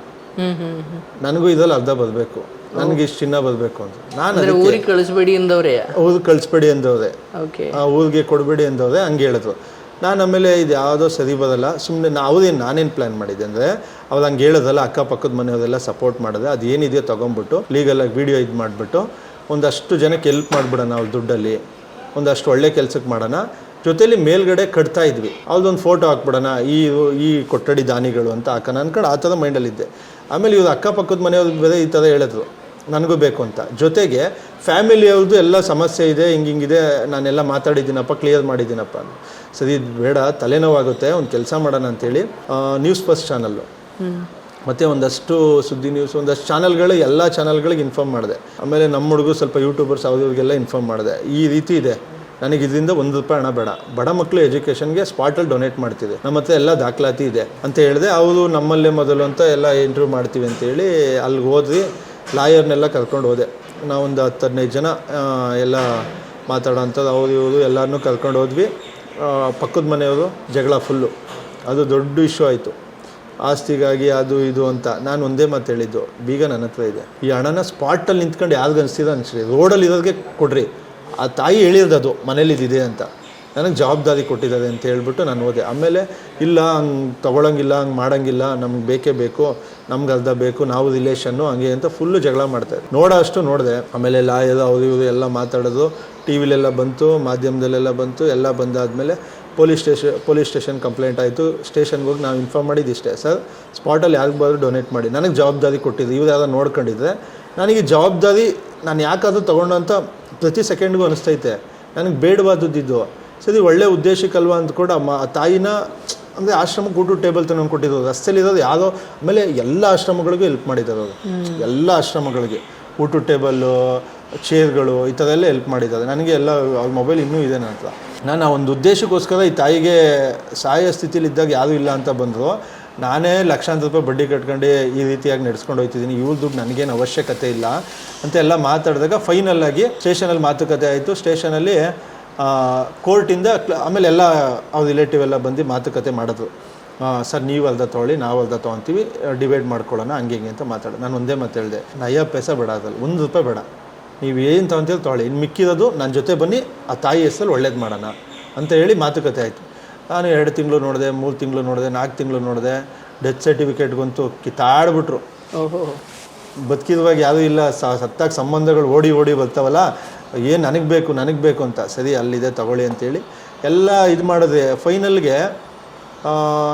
ನನಗೂ ಇದ್ರಲ್ಲಿ ಅರ್ಧ ಬರಬೇಕು, ನನಗೆ ಇಷ್ಟು ಚಿನ್ನ ಬರಬೇಕು ಅಂತ. ನಾನು ಊರಿಗೆ ಕಳಿಸ್ಬೇಡಿ ಅಂದವ್ರೆ, ಊರಿಗೆ ಕಳಿಸ್ಬೇಡಿ ಅಂದವ್ರೆ, ಊರಿಗೆ ಕೊಡಬೇಡಿ ಅಂದವ್ರೆ, ಹಂಗೆ ಹೇಳಿದ್ರು. ನಾನು ಆಮೇಲೆ ಇದು ಯಾವುದೋ ಸರಿ ಬರೋಲ್ಲ, ಸುಮ್ಮನೆ ನಾನೇನು ಪ್ಲ್ಯಾನ್ ಮಾಡಿದ್ದೆ ಅಂದರೆ, ಅವ್ರು ಹಂಗೆ ಹೇಳೋದಲ್ಲ, ಅಕ್ಕಪಕ್ಕದ ಮನೆಯವರೆಲ್ಲ ಸಪೋರ್ಟ್ ಮಾಡಿದೆ. ಅದು ಏನಿದೆಯೋ ತೊಗೊಂಬಿಟ್ಟು ಲೀಗಲಾಗಿ ವೀಡಿಯೋ ಇದು ಮಾಡಿಬಿಟ್ಟು ಒಂದಷ್ಟು ಜನಕ್ಕೆ ಹೆಲ್ಪ್ ಮಾಡಿಬಿಡೋಣ, ಅವ್ರ ದುಡ್ಡಲ್ಲಿ ಒಂದಷ್ಟು ಒಳ್ಳೆ ಕೆಲಸಕ್ಕೆ ಮಾಡೋಣ. ಜೊತೆಲಿ ಮೇಲ್ಗಡೆ ಕಟ್ತಾ ಇದ್ವಿ, ಅವ್ರದ್ದೊಂದು ಫೋಟೋ ಹಾಕ್ಬಿಡೋಣ, ಈ ಕೊಠಡಿ ದಾನಿಗಳು ಅಂತ ಹಾಕೋಣ ಅಂದ್ಕೊಂಡು ಆ ಥರ ಮೈಂಡಲ್ಲಿದ್ದೆ. ಆಮೇಲೆ ಇವ್ರು ಅಕ್ಕಪಕ್ಕದ ಮನೆಯವ್ರಿಗೆ ಬೇರೆ ಈ ಥರ ಹೇಳಿದ್ರು, ನನಗೂ ಬೇಕು ಅಂತ. ಜೊತೆಗೆ ಫ್ಯಾಮಿಲಿಯವ್ರದ್ದು ಎಲ್ಲ ಸಮಸ್ಯೆ ಇದೆ, ಹಿಂಗಿದೆ, ನಾನೆಲ್ಲ ಮಾತಾಡಿದ್ದೀನಪ್ಪ, ಕ್ಲಿಯರ್ ಮಾಡಿದ್ದೀನಪ್ಪ. ಸರಿ, ಬೇಡ, ತಲೆನೋವಾಗುತ್ತೆ, ಒಂದು ಕೆಲಸ ಮಾಡೋಣ ಅಂಥೇಳಿ ನ್ಯೂಸ್ ಫಸ್ಟ್ ಚಾನಲ್ಲು ಮತ್ತು ಒಂದಷ್ಟು ಸುದ್ದಿ ನ್ಯೂಸ್, ಒಂದಷ್ಟು ಚಾನಲ್ಗಳು, ಎಲ್ಲ ಚಾನಲ್ಗಳಿಗೆ ಇನ್ಫಾರ್ಮ್ ಮಾಡಿದೆ. ಆಮೇಲೆ ನಮ್ಮ ಹುಡುಗರು ಸ್ವಲ್ಪ ಯೂಟ್ಯೂಬರ್ಸ್ ಅವ್ರಿಗೆಲ್ಲ ಇನ್ಫಾರ್ಮ್ ಮಾಡಿದೆ, ಈ ರೀತಿ ಇದೆ, ನನಗೆ ಇದರಿಂದ ₹1 ಹಣ ಬೇಡ, ಬಡ ಮಕ್ಕಳು ಎಜುಕೇಷನ್ಗೆ ಸ್ಪಾಟಲ್ಲಿ ಡೊನೇಟ್ ಮಾಡ್ತಿದೆ, ನಮ್ಮ ಹತ್ರ ಎಲ್ಲ ದಾಖಲಾತಿ ಇದೆ ಅಂತ ಹೇಳಿದೆ. ಅವರು ನಮ್ಮಲ್ಲೇ ಮೊದಲು ಅಂತ ಎಲ್ಲ ಇಂಟರ್ವ್ಯೂ ಮಾಡ್ತೀವಿ ಅಂತೇಳಿ ಅಲ್ಲಿಗೆ ಹೋದ್ವಿ. ಲಾಯರ್ನೆಲ್ಲ ಕರ್ಕೊಂಡು ಹೋದೆ. ನಾವೊಂದು 10-15 ಜನ ಎಲ್ಲ ಮಾತಾಡೋಂಥದ್ದು, ಅವರು ಇವರು ಎಲ್ಲರನ್ನೂ ಕರ್ಕೊಂಡು ಹೋದ್ವಿ. ಪಕ್ಕದ ಮನೆಯವರು ಜಗಳ ಫುಲ್ಲು, ಅದು ದೊಡ್ಡ ಇಶ್ಯೂ ಆಯಿತು, ಆಸ್ತಿಗಾಗಿ ಅದು ಇದು ಅಂತ. ನಾನು ಒಂದೇ ಮಾತು ಹೇಳಿದ್ದು, ಬೀಗ ನನ್ನ ಹತ್ರ ಇದೆ, ಈ ಹಣನ ಸ್ಪಾಟಲ್ಲಿ ನಿಂತ್ಕೊಂಡು ಯಾರಿಗೂ ಅನಿಸ್ತಿದೆ ಅನಿಸ್ರಿ, ರೋಡಲ್ಲಿ ಇರೋರಿಗೆ ಕೊಡ್ರಿ. ಆ ತಾಯಿ ಹೇಳಿರೋದು ಮನೇಲಿದ್ದಿದೆ ಅಂತ, ನನಗೆ ಜವಾಬ್ದಾರಿ ಕೊಟ್ಟಿದ್ದಾರೆ ಅಂತ ಹೇಳ್ಬಿಟ್ಟು ನಾನು ಹೋದೆ. ಆಮೇಲೆ ಇಲ್ಲ, ಹಂಗೆ ತೊಗೊಳಂಗಿಲ್ಲ, ಹಂಗೆ ಮಾಡೋಂಗಿಲ್ಲ, ನಮ್ಗೆ ಬೇಕೇ ಬೇಕು, ನಮ್ಗೆ ಅರ್ಧ ಬೇಕು, ನಾವು ರಿಲೇಷನ್ನು ಹಂಗೆ ಅಂತ ಫುಲ್ಲು ಜಗಳ ಮಾಡ್ತಾರೆ. ಅಷ್ಟು ನೋಡಿದೆ. ಆಮೇಲೆ ಲಾಯರು ಅವರು ಇವರು ಎಲ್ಲ ಮಾತಾಡೋದು, ಟಿ ವಿಲೆಲ್ಲ ಬಂತು, ಮಾಧ್ಯಮದಲ್ಲೆಲ್ಲ ಬಂತು. ಎಲ್ಲ ಬಂದಾದಮೇಲೆ ಪೊಲೀಸ್ ಸ್ಟೇಷನ್ ಕಂಪ್ಲೇಂಟ್ ಆಯಿತು. ಸ್ಟೇಷನ್ಗೆ ಹೋಗಿ ನಾವು ಇನ್ಫಾರ್ಮ್ ಮಾಡಿದ್ದಿಷ್ಟೇ, ಸರ್ ಸ್ಪಾಟಲ್ಲಿ ಯಾರಿಗೆ ಬಾದ್ರು ಡೊನೇಟ್ ಮಾಡಿ, ನನಗೆ ಜವಾಬ್ದಾರಿ ಕೊಟ್ಟಿದ್ದು, ಇವ್ರು ಯಾರು ನೋಡ್ಕೊಂಡಿದ್ರೆ ನನಗೆ ಜವಾಬ್ದಾರಿ ನಾನು ಯಾಕಾದರೂ ತೊಗೊಂಡು ಅಂತ ಪ್ರತಿ ಸೆಕೆಂಡ್ಗೂ ಅನಿಸ್ತೈತೆ. ನನಗೆ ಬೇಡವಾದದ್ದಿದ್ದು. ಸರಿ, ಒಳ್ಳೆ ಉದ್ದೇಶಕ್ಕಲ್ವ ಅಂದ್ಕೊಂಡು ಆ ತಾಯಿನ ಅಂದರೆ ಆಶ್ರಮಕ್ಕೆ ಊಟದ ಟೇಬಲ್ ತಂದು ಕೊಟ್ಟಿದ್ದು, ರಸ್ತೆಯಲ್ಲಿರೋದು ಯಾವುದೋ. ಆಮೇಲೆ ಎಲ್ಲ ಆಶ್ರಮಗಳಿಗೂ ಹೆಲ್ಪ್ ಮಾಡಿದ್ದಾರೆ ಅವರು, ಎಲ್ಲ ಆಶ್ರಮಗಳಿಗೆ ಊಟದ ಟೇಬಲ್ಲು, ಚೇರ್ಗಳು, ಈ ಥರ ಎಲ್ಲ ಹೆಲ್ಪ್ ಮಾಡಿದ್ದಾರೆ. ನನಗೆ ಎಲ್ಲ ಅವ್ರ ಮೊಬೈಲ್ ಇನ್ನೂ ಇದೆ ನನ್ನ ಹತ್ರ. ನಾನು ಆ ಒಂದು ಉದ್ದೇಶಕ್ಕೋಸ್ಕರ ಈ ತಾಯಿಗೆ ಸಹಾಯ ಸ್ಥಿತಿಲಿದ್ದಾಗ ಯಾರೂ ಇಲ್ಲ ಅಂತ ಬಂದರು, ನಾನೇ ಲಕ್ಷಾಂತರ ರೂಪಾಯಿ ಬಡ್ಡಿ ಕಟ್ಕೊಂಡು ಈ ರೀತಿಯಾಗಿ ನಡೆಸ್ಕೊಂಡು ಹೋಗ್ತಿದ್ದೀನಿ, ಇವ್ರ ದುಡ್ಡು ನನಗೇನು ಅವಶ್ಯಕತೆ ಇಲ್ಲ ಅಂತೆಲ್ಲ ಮಾತಾಡಿದಾಗ ಫೈನಲ್ಲಾಗಿ ಸ್ಟೇಷನಲ್ಲಿ ಮಾತುಕತೆ ಆಯಿತು. ಸ್ಟೇಷನಲ್ಲಿ ಕೋರ್ಟಿಂದ ಆಮೇಲೆ ಎಲ್ಲ ಅವ್ರ ರಿಲೇಟಿವ್ ಎಲ್ಲ ಬಂದು ಮಾತುಕತೆ ಮಾಡಿದ್ರು. ಸರ್ ನೀವು ಅಲ್ದ ತೊಗೊಳ್ಳಿ, ನಾವು ಅಲ್ದ ತೊಗೊತೀವಿ, ಡಿವೈಡ್ ಮಾಡ್ಕೊಳ್ಳೋಣ, ಹಂಗೆ ಹಿಂಗೆ ಅಂತ ಮಾತಾಡೋದು. ನಾನು ಒಂದೇ ಮಾತು ಹೇಳಿದೆ, ನಯ ಪೈಸೆ ಬೇಡ, ಅದ್ರಲ್ಲಿ ₹1 ಬೇಡ, ನೀವು ಏನು ತೊಗೊಂತೀವಿ ತೊಗೊಳ್ಳಿ, ಇನ್ನು ಮಿಕ್ಕಿರೋದು ನನ್ನ ಜೊತೆ ಬನ್ನಿ, ಆ ತಾಯಿ ಹೆಸರಲ್ಲಿ ಒಳ್ಳೇದು ಮಾಡೋಣ ಅಂತ ಹೇಳಿ ಮಾತುಕತೆ ಆಯಿತು. ನಾನು 2 ತಿಂಗಳು ನೋಡಿದೆ, 3 ತಿಂಗಳು ನೋಡಿದೆ, 4 ತಿಂಗಳು ನೋಡಿದೆ. ಡೆತ್ ಸರ್ಟಿಫಿಕೇಟ್ಗಂತೂ ಕಿತ್ತಾಡ್ಬಿಟ್ರು. ಬದುಕಿರುವಾಗ ಯಾವುದೂ ಇಲ್ಲ, ಸತ್ತಾಗ ಸಂಬಂಧಗಳು ಓಡಿ ಬರ್ತಾವಲ್ಲ, ಏನು ನನಗೆ ಬೇಕು ಅಂತ. ಸರಿ, ಅಲ್ಲಿದೆ ತಗೊಳ್ಳಿ ಅಂತೇಳಿ ಎಲ್ಲ ಇದು ಮಾಡಿದ್ರೆ ಫೈನಲ್ಗೆ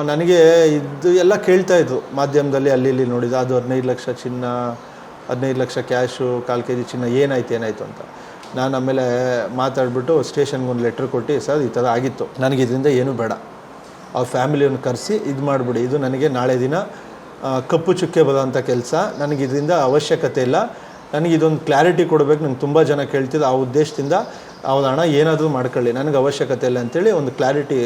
ನನಗೆ ಇದು ಎಲ್ಲ ಕೇಳ್ತಾಯಿದ್ರು ಮಾಧ್ಯಮದಲ್ಲಿ, ಅಲ್ಲಿ ಇಲ್ಲಿ ನೋಡಿದ್ದು. ಅದು 15 ಲಕ್ಷ ಚಿನ್ನ, 15 ಲಕ್ಷ ಕ್ಯಾಶು, 1/4 kg ಚಿನ್ನ, ಏನಾಯ್ತು ಅಂತ. ನಾನು ಆಮೇಲೆ ಮಾತಾಡ್ಬಿಟ್ಟು ಸ್ಟೇಷನ್ಗೆ ಒಂದು ಲೆಟ್ರ್ ಕೊಟ್ಟು, ಸರ್ ಈ ಥರ ಆಗಿತ್ತು, ನನಗೆ ಇದರಿಂದ ಏನೂ ಬೇಡ, ಅವ್ರ ಫ್ಯಾಮಿಲಿಯನ್ನು ಕರೆಸಿ ಇದು ಮಾಡಿಬಿಡಿ, ಇದು ನನಗೆ ನಾಳೆ ದಿನ ಕಪ್ಪು ಚುಕ್ಕೆ ಬರೋಂಥ ಕೆಲಸ ನನಗೆ ಇದರಿಂದ ಅವಶ್ಯಕತೆ ಇಲ್ಲ. ನನಗೆ ಇದೊಂದು ಕ್ಲಾರಿಟಿ ಕೊಡಬೇಕು, ನಂಗೆ ತುಂಬ ಜನ ಕೇಳ್ತಿದ್ದು, ಆ ಉದ್ದೇಶದಿಂದ ಅವ್ರ ಹಣ ಏನಾದರೂ ಮಾಡ್ಕೊಳ್ಳಿ, ನನಗೆ ಅವಶ್ಯಕತೆ ಇಲ್ಲ ಅಂತೇಳಿ ಒಂದು ಕ್ಲಾರಿಟಿ,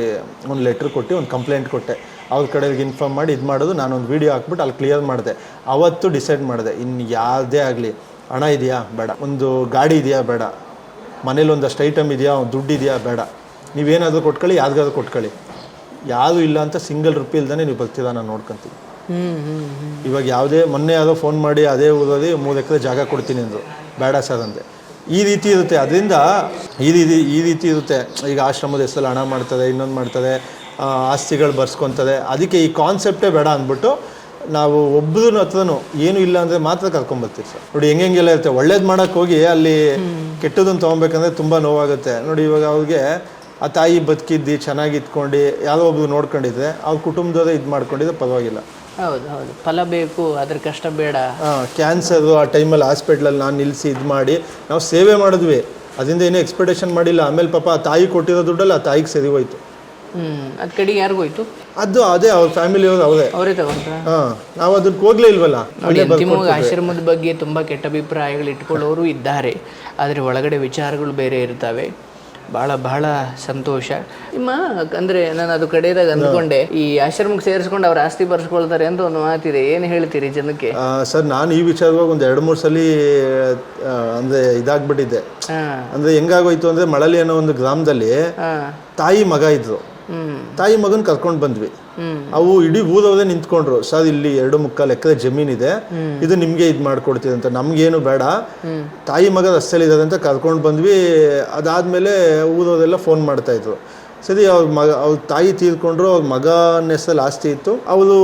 ಒಂದು ಲೆಟ್ರ್ ಕೊಟ್ಟು ಒಂದು ಕಂಪ್ಲೇಂಟ್ ಕೊಟ್ಟೆ. ಅವ್ರ ಕಡೆಗೆ ಇನ್ಫಾರ್ಮ್ ಮಾಡಿ ಇದು ಮಾಡೋದು, ನಾನೊಂದು ವೀಡಿಯೋ ಹಾಕ್ಬಿಟ್ಟು ಅಲ್ಲಿ ಕ್ಲಿಯರ್ ಮಾಡಿದೆ. ಅವತ್ತು ಡಿಸೈಡ್ ಮಾಡಿದೆ, ಇನ್ನು ಯಾವುದೇ ಆಗಲಿ, ಹಣ ಇದೆಯಾ ಬೇಡ, ಒಂದು ಗಾಡಿ ಇದೆಯಾ ಬೇಡ, ಮನೇಲಿ ಒಂದಷ್ಟು ಐಟಮ್ ಇದೆಯಾ, ಒಂದು ದುಡ್ಡು ಇದೆಯಾ ಬೇಡ, ನೀವೇನಾದರೂ ಕೊಟ್ಕೊಳ್ಳಿ, ಯಾರಿಗಾದ್ರೂ ಕೊಟ್ಕೊಳ್ಳಿ, ಯಾವುದೂ ಇಲ್ಲ ಅಂತ ಸಿಂಗಲ್ ರುಪಿ ಇಲ್ದೇ ನೀವು ಬರ್ತೀರಾ, ನಾನು ನೋಡ್ಕೊತೀನಿ. ಇವಾಗ ಯಾವುದೇ ಮೊನ್ನೆ ಯಾವುದೋ ಫೋನ್ ಮಾಡಿ ಅದೇ ಊರಲ್ಲಿ 3 ಎಕರೆ ಜಾಗ ಕೊಡ್ತೀನಿ ಅಂದರು, ಬೇಡ ಸರ್ ಅಂದೆ. ಈ ರೀತಿ ಇರುತ್ತೆ. ಅದರಿಂದ ಈ ರೀತಿ ಇರುತ್ತೆ. ಈಗ ಆಶ್ರಮದ ಹೆಸರಲ್ಲಿ ಹಣ ಮಾಡ್ತದೆ, ಇನ್ನೊಂದು ಮಾಡ್ತದೆ, ಆಸ್ತಿಗಳು ಬರ್ಸ್ಕೊತದೆ. ಅದಕ್ಕೆ ಈ ಕಾನ್ಸೆಪ್ಟೇ ಬೇಡ ಅಂದ್ಬಿಟ್ಟು ನಾವು ಒಬ್ಬರ ಹತ್ರನೂ ಏನೂ ಇಲ್ಲ ಅಂದರೆ ಮಾತ್ರ ಕರ್ಕೊಂಬರ್ತೀವಿ ಸರ್. ನೋಡಿ ಹೆಂಗೆಲ್ಲ ಇರುತ್ತೆ. ಒಳ್ಳೇದು ಮಾಡೋಕ್ಕೆ ಹೋಗಿ ಅಲ್ಲಿ ಕೆಟ್ಟದನ್ನು ತೊಗೊಬೇಕಂದ್ರೆ ತುಂಬ ನೋವಾಗುತ್ತೆ. ನೋಡಿ ಇವಾಗ ಅವ್ರಿಗೆ ಆ ತಾಯಿ ಬದುಕಿದ್ದು ಚೆನ್ನಾಗಿ ಇದ್ಕೊಂಡು ಯಾವುದೋ ಒಬ್ರು ನೋಡ್ಕೊಂಡಿದ್ರೆ ಅವ್ರ ಕುಟುಂಬದವರೇ ಇದು ಮಾಡ್ಕೊಂಡಿದ್ರೆ ಪರವಾಗಿಲ್ಲ. ಹೌದು ಹೌದು, ಫಲ ಬೇಕು, ಅದ್ರ ಕಷ್ಟ ಬೇಡ. ಕ್ಯಾನ್ಸರು ಆ ಟೈಮಲ್ಲಿ ಹಾಸ್ಪಿಟ್ಲಲ್ಲಿ ನಾನು ನಿಲ್ಲಿಸಿ ಇದು ಮಾಡಿ ನಾವು ಸೇವೆ ಮಾಡಿದ್ವಿ, ಅದರಿಂದ ಏನೂ ಎಕ್ಸ್ಪೆಕ್ಟೇಷನ್ ಮಾಡಿಲ್ಲ. ಆಮೇಲೆ ಪಾಪ ಆ ತಾಯಿ ಕೊಟ್ಟಿರೋ ದುಡ್ಡಲ್ಲಿ ಆ ತಾಯಿಗೆ ಸರಿ ಹೋಯ್ತು. ಅದು ಕಡೆಗೆ ಯಾರಿಗೂ ಹೋಯ್ತು? ಅದೇ ಅವ್ರ ಫ್ಯಾಮಿಲಿಯವರು ಅವರೇ ತಗೊಂಡ್ರ. ನಾವು ಅದಕ್ಕೆ ಹೋಗ್ಲೇ ಇಲ್ವಲ್ಲ. ನೋಡಿ, ಅಂತಿಮವಾಗಿ ಆಶ್ರಮದ ಬಗ್ಗೆ ತುಂಬ ಕೆಟ್ಟ ಅಭಿಪ್ರಾಯಗಳು ಇಟ್ಕೊಳ್ಳೋರು ಇದ್ದಾರೆ, ಆದರೆ ಒಳಗಡೆ ವಿಚಾರಗಳು ಬೇರೆ ಇರ್ತವೆ. ಬಹಳ ಸಂತೋಷ. ನಿಮ್ಮ ಅಂದರೆ ನಾನು ಅದು ಕಡೆದಾಗ ಅಂದ್ಕೊಂಡೆ, ಈ ಆಶ್ರಮಕ್ಕೆ ಸೇರಿಸ್ಕೊಂಡು ಅವ್ರ ಆಸ್ತಿ ಬರ್ಸ್ಕೊಳ್ತಾರೆ ಅಂತ ಒಂದು ಮಾತಿದೆ, ಏನು ಹೇಳ್ತೀರಿ ಜನಕ್ಕೆ? ಸರ್, ನಾನು ಈ ವಿಚಾರವಾಗಿ ಒಂದು 2-3 ಸಲ ಅಂದರೆ ಇದಾಗ್ಬಿಟ್ಟಿದ್ದೆ. ಅಂದರೆ ಹೆಂಗಾಗೋಯ್ತು ಅಂದರೆ, ಮಳಲಿ ಅನ್ನೋ ಒಂದು ಗ್ರಾಮದಲ್ಲಿ ತಾಯಿ ಮಗ ಇದ್ರು. ತಾಯಿ ಮಗನ ಕರ್ಕೊಂಡು ಬಂದ್ವಿ. ಅವು ಇಡೀ ಊರವರೇ ನಿಂತ್ಕೊಂಡ್ರು, ಸರ್ ಇಲ್ಲಿ 2.25 ಎಕರೆ ಜಮೀನಿದೆ, ಇದು ನಿಮ್ಗೆ ಇದು ಮಾಡ್ಕೊಡ್ತೀವಿ ಅಂತ. ನಮ್ಗೇನು ಬೇಡ, ತಾಯಿ ಮಗ ರಸ್ತೆಯಲ್ಲಿ ಇದ್ದಾರೆ ಅಂತ ಕರ್ಕೊಂಡು ಬಂದ್ವಿ. ಅದಾದ್ಮೇಲೆ ಊರವರೆಲ್ಲ ಫೋನ್ ಮಾಡ್ತಾ ಇದ್ರು. ಸರಿ, ಅವ್ರ ತಾಯಿ ತೀರ್ಕೊಂಡ್ರು, ಅವ್ರ ಮಗನ ಹೆಸರಲ್ಲಿ ಆಸ್ತಿ ಇತ್ತು, ಅವರು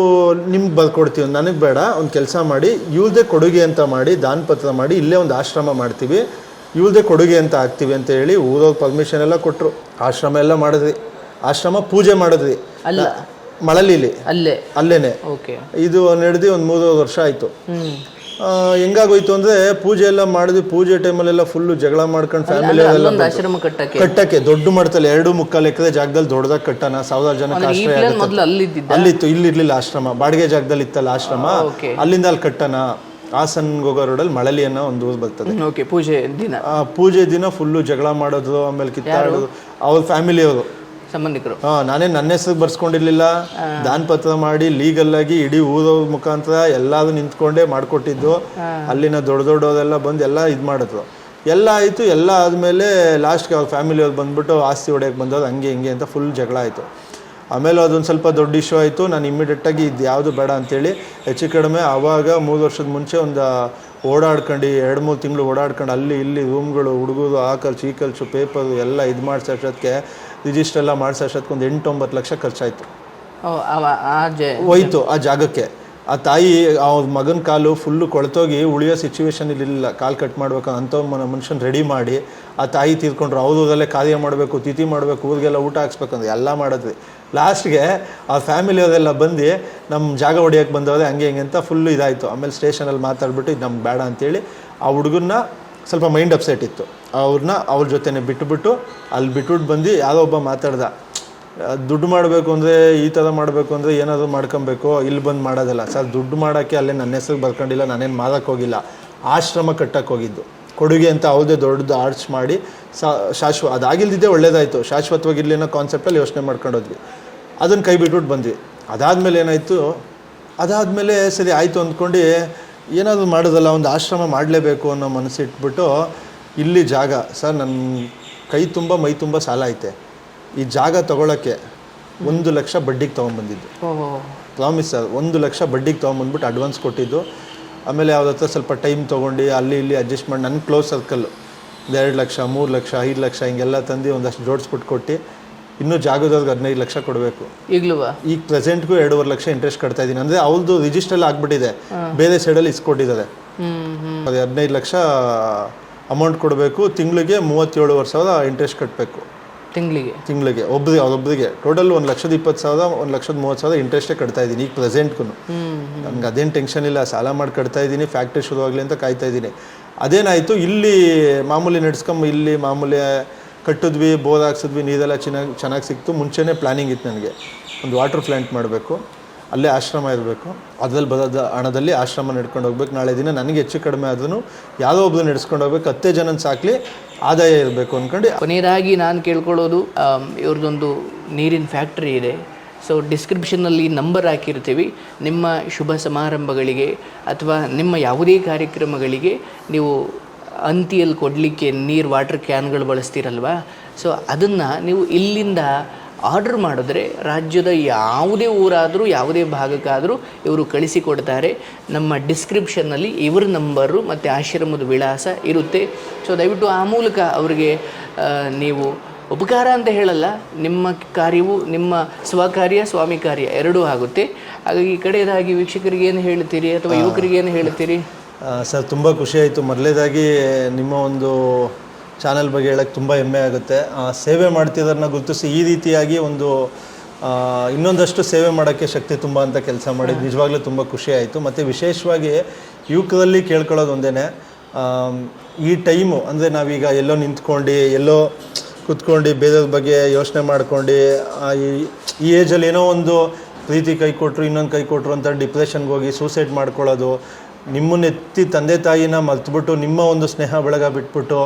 ನಿಮ್ಗೆ ಬರ್ಕೊಡ್ತೀವಿ, ನನಗೆ ಬೇಡ, ಒಂದು ಕೆಲಸ ಮಾಡಿ, ಇವ್ರದೇ ಕೊಡುಗೆ ಅಂತ ಮಾಡಿ, ದಾನಪತ್ರ ಮಾಡಿ, ಇಲ್ಲೇ ಒಂದು ಆಶ್ರಮ ಮಾಡ್ತೀವಿ, ಇವ್ರದೇ ಕೊಡುಗೆ ಅಂತ ಹಾಕ್ತೀವಿ ಅಂತ ಹೇಳಿ ಊರವ್ರ ಪರ್ಮಿಷನ್ ಎಲ್ಲ ಕೊಟ್ಟರು. ಆಶ್ರಮ ಎಲ್ಲ ಮಾಡಿದ್ವಿ, ಆಶ್ರಮ ಪೂಜೆ ಮಾಡಿದ್ವಿ. ಅಲ್ಲ, ಮಳಲಿಲಿ ಅಲ್ಲೇನೆ. ಇದು ನಡೆದು ಒಂದು 3 ವರ್ಷ ಆಯಿತು. ಹೆಂಗಾಗೋಯ್ತು ಅಂದರೆ, ಪೂಜೆ ಎಲ್ಲ ಮಾಡಿದ್ವಿ. ಪೂಜೆ ಟೈಮಲ್ಲೆಲ್ಲ ಫುಲ್ಲು ಜಗಳ ಮಾಡ್ಕೊಂಡು ಫ್ಯಾಮಿಲಿ ಕಟ್ಟಕ್ಕೆ ದೊಡ್ಡ ಮಟ್ಟದಲ್ಲಿ 2.25 ಎಕರೆ ಜಾಗದಲ್ಲಿ ದೊಡ್ಡದಾಗಿ ಕಟ್ಟೋಣ, 1000 ಜನಕ್ಕೆ ಆಶ್ರಯ ಅಲ್ಲಿತ್ತು. ಇಲ್ಲಿರ್ಲಿಲ್ಲ ಆಶ್ರಮ, ಬಾಡಿಗೆ ಜಾಗದಲ್ಲಿ ಇತ್ತಲ್ಲ ಆಶ್ರಮ, ಅಲ್ಲಿಂದ ಅಲ್ಲಿ ಕಟ್ಟೋಣ. ಹಾಸನ್ಗೆ ಹೋಗೋ ರೋಡಲ್ಲಿ ಮಳಲಿ ಅನ್ನೋ ಒಂದು ಊರು ಬರ್ತದೆ. ಪೂಜೆ ದಿನ ಫುಲ್ಲು ಜಗಳ ಮಾಡೋದು, ಆಮೇಲೆ ಕಿತ್ತಾಡೋದು. ಅವ್ರ ಫ್ಯಾಮಿಲಿಯವರು ಸಂಬಂಧಿಕರು. ನಾನೇ ನನ್ನ ಹೆಸರಿಗೆ ಬರ್ಸ್ಕೊಂಡಿರ್ಲಿಲ್ಲ, ದಾನಪತ್ರ ಮಾಡಿ ಲೀಗಲ್ ಆಗಿ ಇಡೀ ಊರವ್ರ ಮುಖಾಂತರ ಎಲ್ಲಾದ್ರು ನಿಂತ್ಕೊಂಡೇ ಮಾಡಿಕೊಟ್ಟಿದ್ದು. ಅಲ್ಲಿನ ದೊಡ್ಡದೆಲ್ಲ ಬಂದು ಎಲ್ಲ ಇದು ಮಾಡಿದ್ರು. ಎಲ್ಲ ಆಯಿತು. ಎಲ್ಲ ಆದಮೇಲೆ ಲಾಸ್ಟ್ಗೆ ಅವ್ರ ಫ್ಯಾಮಿಲಿಯವ್ರು ಬಂದ್ಬಿಟ್ಟು ಆಸ್ತಿ ಹೊಡೆಯಕ್ಕೆ ಬಂದವ್ರು, ಹಂಗೆ ಹಿಂಗೆ ಅಂತ ಫುಲ್ ಜಗಳ ಆಯಿತು. ಆಮೇಲೆ ಅದೊಂದು ಸ್ವಲ್ಪ ದೊಡ್ಡ ಇಶ್ಯೂ ಆಯಿತು. ನಾನು ಇಮ್ಮಿಡಿಯೇಟಾಗಿ ಇದು ಯಾವುದು ಬೇಡ ಅಂತೇಳಿ ಹೆಚ್ಚು ಕಡಿಮೆ ಆವಾಗ 3 ವರ್ಷದ ಮುಂಚೆ ಒಂದು ಓಡಾಡ್ಕೊಂಡು 2-3 ತಿಂಗಳು ಓಡಾಡ್ಕೊಂಡು ಅಲ್ಲಿ ಇಲ್ಲಿ ರೂಮ್ಗಳು, ಹುಡುಗರು, ಆ ಖರ್ಚು ಈ ಖರ್ಚು, ಪೇಪರು ಎಲ್ಲ ಇದು ಮಾಡಿಸೋಷ್ಟಕ್ಕೆ, ರಿಜಿಸ್ಟರ್ ಎಲ್ಲ ಮಾಡಿಸೋಷ್ಟಕ್ಕೆ ಒಂದು 8-9 ಲಕ್ಷ ಖರ್ಚಾಯಿತು. ಹೋಯ್ತು ಆ ಜಾಗಕ್ಕೆ. ಆ ತಾಯಿ ಅವ್ರ ಮಗನ ಕಾಲು ಫುಲ್ಲು ಕೊಳ್ತೋಗಿ ಉಳಿಯೋ ಸಿಚುವೇಶನ್ ಇರಲಿಲ್ಲ, ಕಾಲು ಕಟ್ ಮಾಡ್ಬೇಕು ಅಂಥ ಮನುಷ್ಯನ ರೆಡಿ ಮಾಡಿ ಆ ತಾಯಿ ತೀರ್ಕೊಂಡ್ರು. ಅವ್ರದಲ್ಲೇ ಕಾರ್ಯ ಮಾಡಬೇಕು, ತಿಥಿ ಮಾಡಬೇಕು, ಊರಿಗೆಲ್ಲ ಊಟ ಹಾಕ್ಸ್ಬೇಕಂದ್ರೆ ಎಲ್ಲ ಮಾಡಿದ್ವಿ. ಲಾಸ್ಟ್ಗೆ ಆ ಫ್ಯಾಮಿಲಿಯವರೆಲ್ಲ ಬಂದು ನಮ್ಮ ಜಾಗ ಹೊಡಿಯೋಕ್ಕೆ ಬಂದವ್ರೆ, ಹಂಗೆ ಹಿಂಗೆ ಅಂತ ಫುಲ್ಲು ಇದಾಯಿತು. ಆಮೇಲೆ ಸ್ಟೇಷನಲ್ಲಿ ಮಾತಾಡ್ಬಿಟ್ಟು ಇದು ನಮ್ಗೆ ಬೇಡ ಅಂತೇಳಿ ಆ ಹುಡುಗನ್ನ ಸ್ವಲ್ಪ ಮೈಂಡ್ ಅಪ್ಸೆಟ್ ಇತ್ತು, ಅವ್ರನ್ನ ಅವ್ರ ಜೊತೆನೇ ಬಿಟ್ಟುಬಿಟ್ಟು ಅಲ್ಲಿ ಬಿಟ್ಬಿಟ್ಟು ಬಂದು ಯಾರೋ ಒಬ್ಬ ಮಾತಾಡ್ದ, ದುಡ್ಡು ಮಾಡಬೇಕು ಅಂದರೆ ಈ ಥರ ಮಾಡಬೇಕು ಅಂದರೆ ಏನಾದರೂ ಮಾಡ್ಕೊಬೇಕು, ಇಲ್ಲಿ ಬಂದು ಮಾಡೋದಲ್ಲ ಸರ್. ದುಡ್ಡು ಮಾಡೋಕ್ಕೆ ಅಲ್ಲೇ ನನ್ನ ಹೆಸರಿಗೆ ಬರ್ಕೊಂಡಿಲ್ಲ, ನಾನೇನು ಮಾಡೋಕ್ಕೆ ಹೋಗಿಲ್ಲ, ಆಶ್ರಮ ಕಟ್ಟಕ್ಕೆ ಹೋಗಿದ್ದು, ಕೊಡುಗೆ ಅಂತ ಅವ್ರದ್ದೇ ದೊಡ್ಡದು ಆರ್ಚ್ ಮಾಡಿ ಅದಾಗಿಲ್ದಿದ್ದೇ ಒಳ್ಳೇದಾಯಿತು. ಶಾಶ್ವತವಾಗಿ ಇಲ್ಲಿ ಅನ್ನೋ ಕಾನ್ಸೆಪ್ಟಲ್ಲಿ ಯೋಚನೆ ಮಾಡ್ಕೊಂಡೋದ್ವಿ. ಅದನ್ನು ಕೈ ಬಿಟ್ಬಿಟ್ಟು ಬಂದ್ವಿ. ಅದಾದಮೇಲೆ ಏನಾಯಿತು, ಅದಾದಮೇಲೆ ಸರಿ ಆಯಿತು ಅಂದ್ಕೊಂಡು ಏನಾದರೂ ಮಾಡೋದಲ್ಲ, ಒಂದು ಆಶ್ರಮ ಮಾಡಲೇಬೇಕು ಅನ್ನೋ ಮನಸ್ಸಿಟ್ಬಿಟ್ಟು ಇಲ್ಲಿ ಜಾಗ, ಸರ್ ನನ್ನ ಕೈ ತುಂಬ ಮೈ ತುಂಬ ಸಾಲ ಐತೆ, ಈ ಜಾಗ ತೊಗೊಳಕ್ಕೆ 1 ಲಕ್ಷ ಬಡ್ಡಿಗೆ ತೊಗೊಂಬಂದಿದ್ದು. ಪ್ರಾಮಿಸ್ ಸರ್, 1 ಲಕ್ಷ ಬಡ್ಡಿಗೆ ತೊಗೊಂಬಂದ್ಬಿಟ್ಟು ಅಡ್ವಾನ್ಸ್ ಕೊಟ್ಟಿದ್ದು. ಆಮೇಲೆ ಅವ್ರ ಹತ್ರ ಸ್ವಲ್ಪ ಟೈಮ್ ತೊಗೊಂಡು ಅಲ್ಲಿ ಇಲ್ಲಿ ಅಡ್ಜಸ್ಟ್ ಮಾಡಿ ನನ್ನ ಕ್ಲೋಸ್ ಸರ್ಕಲ್ಲು 2 ಲಕ್ಷ 3 ಲಕ್ಷ 5 ಲಕ್ಷ ಹಿಂಗೆಲ್ಲ ತಂದು ಒಂದಷ್ಟು ಜೋಡಿಸ್ಬಿಟ್ಟು ಕೊಟ್ಟು, ಇನ್ನೂ ಜಾಗದವ್ರಿಗೆ 15 ಲಕ್ಷ ಕೊಡಬೇಕು. ಈಗ ಪ್ರೆಸೆಂಟ್ಗೂ 2.5 ಲಕ್ಷ ಇಂಟ್ರೆಸ್ಟ್ ಕಟ್ತಾ ಇದ್ದೀನಿ. ಅಂದರೆ ಅವ್ರದ್ದು ರಿಜಿಸ್ಟರ್ ಆಗಿಬಿಟ್ಟಿದೆ, ಬೇರೆ ಸೈಡಲ್ಲಿ ಇಸ್ಕೊಟ್ಟಿದ್ದಾರೆ. ಅದು 15 ಲಕ್ಷ ಅಮೌಂಟ್ ಕೊಡಬೇಕು. ತಿಂಗಳಿಗೆ 37,000 ಇಂಟ್ರೆಸ್ಟ್ ಕಟ್ಟಬೇಕು. ತಿಂಗಳಿಗೆ ಅವ್ರೊಬ್ಬರಿಗೆ ಟೋಟಲ್ 1,20,000 1,30,000 ಇಂಟ್ರೆಸ್ಟೇ ಕಟ್ತಾ ಇದ್ದೀನಿ ಈಗ ಪ್ರೆಸೆಂಟ್ಗೂ. ನನಗೆ ಅದೇನು ಟೆನ್ಷನ್ ಇಲ್ಲ, ಸಾಲ ಮಾಡಿ ಕಟ್ತಾ ಇದ್ದೀನಿ, ಫ್ಯಾಕ್ಟ್ರಿ ಶುರುವಾಗಲಿ ಅಂತ ಕಾಯ್ತಾ ಇದ್ದೀನಿ. ಅದೇನಾಯಿತು, ಇಲ್ಲಿ ಮಾಮೂಲಿ ನಡೆಸ್ಕೊಂಬ, ಇಲ್ಲಿ ಮಾಮೂಲಿ ಕಟ್ಟಿದ್ವಿ, ಬೋರ್ ಹಾಕ್ಸಿದ್ವಿ, ನೀರೆಲ್ಲ ಚೆನ್ನಾಗಿ ಸಿಕ್ತು. ಮುಂಚೆನೇ ಪ್ಲ್ಯಾನಿಂಗ್ ಇತ್ತು ನನಗೆ, ಒಂದು ವಾಟರ್ ಪ್ಲ್ಯಾಂಟ್ ಮಾಡಬೇಕು. ಅಲ್ಲೇ ಆಶ್ರಮ ಇರಬೇಕು, ಅದ್ರಲ್ಲಿ ಬರೋದ ಹಣದಲ್ಲಿ ಆಶ್ರಮ ನಡ್ಕೊಂಡು ಹೋಗ್ಬೇಕು. ನಾಳೆ ದಿನ ನನಗೆ ಹೆಚ್ಚು ಕಡಿಮೆ ಆದ್ರೂ ಯಾವುದೋ ಒಬ್ಬರು ನಡೆಸ್ಕೊಂಡು ಹೋಗ್ಬೇಕು, 10 ಜನನ ಸಾಕಲಿ, ಆದಾಯ ಇರಬೇಕು ಅಂದ್ಕೊಂಡು. ಕೊನೆಯದಾಗಿ ನಾನು ಕೇಳ್ಕೊಳ್ಳೋದು, ಇವ್ರದ್ದೊಂದು ನೀರಿನ ಫ್ಯಾಕ್ಟ್ರಿ ಇದೆ. ಸೊ ಡಿಸ್ಕ್ರಿಪ್ಷನ್ನಲ್ಲಿ ನಂಬರ್ ಹಾಕಿರ್ತೀವಿ. ನಿಮ್ಮ ಶುಭ ಸಮಾರಂಭಗಳಿಗೆ ಅಥವಾ ನಿಮ್ಮ ಯಾವುದೇ ಕಾರ್ಯಕ್ರಮಗಳಿಗೆ ನೀವು ಅಂತಿಯಲ್ಲಿ ಕೊಡಲಿಕ್ಕೆ ವಾಟರ್ ಕ್ಯಾನ್ಗಳು ಬಳಸ್ತೀರಲ್ವ, ಸೊ ಅದನ್ನು ನೀವು ಇಲ್ಲಿಂದ ಆರ್ಡ್ರ್ ಮಾಡಿದ್ರೆ ರಾಜ್ಯದ ಯಾವುದೇ ಊರಾದರೂ ಯಾವುದೇ ಭಾಗಕ್ಕಾದರೂ ಇವರು ಕಳಿಸಿಕೊಡ್ತಾರೆ. ನಮ್ಮ ಡಿಸ್ಕ್ರಿಪ್ಷನ್ನಲ್ಲಿ ಇವರ ನಂಬರು ಮತ್ತು ಆಶ್ರಮದ ವಿಳಾಸ ಇರುತ್ತೆ. ಸೊ ದಯವಿಟ್ಟು ಆ ಮೂಲಕ ಅವರಿಗೆ ನೀವು ಉಪಕಾರ ಅಂತ ಹೇಳಲ್ಲ, ನಿಮ್ಮ ಕಾರ್ಯವು ನಿಮ್ಮ ಸ್ವಕಾರ್ಯ ಸ್ವಾಮಿ ಕಾರ್ಯ ಎರಡೂ ಆಗುತ್ತೆ. ಹಾಗಾಗಿ ಕಡೆಯದಾಗಿ ವೀಕ್ಷಕರಿಗೆ ಏನು ಹೇಳ್ತೀರಿ ಅಥವಾ ಯುವಕರಿಗೆ ಏನು ಹೇಳ್ತೀರಿ? ಸರ್ ತುಂಬ ಖುಷಿ ಆಯಿತು. ಮೊದಲೇದಾಗಿ ನಿಮ್ಮ ಒಂದು ಚಾನಲ್ ಬಗ್ಗೆ ಹೇಳೋಕ್ಕೆ ತುಂಬ ಹೆಮ್ಮೆ ಆಗುತ್ತೆ. ಸೇವೆ ಮಾಡ್ತಿದ್ದರನ್ನ ಗುರುತಿಸಿ ಈ ರೀತಿಯಾಗಿ ಒಂದು ಇನ್ನೊಂದಷ್ಟು ಸೇವೆ ಮಾಡೋಕ್ಕೆ ಶಕ್ತಿ ತುಂಬ ಅಂತ ಕೆಲಸ ಮಾಡಿದ್ದು ನಿಜವಾಗ್ಲೂ ತುಂಬ ಖುಷಿ ಆಯಿತು. ಮತ್ತು ವಿಶೇಷವಾಗಿ ಯುವಕರಲ್ಲಿ ಕೇಳ್ಕೊಳ್ಳೋದು ಒಂದೇ, ಈ ಟೈಮು ಅಂದರೆ ನಾವೀಗ ಎಲ್ಲೋ ನಿಂತ್ಕೊಂಡು ಎಲ್ಲೋ ಕೂತ್ಕೊಂಡು ಬೇರೆಯವ್ರ ಬಗ್ಗೆ ಯೋಚನೆ ಮಾಡ್ಕೊಂಡು ಈ ಏಜಲ್ಲಿ ಏನೋ ಒಂದು ಪ್ರೀತಿ ಕೈ ಕೊಟ್ಟರು ಇನ್ನೊಂದು ಕೈ ಕೊಟ್ಟರು ಅಂತ ಡಿಪ್ರೆಷನ್ಗೆ ಹೋಗಿ ಸೂಸೈಡ್ ಮಾಡ್ಕೊಳ್ಳೋದು, ನಿಮ್ಮನ್ನ ಎತ್ತಿ ತಂದೆ ತಾಯಿನ ಮರ್ತುಬಿಟ್ಟು ನಿಮ್ಮ ಒಂದು ಸ್ನೇಹ ಬಳಗ ಬಿಟ್ಬಿಟ್ಟು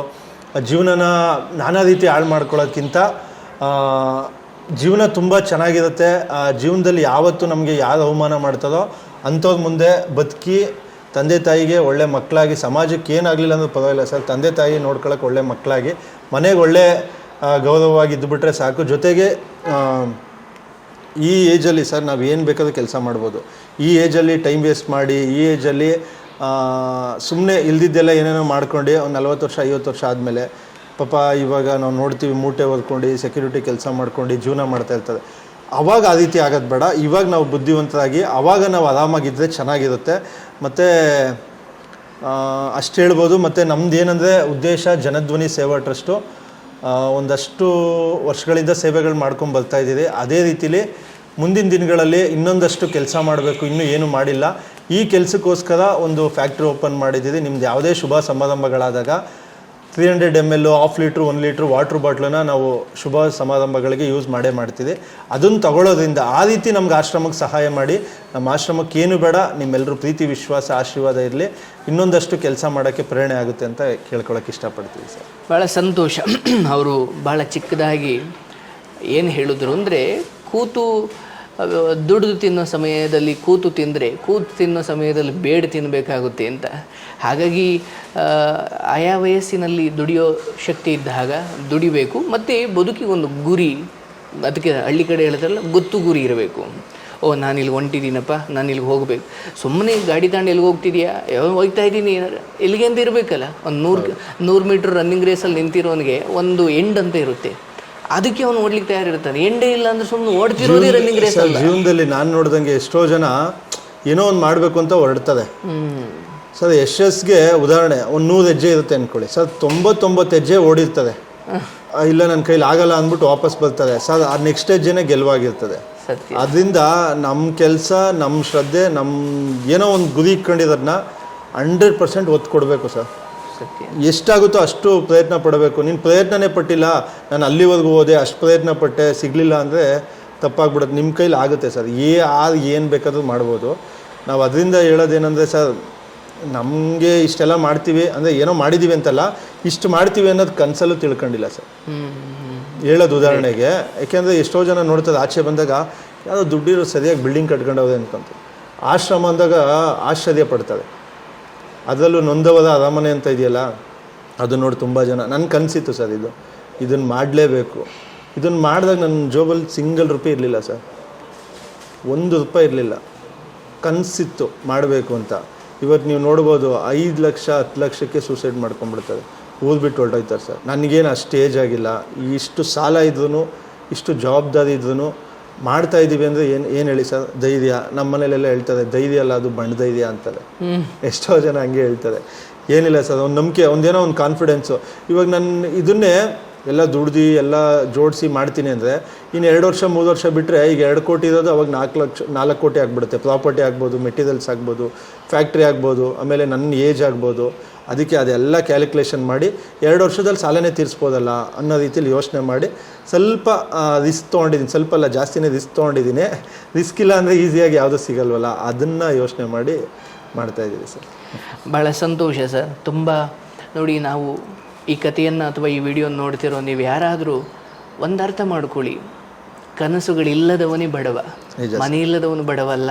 ಜೀವನನ ನಾನಾ ರೀತಿ ಹಾಳು ಮಾಡ್ಕೊಳ್ಳೋದ್ಕಿಂತ ಜೀವನ ತುಂಬ ಚೆನ್ನಾಗಿರುತ್ತೆ. ಜೀವನದಲ್ಲಿ ಯಾವತ್ತೂ ನಮಗೆ ಯಾರು ಅವಮಾನ ಮಾಡ್ತದೋ ಅಂಥವ್ರ ಮುಂದೆ ಬದುಕಿ ತಂದೆ ತಾಯಿಗೆ ಒಳ್ಳೆ ಮಕ್ಕಳಾಗಿ, ಸಮಾಜಕ್ಕೆ ಏನಾಗಲಿಲ್ಲ ಅಂದ್ರೆ ಪರವಾಗಿಲ್ಲ ಸರ್, ತಂದೆ ತಾಯಿ ನೋಡ್ಕೊಳ್ಳೋಕೆ ಒಳ್ಳೆ ಮಕ್ಕಳಾಗಿ ಮನೆಗೆ ಒಳ್ಳೆ ಗೌರವವಾಗಿ ಇದ್ದುಬಿಟ್ರೆ ಸಾಕು. ಜೊತೆಗೆ ಈ ಏಜಲ್ಲಿ ಸರ್ ನಾವು ಏನು ಬೇಕಾದ್ರೂ ಕೆಲಸ ಮಾಡ್ಬೋದು. ಈ ಏಜಲ್ಲಿ ಟೈಮ್ ವೇಸ್ಟ್ ಮಾಡಿ, ಈ ಏಜಲ್ಲಿ ಸುಮ್ಮನೆ ಇಲ್ದಿದ್ದೆಲ್ಲ ಏನೇನೋ ಮಾಡ್ಕೊಂಡು ಒಂದು 40 ವರ್ಷ 50 ವರ್ಷ ಆದಮೇಲೆ ಪಾಪ ಇವಾಗ ನಾವು ನೋಡ್ತೀವಿ ಮೂಟೆ ಹೊರ್ಕೊಂಡು ಸೆಕ್ಯೂರಿಟಿ ಕೆಲಸ ಮಾಡ್ಕೊಂಡು ಜೀವನ ಮಾಡ್ತಾ ಇರ್ತದೆ. ಆವಾಗ ಆ ರೀತಿ ಆಗೋದು ಬೇಡ. ಇವಾಗ ನಾವು ಬುದ್ಧಿವಂತರಾಗಿ ಆವಾಗ ನಾವು ಆರಾಮಾಗಿದ್ದರೆ ಚೆನ್ನಾಗಿರುತ್ತೆ. ಮತ್ತು ಅಷ್ಟು ಹೇಳ್ಬೋದು. ಮತ್ತು ನಮ್ದು ಏನಂದರೆ ಉದ್ದೇಶ ಜನಧ್ವನಿ ಸೇವಾ ಟ್ರಸ್ಟು ಒಂದಷ್ಟು ವರ್ಷಗಳಿಂದ ಸೇವೆಗಳು ಮಾಡ್ಕೊಂಡು ಬರ್ತಾಯಿದ್ದೀವಿ. ಅದೇ ರೀತಿಲಿ ಮುಂದಿನ ದಿನಗಳಲ್ಲಿ ಇನ್ನೊಂದಷ್ಟು ಕೆಲಸ ಮಾಡಬೇಕು, ಇನ್ನೂ ಏನೂ ಮಾಡಿಲ್ಲ. ಈ ಕೆಲಸಕ್ಕೋಸ್ಕರ ಒಂದು ಫ್ಯಾಕ್ಟ್ರಿ ಓಪನ್ ಮಾಡಿದ್ದೀವಿ. ನಿಮ್ದು ಯಾವುದೇ ಶುಭ ಸಮಾರಂಭಗಳಾದಾಗ 300 ml, 1/2 ಲೀಟ್ರ್ 1 ಲೀಟ್ರ್ ವಾಟ್ರ್ ಬಾಟ್ಲನ್ನ ನಾವು ಶುಭ ಸಮಾರಂಭಗಳಿಗೆ ಯೂಸ್ ಮಾಡ್ತೀವಿ. ಅದನ್ನು ತಗೊಳ್ಳೋದ್ರಿಂದ ಆ ರೀತಿ ನಮ್ಗೆ ಆಶ್ರಮಕ್ಕೆ ಸಹಾಯ ಮಾಡಿ, ನಮ್ಮ ಆಶ್ರಮಕ್ಕೆ ಏನು ಬೇಡ, ನಿಮ್ಮೆಲ್ಲರೂ ಪ್ರೀತಿ ವಿಶ್ವಾಸ ಆಶೀರ್ವಾದ ಇರಲಿ, ಇನ್ನೊಂದಷ್ಟು ಕೆಲಸ ಮಾಡೋಕ್ಕೆ ಪ್ರೇರಣೆ ಆಗುತ್ತೆ ಅಂತ ಕೇಳ್ಕೊಳ್ಳೋಕೆ ಇಷ್ಟಪಡ್ತೀವಿ ಸರ್. ಭಾಳ ಸಂತೋಷ. ಅವರು ಭಾಳ ಚಿಕ್ಕದಾಗಿ ಏನು ಹೇಳಿದ್ರು ಅಂದರೆ, ಕೂತು ದುಡಿದು ತಿನ್ನೋ ಸಮಯದಲ್ಲಿ ಕೂತು ತಿಂದರೆ, ಕೂತು ತಿನ್ನೋ ಸಮಯದಲ್ಲಿ ಬೇಡ ತಿನ್ನಬೇಕಾಗುತ್ತೆ ಅಂತ. ಹಾಗಾಗಿ ಆಯಾ ವಯಸ್ಸಿನಲ್ಲಿ ದುಡಿಯೋ ಶಕ್ತಿ ಇದ್ದಾಗ ದುಡಿಬೇಕು. ಮತ್ತು ಬದುಕಿಗೆ ಒಂದು ಗುರಿ, ಅದಕ್ಕೆ ಹಳ್ಳಿ ಕಡೆ ಹೇಳ್ತಾರಲ್ಲ, ಗೊತ್ತು ಗುರಿ ಇರಬೇಕು. ಓ ನಾನಿಲ್ಲಿ ಹೊಂಟಿದ್ದೀನಪ್ಪ, ನಾನು ಇಲ್ಲಿಗೆ ಹೋಗಬೇಕು. ಸುಮ್ಮನೆ ಗಾಡಿ ತಗೊಂಡು ಎಲ್ಲಿಗೆ ಹೋಗ್ತಿದ್ಯಾ, ಯಾವಾಗ ಹೋಗ್ತಾ ಇದ್ದೀನಿ, ಎಲ್ಲಿಗೆ ಅಂತ ಇರಬೇಕಲ್ಲ. ಒಂದು 100 ಮೀಟ್ರ್ ರನ್ನಿಂಗ್ ರೇಸಲ್ಲಿ ನಿಂತಿರೋನಿಗೆ ಒಂದು ಎಂಡ್ ಅಂತ ಇರುತ್ತೆ, ಅದಕ್ಕೆ ಅವನು ಓಡ್ಲಿಕ್ಕೆ ತಯಾರಿರ್ತಾನೆ. ಎಂಡೇ ಇಲ್ಲ ಅಂದ್ರೆ ಸುಮ್ಮನೆ ಓಡ್ತಿರೋದೇ ರನ್ನಿಂಗ್ ರೇಸ್ ಅಲ್ಲ. ಜೀವನದಲ್ಲಿ ನಾನು ನೋಡ್ದಂಗೆ ಎಷ್ಟೋ ಜನ ಏನೋ ಒಂದು ಮಾಡಬೇಕು ಅಂತ ಹೊರಡ್ತದೆ ಸರ್. ಯಶಸ್ಗೆ ಉದಾಹರಣೆ, ಒಂದು 100 ಹೆಜ್ಜೆ ಇರುತ್ತೆ ಅಂದ್ಕೊಳ್ಳಿ ಸರ್, 99 ಹೆಜ್ಜೆ ಓಡಿರ್ತದೆ, ಇಲ್ಲ ನನ್ನ ಕೈಲಿ ಆಗಲ್ಲ ಅಂದ್ಬಿಟ್ಟು ವಾಪಸ್ ಬರ್ತದೆ ಸರ್. ಆ ನೆಕ್ಸ್ಟ್ ಹೆಜ್ಜೆನೇ ಗೆಲುವಾಗಿರ್ತದೆ. ಅದರಿಂದ ನಮ್ಮ ಕೆಲಸ, ನಮ್ಮ ಶ್ರದ್ಧೆ, ನಮ್ಮ ಏನೋ ಒಂದು ಗುರಿ ಇಟ್ಕೊಂಡಿರೋದನ್ನ 100% ಒತ್ತು ಕೊಡಬೇಕು ಸರ್. ಎಷ್ಟಾಗುತ್ತೋ ಅಷ್ಟು ಪ್ರಯತ್ನ ಪಡಬೇಕು. ನೀನು ಪ್ರಯತ್ನನೇ ಪಟ್ಟಿಲ್ಲ, ನಾನು ಅಲ್ಲಿವರೆಗೂ ಹೋದೆ, ಅಷ್ಟು ಪ್ರಯತ್ನ ಪಟ್ಟೆ, ಸಿಗಲಿಲ್ಲ ಅಂದರೆ ತಪ್ಪಾಗ್ಬಿಡುತ್ತೆ. ನಿಮ್ಮ ಕೈಲಿ ಆಗುತ್ತೆ ಸರ್, ಏನು ಬೇಕಾದ್ರೂ ಮಾಡ್ಬೋದು. ನಾವು ಅದರಿಂದ ಹೇಳೋದೇನೆಂದರೆ ಸರ್, ನಮಗೆ ಇಷ್ಟೆಲ್ಲ ಮಾಡ್ತೀವಿ ಅಂದರೆ ಏನೋ ಮಾಡಿದ್ದೀವಿ ಅಂತಲ್ಲ, ಇಷ್ಟು ಮಾಡ್ತೀವಿ ಅನ್ನೋದು ಕನಸಲ್ಲೂ ತಿಳ್ಕೊಂಡಿಲ್ಲ ಸರ್. ಹೇಳೋದು ಉದಾಹರಣೆಗೆ, ಯಾಕೆಂದರೆ ಎಷ್ಟೋ ಜನ ನೋಡ್ತದೆ ಆಚೆ ಬಂದಾಗ ಯಾವುದೋ ದುಡ್ಡಿರೋ ಸರಿಯಾಗಿ ಬಿಲ್ಡಿಂಗ್ ಕಟ್ಕೊಂಡವ್ರೆ ಅನ್ಕೊಂತ, ಆಶ್ರಮ ಅಂದಾಗ ಆಶ್ಚರ್ಯ ಪಡ್ತಾರೆ. ಅದರಲ್ಲೂ ನೊಂದವರ ಅರಮನೆ ಅಂತ ಇದೆಯಲ್ಲ, ಅದು ನೋಡಿ ತುಂಬ ಜನ. ನನ್ನ ಕನಸಿತ್ತು ಸರ್, ಇದನ್ನು ಮಾಡಲೇಬೇಕು. ಇದನ್ನು ಮಾಡಿದಾಗ ನನ್ನ ಜೋಬಲ್ಲಿ ಸಿಂಗಲ್ ರೂಪಾಯಿ ಇರಲಿಲ್ಲ ಸರ್, 1 ರೂಪಾಯಿ ಇರಲಿಲ್ಲ. ಕನಸಿತ್ತು ಮಾಡಬೇಕು ಅಂತ. ಇವತ್ತು ನೀವು ನೋಡ್ಬೋದು 5 ಲಕ್ಷ 10 ಲಕ್ಷಕ್ಕೆ ಸೂಸೈಡ್ ಮಾಡ್ಕೊಂಡ್ಬಿಡ್ತಾರೆ, ಊರು ಬಿಟ್ಟು ಹೊರಟೋಯ್ತಾರೆ ಸರ್. ನನಗೇನು ಅಷ್ಟು ಏಜ್ ಆಗಿಲ್ಲ, ಇಷ್ಟು ಸಾಲ ಇದ್ರೂ ಇಷ್ಟು ಜವಾಬ್ದಾರಿ ಇದ್ರೂ ಮಾಡ್ತಾಯಿದ್ದೀವಿ ಅಂದರೆ ಏನು ಹೇಳಿ ಸರ್, ಧೈರ್ಯ. ನಮ್ಮ ಮನೇಲೆಲ್ಲ ಹೇಳ್ತಾರೆ, ಧೈರ್ಯ ಅಲ್ಲ ಅದು ಬಂಡ ಧೈರ್ಯ ಅಂತಾರೆ. ಎಷ್ಟೋ ಜನ ಹಂಗೆ ಹೇಳ್ತಾರೆ. ಏನಿಲ್ಲ ಸರ್, ಒಂದು ನಂಬಿಕೆ, ಒಂದೇನೋ ಒಂದು ಕಾನ್ಫಿಡೆನ್ಸು. ಇವಾಗ ನಾನು ಇದನ್ನೇ ಎಲ್ಲ ದುಡ್ದು ಎಲ್ಲ ಜೋಡಿಸಿ ಮಾಡ್ತೀನಿ ಅಂದರೆ ಇನ್ನು 2 ವರ್ಷ 3 ವರ್ಷ ಬಿಟ್ಟರೆ ಈಗ 2 ಕೋಟಿ ಇರೋದು ಅವಾಗ 4 ಕೋಟಿ ಆಗಿಬಿಡುತ್ತೆ. ಪ್ರಾಪರ್ಟಿ ಆಗ್ಬೋದು, ಮೆಟೀರಿಯಲ್ಸ್ ಆಗ್ಬೋದು, ಫ್ಯಾಕ್ಟ್ರಿ ಆಗ್ಬೋದು, ಆಮೇಲೆ ನನ್ನ ಏಜ್ ಆಗ್ಬೋದು. ಅದಕ್ಕೆ ಅದೆಲ್ಲ ಕ್ಯಾಲ್ಕುಲೇಷನ್ ಮಾಡಿ 2 ವರ್ಷದಲ್ಲಿ ಸಾಲನೇ ತೀರಿಸ್ಬೋದಲ್ಲ ಅನ್ನೋ ರೀತಿಯಲ್ಲಿ ಯೋಚನೆ ಮಾಡಿ ಸ್ವಲ್ಪ ರಿಸ್ಕ್ ತೊಗೊಂಡಿದ್ದೀನಿ, ಸ್ವಲ್ಪ ಅಲ್ಲ ಜಾಸ್ತಿನೇ ರಿಸ್ಕ್ ತೊಗೊಂಡಿದ್ದೀನಿ. ರಿಸ್ಕ್ ಇಲ್ಲ ಅಂದರೆ ಈಸಿಯಾಗಿ ಯಾವುದೂ ಸಿಗಲ್ವಲ್ಲ, ಅದನ್ನು ಯೋಚನೆ ಮಾಡಿ ಮಾಡ್ತಾಯಿದ್ದೀವಿ ಸರ್. ಭಾಳ ಸಂತೋಷ ಸರ್. ತುಂಬ ನೋಡಿ, ನಾವು ಈ ಕಥೆಯನ್ನು ಅಥವಾ ಈ ವಿಡಿಯೋ ನೋಡ್ತಿರೋ ನೀವು ಯಾರಾದರೂ ಒಂದು ಅರ್ಥ ಮಾಡ್ಕೊಳ್ಳಿ, ಕನಸುಗಳಿಲ್ಲದವನೇ ಬಡವ, ಮನೆ ಇಲ್ಲದವನು ಬಡವಲ್ಲ,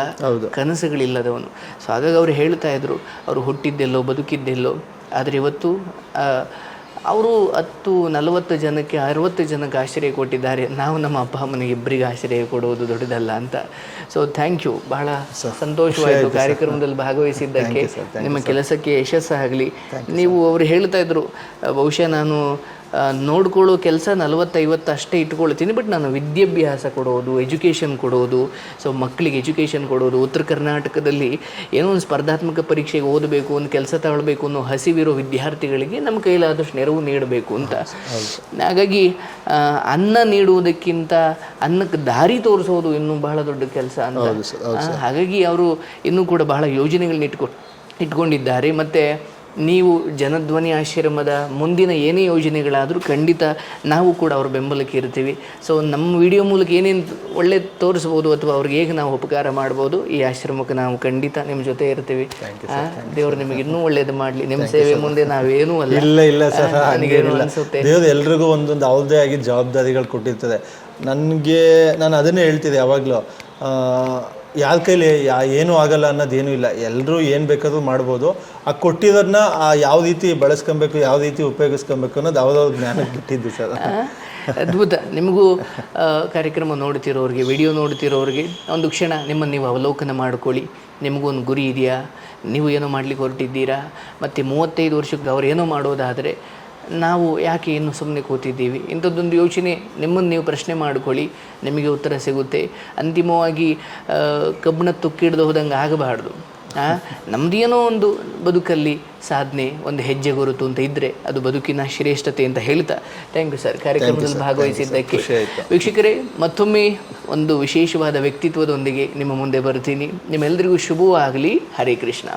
ಕನಸುಗಳಿಲ್ಲದವನು. ಸೊ ಹಾಗಾಗಿ ಅವ್ರು ಹೇಳ್ತಾ ಇದ್ರು, ಅವರು ಹುಟ್ಟಿದ್ದೆಲ್ಲೋ ಬದುಕಿದ್ದೆಲ್ಲೋ, ಆದರೆ ಇವತ್ತು ಅವರು 10-40 ಜನಕ್ಕೆ 60 ಜನಕ್ಕೆ ಆಶ್ರಯ ಕೊಟ್ಟಿದ್ದಾರೆ. ನಾವು ನಮ್ಮ ಅಪ್ಪ ಅಮ್ಮನಿಗೆ ಇಬ್ಬರಿಗೆ ಆಶ್ರಯ ಕೊಡುವುದು ದೊಡ್ಡದಲ್ಲ ಅಂತ. ಸೊ ಥ್ಯಾಂಕ್ ಯು, ಬಹಳ ಸಂತೋಷವಾಯಿತು ಕಾರ್ಯಕ್ರಮದಲ್ಲಿ ಭಾಗವಹಿಸಿದ್ದಕ್ಕೆ. ನಿಮ್ಮ ಕೆಲಸಕ್ಕೆ ಯಶಸ್ಸಾಗಲಿ. ನೀವು ಅವರು ಹೇಳ್ತಾ ಇದ್ರು, ಬಹುಶಃ ನಾನು ನೋಡ್ಕೊಳ್ಳೋ ಕೆಲಸ 40-50 ಅಷ್ಟೇ ಇಟ್ಕೊಳ್ತೀನಿ, ಬಟ್ ನಾನು ವಿದ್ಯಾಭ್ಯಾಸ ಕೊಡೋದು, ಎಜುಕೇಷನ್ ಕೊಡೋದು, ಸೊ ಮಕ್ಕಳಿಗೆ ಎಜುಕೇಷನ್ ಕೊಡೋದು, ಉತ್ತರ ಕರ್ನಾಟಕದಲ್ಲಿ ಏನೋ ಒಂದು ಸ್ಪರ್ಧಾತ್ಮಕ ಪರೀಕ್ಷೆಗೆ ಓದಬೇಕು, ಒಂದು ಕೆಲಸ ತಗೊಳ್ಬೇಕು ಅನ್ನೋ ಹಸಿವಿರೋ ವಿದ್ಯಾರ್ಥಿಗಳಿಗೆ ನಮ್ಮ ಕೈಲಾದಷ್ಟು ನೆರವು ನೀಡಬೇಕು ಅಂತ. ಹಾಗಾಗಿ ಅನ್ನ ನೀಡುವುದಕ್ಕಿಂತ ಅನ್ನಕ್ಕೆ ದಾರಿ ತೋರಿಸೋದು ಇನ್ನೂ ಬಹಳ ದೊಡ್ಡ ಕೆಲಸ ಅಂತ. ಹಾಗಾಗಿ ಅವರು ಇನ್ನೂ ಕೂಡ ಬಹಳ ಯೋಜನೆಗಳನ್ನ ಇಟ್ಕೊಂಡಿದ್ದಾರೆ. ಮತ್ತು ನೀವು ಜನಧ್ವನಿ ಆಶ್ರಮದ ಮುಂದಿನ ಏನೇ ಯೋಜನೆಗಳಾದರೂ ಖಂಡಿತ ನಾವು ಕೂಡ ಅವ್ರ ಬೆಂಬಲಕ್ಕೆ ಇರ್ತೀವಿ. ಸೊ ನಮ್ಮ ವಿಡಿಯೋ ಮೂಲಕ ಏನೇನು ಒಳ್ಳೆ ತೋರಿಸ್ಬೋದು ಅಥವಾ ಅವ್ರಿಗೆ ಹೇಗೆ ನಾವು ಉಪಕಾರ ಮಾಡ್ಬೋದು, ಈ ಆಶ್ರಮಕ್ಕೆ ನಾವು ಖಂಡಿತ ನಿಮ್ಮ ಜೊತೆ ಇರ್ತೀವಿ. ದೇವರು ನಿಮಗೆ ಇನ್ನೂ ಒಳ್ಳೇದು ಮಾಡಲಿ. ನಿಮ್ಮ ಸೇವೆ ಮುಂದೆ ನಾವೇನೂ ಅಲ್ಲ. ಇಲ್ಲ ಸರ್, ನನಗೇನು ಅನಿಸುತ್ತೆ, ದೇವ್ರು ಎಲ್ರಿಗೂ ಒಂದೊಂದು ಅವ್ರದ್ದೇ ಆಗಿ ಜವಾಬ್ದಾರಿಗಳು ಕೊಟ್ಟಿರ್ತದೆ. ನನಗೆ ನಾನು ಅದನ್ನೇ ಹೇಳ್ತಿದ್ದೆ ಯಾವಾಗಲೂ, ಯಾರ ಕೈಲಿ ಏನೂ ಆಗಲ್ಲ ಅನ್ನೋದೇನೂ ಇಲ್ಲ. ಎಲ್ಲರೂ ಏನು ಬೇಕಾದ್ರೂ ಮಾಡ್ಬೋದು. ಆ ಕೊಟ್ಟಿರೋದನ್ನ ಯಾವ ರೀತಿ ಬಳಸ್ಕೊಬೇಕು, ಯಾವ ರೀತಿ ಉಪಯೋಗಿಸ್ಕೊಬೇಕು ಅನ್ನೋದು ಯಾವುದಾದ್ರು ಜ್ಞಾನಕ್ಕೆ ಬಿಟ್ಟಿದ್ದು ಸರ್. ಅದ್ಭುತ. ನಿಮಗೂ ಕಾರ್ಯಕ್ರಮ ನೋಡ್ತಿರೋರಿಗೆ, ವಿಡಿಯೋ ನೋಡ್ತಿರೋರಿಗೆ ಒಂದು ಕ್ಷಣ ನಿಮ್ಮನ್ನು ನೀವು ಅವಲೋಕನ ಮಾಡ್ಕೊಳ್ಳಿ. ನಿಮಗೂ ಒಂದು ಗುರಿ ಇದೆಯಾ? ನೀವು ಏನೋ ಮಾಡ್ಲಿಕ್ಕೆ ಹೊರಟಿದ್ದೀರಾ? ಮತ್ತು 35 ವರ್ಷಕ್ಕೆ ಅವ್ರು ಏನೋ ಮಾಡೋದಾದರೆ ನಾವು ಯಾಕೆ ಇನ್ನು ಸುಮ್ಮನೆ ಕೂತಿದ್ದೀವಿ? ಇಂಥದ್ದೊಂದು ಯೋಚನೆ ನಿಮ್ಮನ್ನು ನೀವು ಪ್ರಶ್ನೆ ಮಾಡ್ಕೊಳ್ಳಿ, ನಿಮಗೆ ಉತ್ತರ ಸಿಗುತ್ತೆ. ಅಂತಿಮವಾಗಿ ಕಬ್ಬಣ ತುಕ್ಕಿಡ್ದು ಹೋದಂಗೆ ಆಗಬಾರ್ದು. ನಮ್ಮದೇನೋ ಒಂದು ಬದುಕಲ್ಲಿ ಸಾಧನೆ, ಒಂದು ಹೆಜ್ಜೆ ಗುರುತು ಅಂತ ಇದ್ದರೆ ಅದು ಬದುಕಿನ ಶ್ರೇಷ್ಠತೆ ಅಂತ ಹೇಳ್ತಾ ಥ್ಯಾಂಕ್ ಯು ಸರ್ ಕಾರ್ಯಕ್ರಮದಲ್ಲಿ ಭಾಗವಹಿಸಿದ್ದಕ್ಕೆ. ವೀಕ್ಷಕರೇ, ಮತ್ತೊಮ್ಮೆ ಒಂದು ವಿಶೇಷವಾದ ವ್ಯಕ್ತಿತ್ವದೊಂದಿಗೆ ನಿಮ್ಮ ಮುಂದೆ ಬರ್ತೀನಿ. ನಿಮ್ಮೆಲ್ಲರಿಗೂ ಶುಭವಾಗಲಿ. ಹರೇ ಕೃಷ್ಣ.